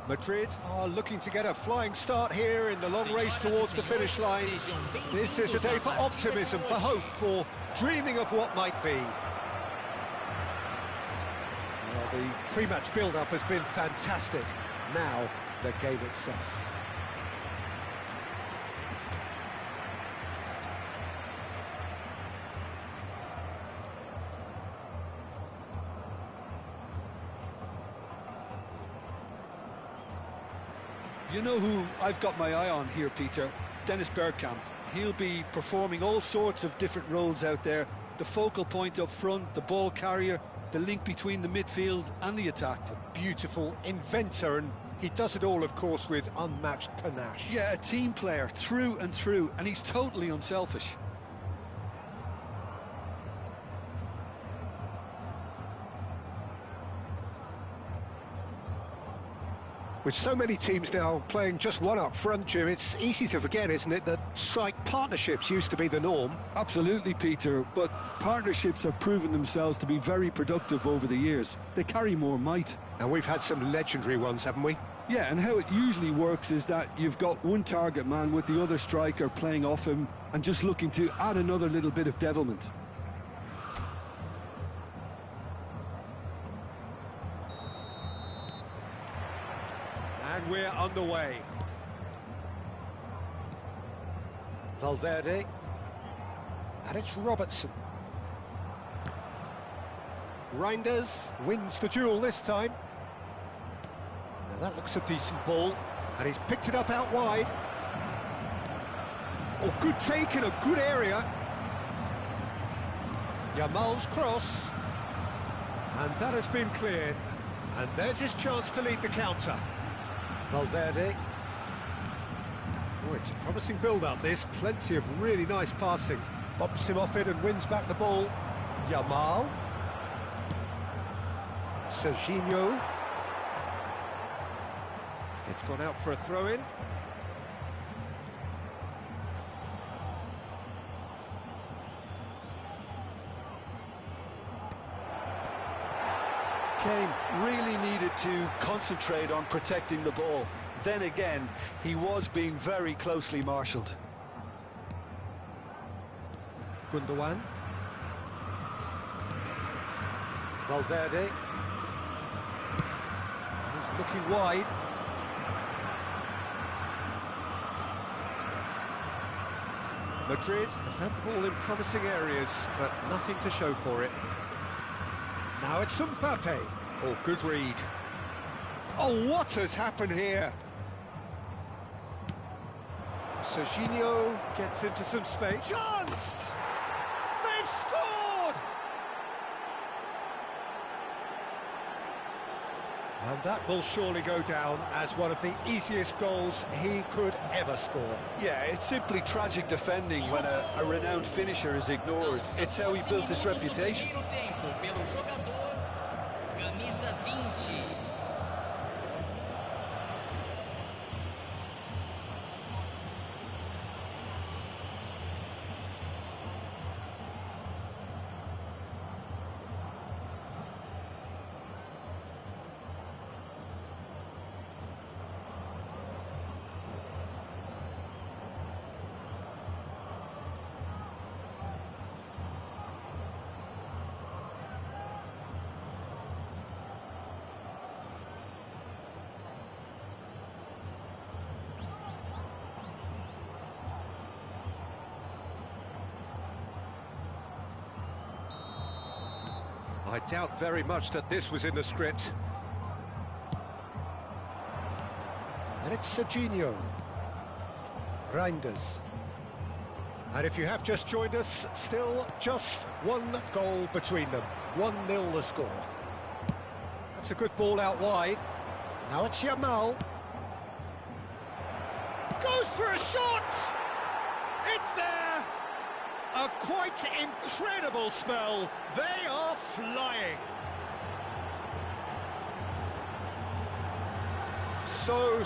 Madrid are looking to get a flying start here in the long race towards the finish line. This is a day for optimism, for hope, for dreaming of what might be. Well, the pre-match build-up has been fantastic. Now, the game itself. You know who I've got my eye on here, Peter? Dennis Bergkamp. He'll be performing all sorts of different roles out there. The focal point up front, the ball carrier, the link between the midfield and the attack. A beautiful inventor, and he does it all, of course, with unmatched panache. Yeah, a team player through and through, and he's totally unselfish. With so many teams now playing just one up front, Jim, it's easy to forget, isn't it, that strike partnerships used to be the norm. Absolutely, Peter, but partnerships have proven themselves to be very productive over the years. They carry more might. And we've had some legendary ones, haven't we? Yeah, and how it usually works is that you've got one target man with the other striker playing off him and just looking to add another little bit of devilment. And we're underway. Valverde. And it's Robertson. Reinders wins the duel this time. Now that looks a decent ball. And he's picked it up out wide. Oh, good take in a good area. Yamal's cross. And that has been cleared. And there's his chance to lead the counter. Valverde. Oh, it's a promising build-up, this. Plenty of really nice passing. Bumps him off it and wins back the ball. Yamal. Serginho. It's gone out for a throw-in. Kane really needed to concentrate on protecting the ball. Then again, he was being very closely marshalled. Gundogan. Valverde. He's looking wide. Madrid have had the ball in promising areas, but nothing to show for it. Now it's Mbappe. Oh, good read. Oh, what has happened here? Serginho gets into some space. Chance! They've scored! And that will surely go down as one of the easiest goals he could ever score. Yeah, it's simply tragic defending when a renowned finisher is ignored. It's how he built his reputation. I doubt very much that this was in the script. And it's Serginho. Reinders. And if you have just joined us, still just one goal between them. 1-0 the score. That's a good ball out wide. Now it's Yamal. Goes for a shot! It's there! A quite incredible spell. They are flying. So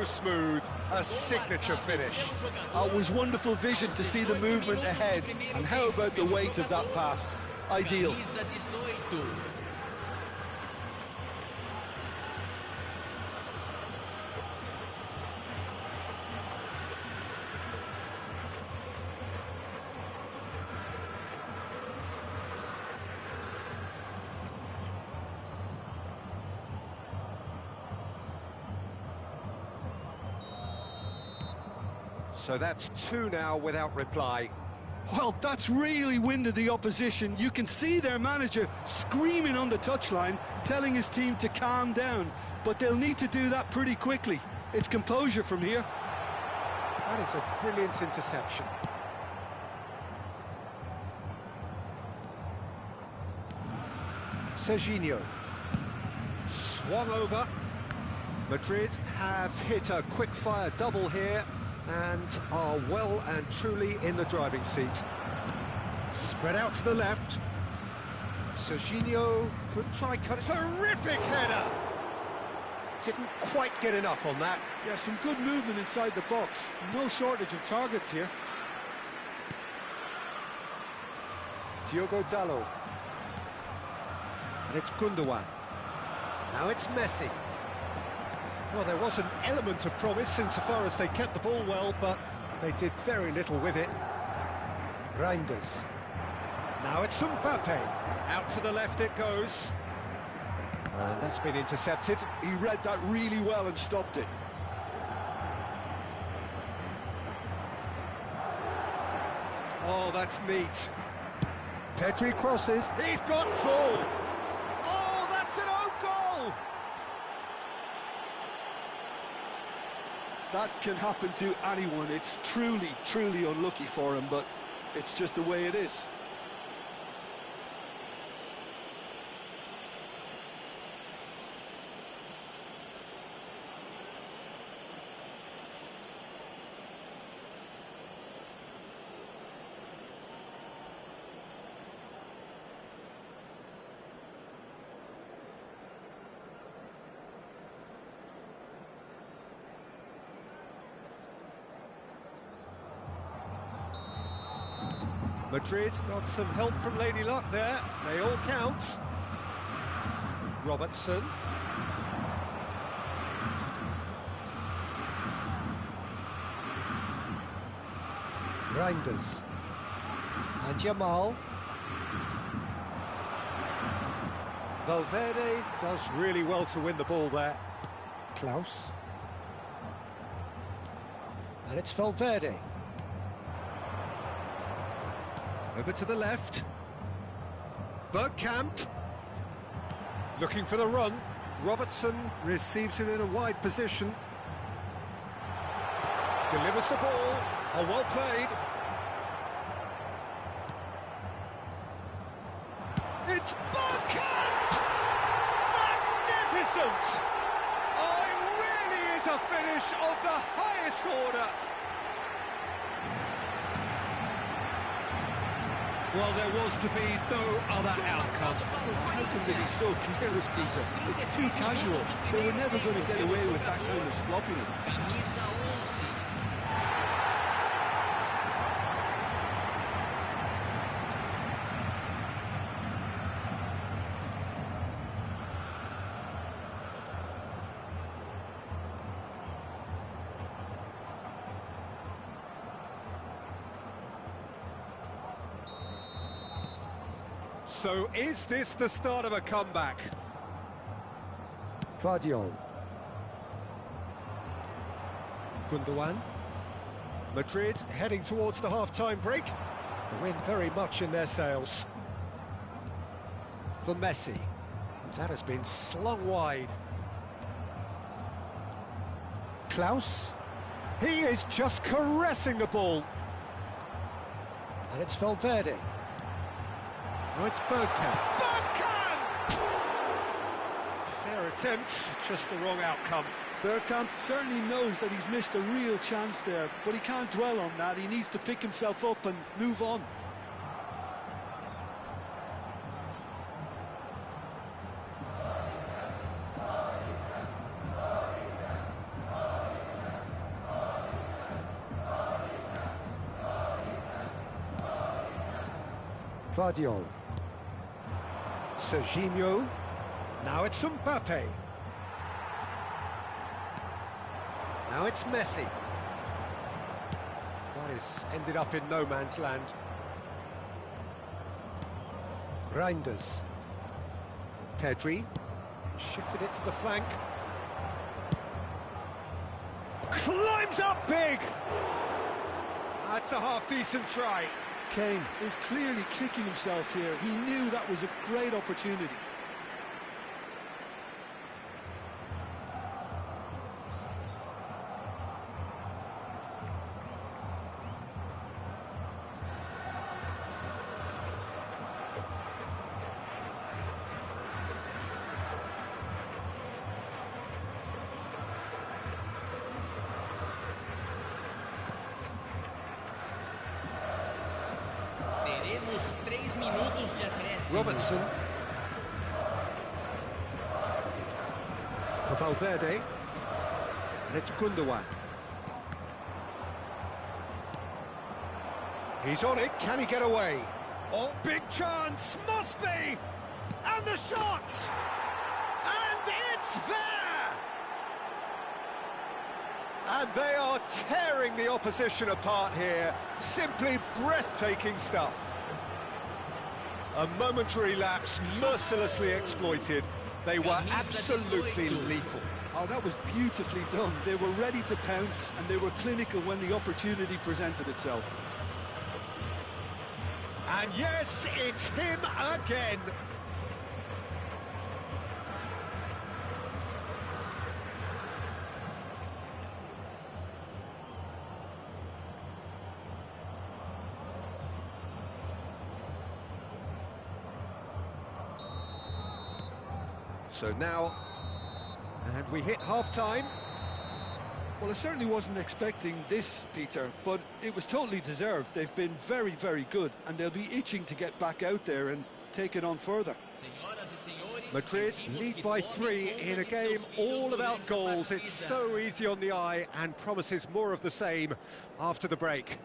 smooth. A signature finish. It was wonderful vision to see the movement ahead. And how about the weight of that pass? Ideal. So that's two now without reply. Well, that's really winded the opposition. You can see their manager screaming on the touchline, telling his team to calm down. But they'll need to do that pretty quickly. It's composure from here. That is a brilliant interception. Serginho. Swung over. Madrid have hit a quick-fire double here and are well and truly in the driving seat. Spread out to the left. Serginho could try cut it. Terrific header! Didn't quite get enough on that. Yeah, some good movement inside the box. No shortage of targets here. Diogo Dalot. And it's Gundogan. Now it's Messi. Well, there was an element of promise insofar as they kept the ball well, but they did very little with it. Reinders. Now it's Mbappe. Out to the left it goes. And that's been intercepted. He read that really well and stopped it. Oh, that's neat. Pedri crosses. He's got full. Oh, that's an own goal! That can happen to anyone. It's truly, truly unlucky for him, but it's just the way it is. Madrid got some help from Lady Luck there. They all count. Robertson. Reinders. And Jamal. Valverde does really well to win the ball there. Klaus. And it's Valverde. Over to the left. Bergkamp. Looking for the run. Robertson receives it in a wide position. Delivers the ball. Oh, well played. It's Bergkamp! Magnificent! Oh, it really is a finish of the highest order. Well, there was to be no other outcome. How can they be so careless, Peter? It's too casual. They were never going to get away with that kind of sloppiness. So is this the start of a comeback? Guardiola. Gundogan. Madrid heading towards the half-time break. The wind very much in their sails. For Messi. That has been slung wide. Klaus. He is just caressing the ball. And it's Valverde. Oh, it's Bergkamp. Bergkamp! Fair attempt, just the wrong outcome. Bergkamp certainly knows that he's missed a real chance there, but he can't dwell on that. He needs to pick himself up and move on. Guardiola. Serginho. Now it's Mbappe. Now it's Messi. That is ended up in no man's land. Reinders. Pedri. Shifted it to the flank. Climbs up big! That's a half-decent try. Kane is clearly kicking himself here. He knew that was a great opportunity. Robertson. For Valverde. And it's Gundogan. He's on it, can he get away? Oh, big chance, must be! And the shot! And it's there! And they are tearing the opposition apart here. Simply breathtaking stuff. A momentary lapse, mercilessly exploited. They were absolutely lethal. Oh, that was beautifully done. They were ready to pounce, and they were clinical when the opportunity presented itself. And yes, it's him again. So now, and we hit half-time. Well, I certainly wasn't expecting this, Peter, but it was totally deserved. They've been very, very good, and they'll be itching to get back out there and take it on further. Madrid lead by 3 in a game all about goals. It's so easy on the eye and promises more of the same after the break.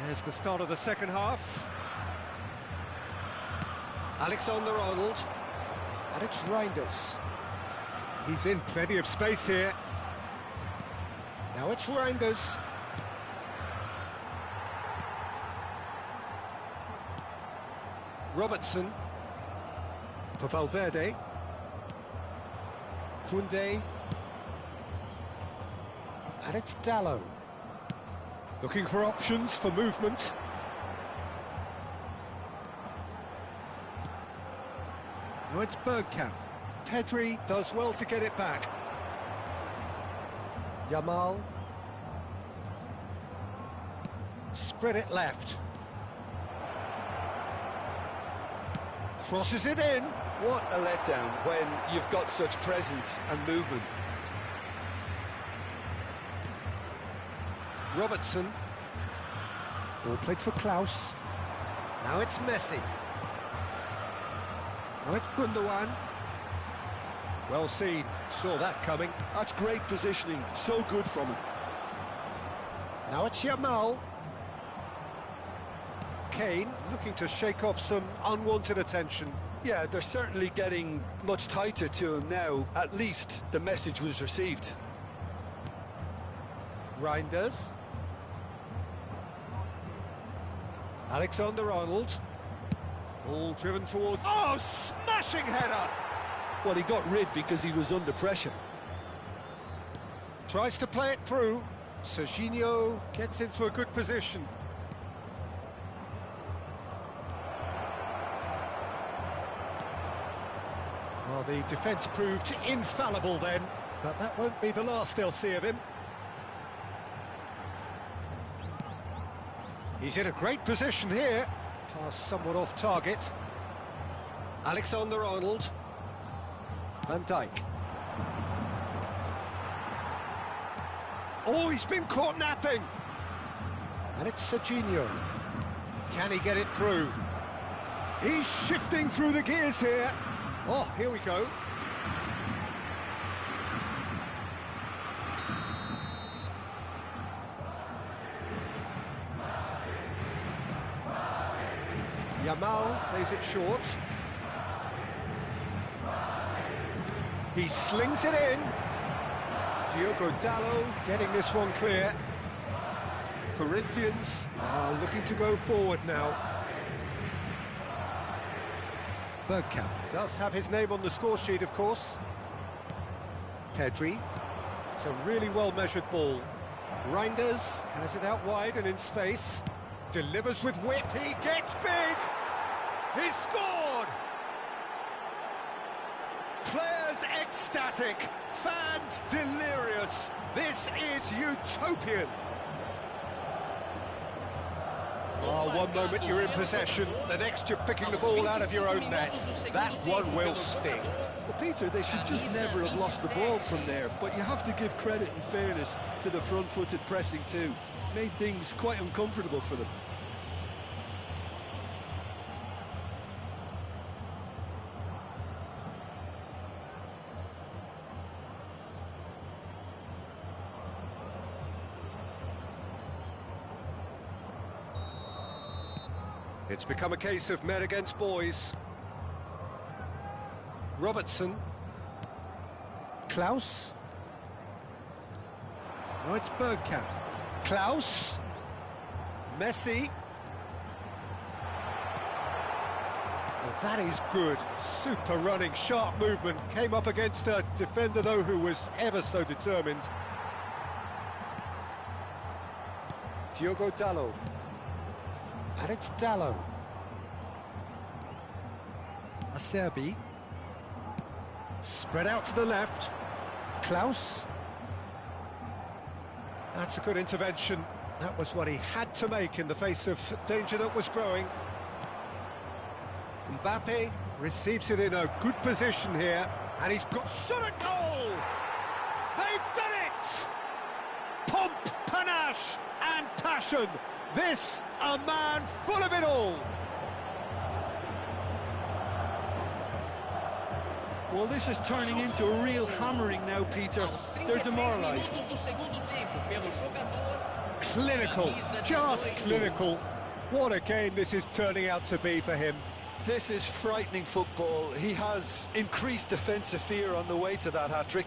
There's the start of the second half. Alexander-Arnold. And it's Reinders. He's in plenty of space here. Now it's Reinders. Robertson. For Valverde. Koundé. And it's Dalot. Looking for options for movement. Now it's Bergkamp. Pedri does well to get it back. Yamal. Spread it left. Crosses it in. What a letdown when you've got such presence and movement. Robertson. Ball played for Klaus. Now it's Messi. Now it's Gundogan. Well seen, saw that coming. That's great positioning, so good from him. Now it's Yamal. Kane looking to shake off some unwanted attention. Yeah, they're certainly getting much tighter to him now. At least the message was received. Reinders. Alexander-Arnold. Ball driven towards... Oh, smashing header! Well, he got rid because he was under pressure. Tries to play it through. Serginho gets into a good position. Well, the defence proved infallible then, but that won't be the last they'll see of him. He's in a great position here. Pass somewhat off target. Alexander-Arnold. Van Dijk. Oh, he's been caught napping! And it's Serginho. Can he get it through? He's shifting through the gears here. Oh, here we go. Yamal plays it short. He slings it in. Diogo Dalot getting this one clear. Corinthians are looking to go forward now. Bergkamp does have his name on the score sheet, of course. Pedri. It's a really well-measured ball. Reinders has it out wide and in space. Delivers with whip. He gets big. He scored. Players ecstatic. Fans delirious. This is utopian. Oh, one moment you're in possession, the next you're picking the ball out of your own net. That one will sting. Well, Peter, they should just never have lost the ball from there, but you have to give credit and fairness to the front-footed pressing too. Made things quite uncomfortable for them. It's become a case of men against boys. Robertson. Klaus. Oh, it's Bergkamp. Klaus. Messi. Well, that is good. Super running, sharp movement. Came up against a defender, though, who was ever so determined. Diogo Dalot. And it's Dalot. Acerbi. Spread out to the left. Klaus. That's a good intervention. That was what he had to make in the face of danger that was growing. Mbappe receives it in a good position here. And he's got shot at goal! They've done it! Pomp, panache and passion. This, a man full of it all. Well, this is turning into a real hammering now, Peter. They're demoralised. Clinical, just clinical. What a game this is turning out to be for him. This is frightening football. He has increased defensive fear on the way to that hat-trick.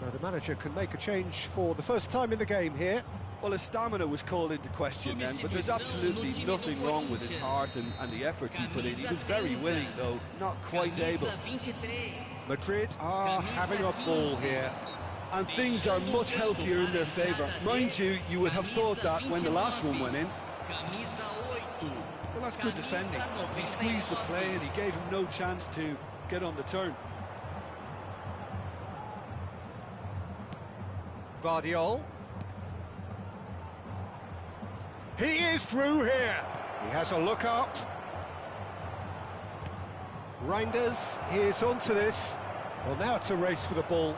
So the manager can make a change for the first time in the game here. Well, his stamina was called into question then, but there's absolutely nothing wrong with his heart and the efforts he put in. He was very willing, though, not quite able. Madrid are having a ball here. And things are much healthier in their favour. Mind you, you would have thought that when the last one went in. Well, that's good defending. He squeezed the play and he gave him no chance to get on the turn. Vardiol. He is through here. He has a look up. Reinders is onto this. Well, now it's a race for the ball.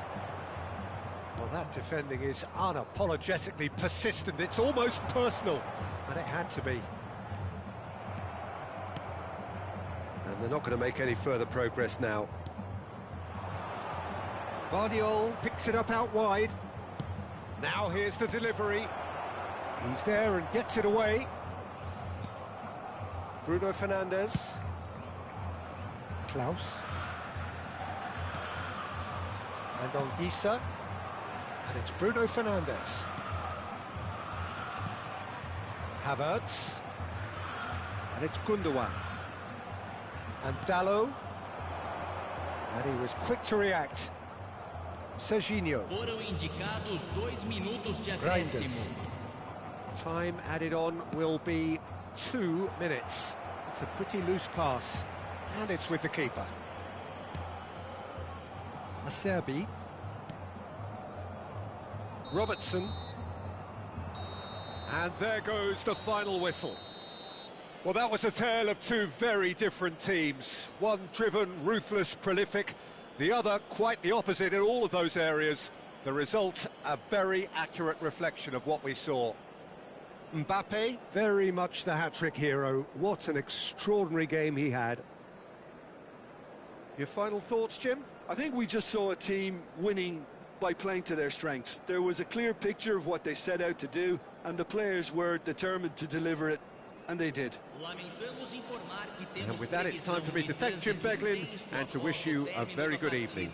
Well, that defending is unapologetically persistent. It's almost personal, and it had to be. And they're not going to make any further progress now. Vardiol picks it up out wide. Now here's the delivery. He's there and gets it away. Bruno Fernandes. Klaus. And Anguissa. And it's Bruno Fernandes. Havertz. And it's Gundogan. And Dalot. And he was quick to react. Serginho. Foram indicados 2 minutos de Reinders. acréscimo. Time added on will be 2 minutes. It's a pretty loose pass. And it's with the keeper. Acerbi. Robertson. And there goes the final whistle. Well, that was a tale of two very different teams. One driven, ruthless, prolific. The other quite the opposite in all of those areas. The result, a very accurate reflection of what we saw. Mbappe, very much the hat-trick hero. What an extraordinary game he had. Your final thoughts, Jim? I think we just saw a team winning by playing to their strengths. There was a clear picture of what they set out to do, and the players were determined to deliver it, and they did. And with that, it's time for me to thank Jim Beglin and to wish you a very good evening.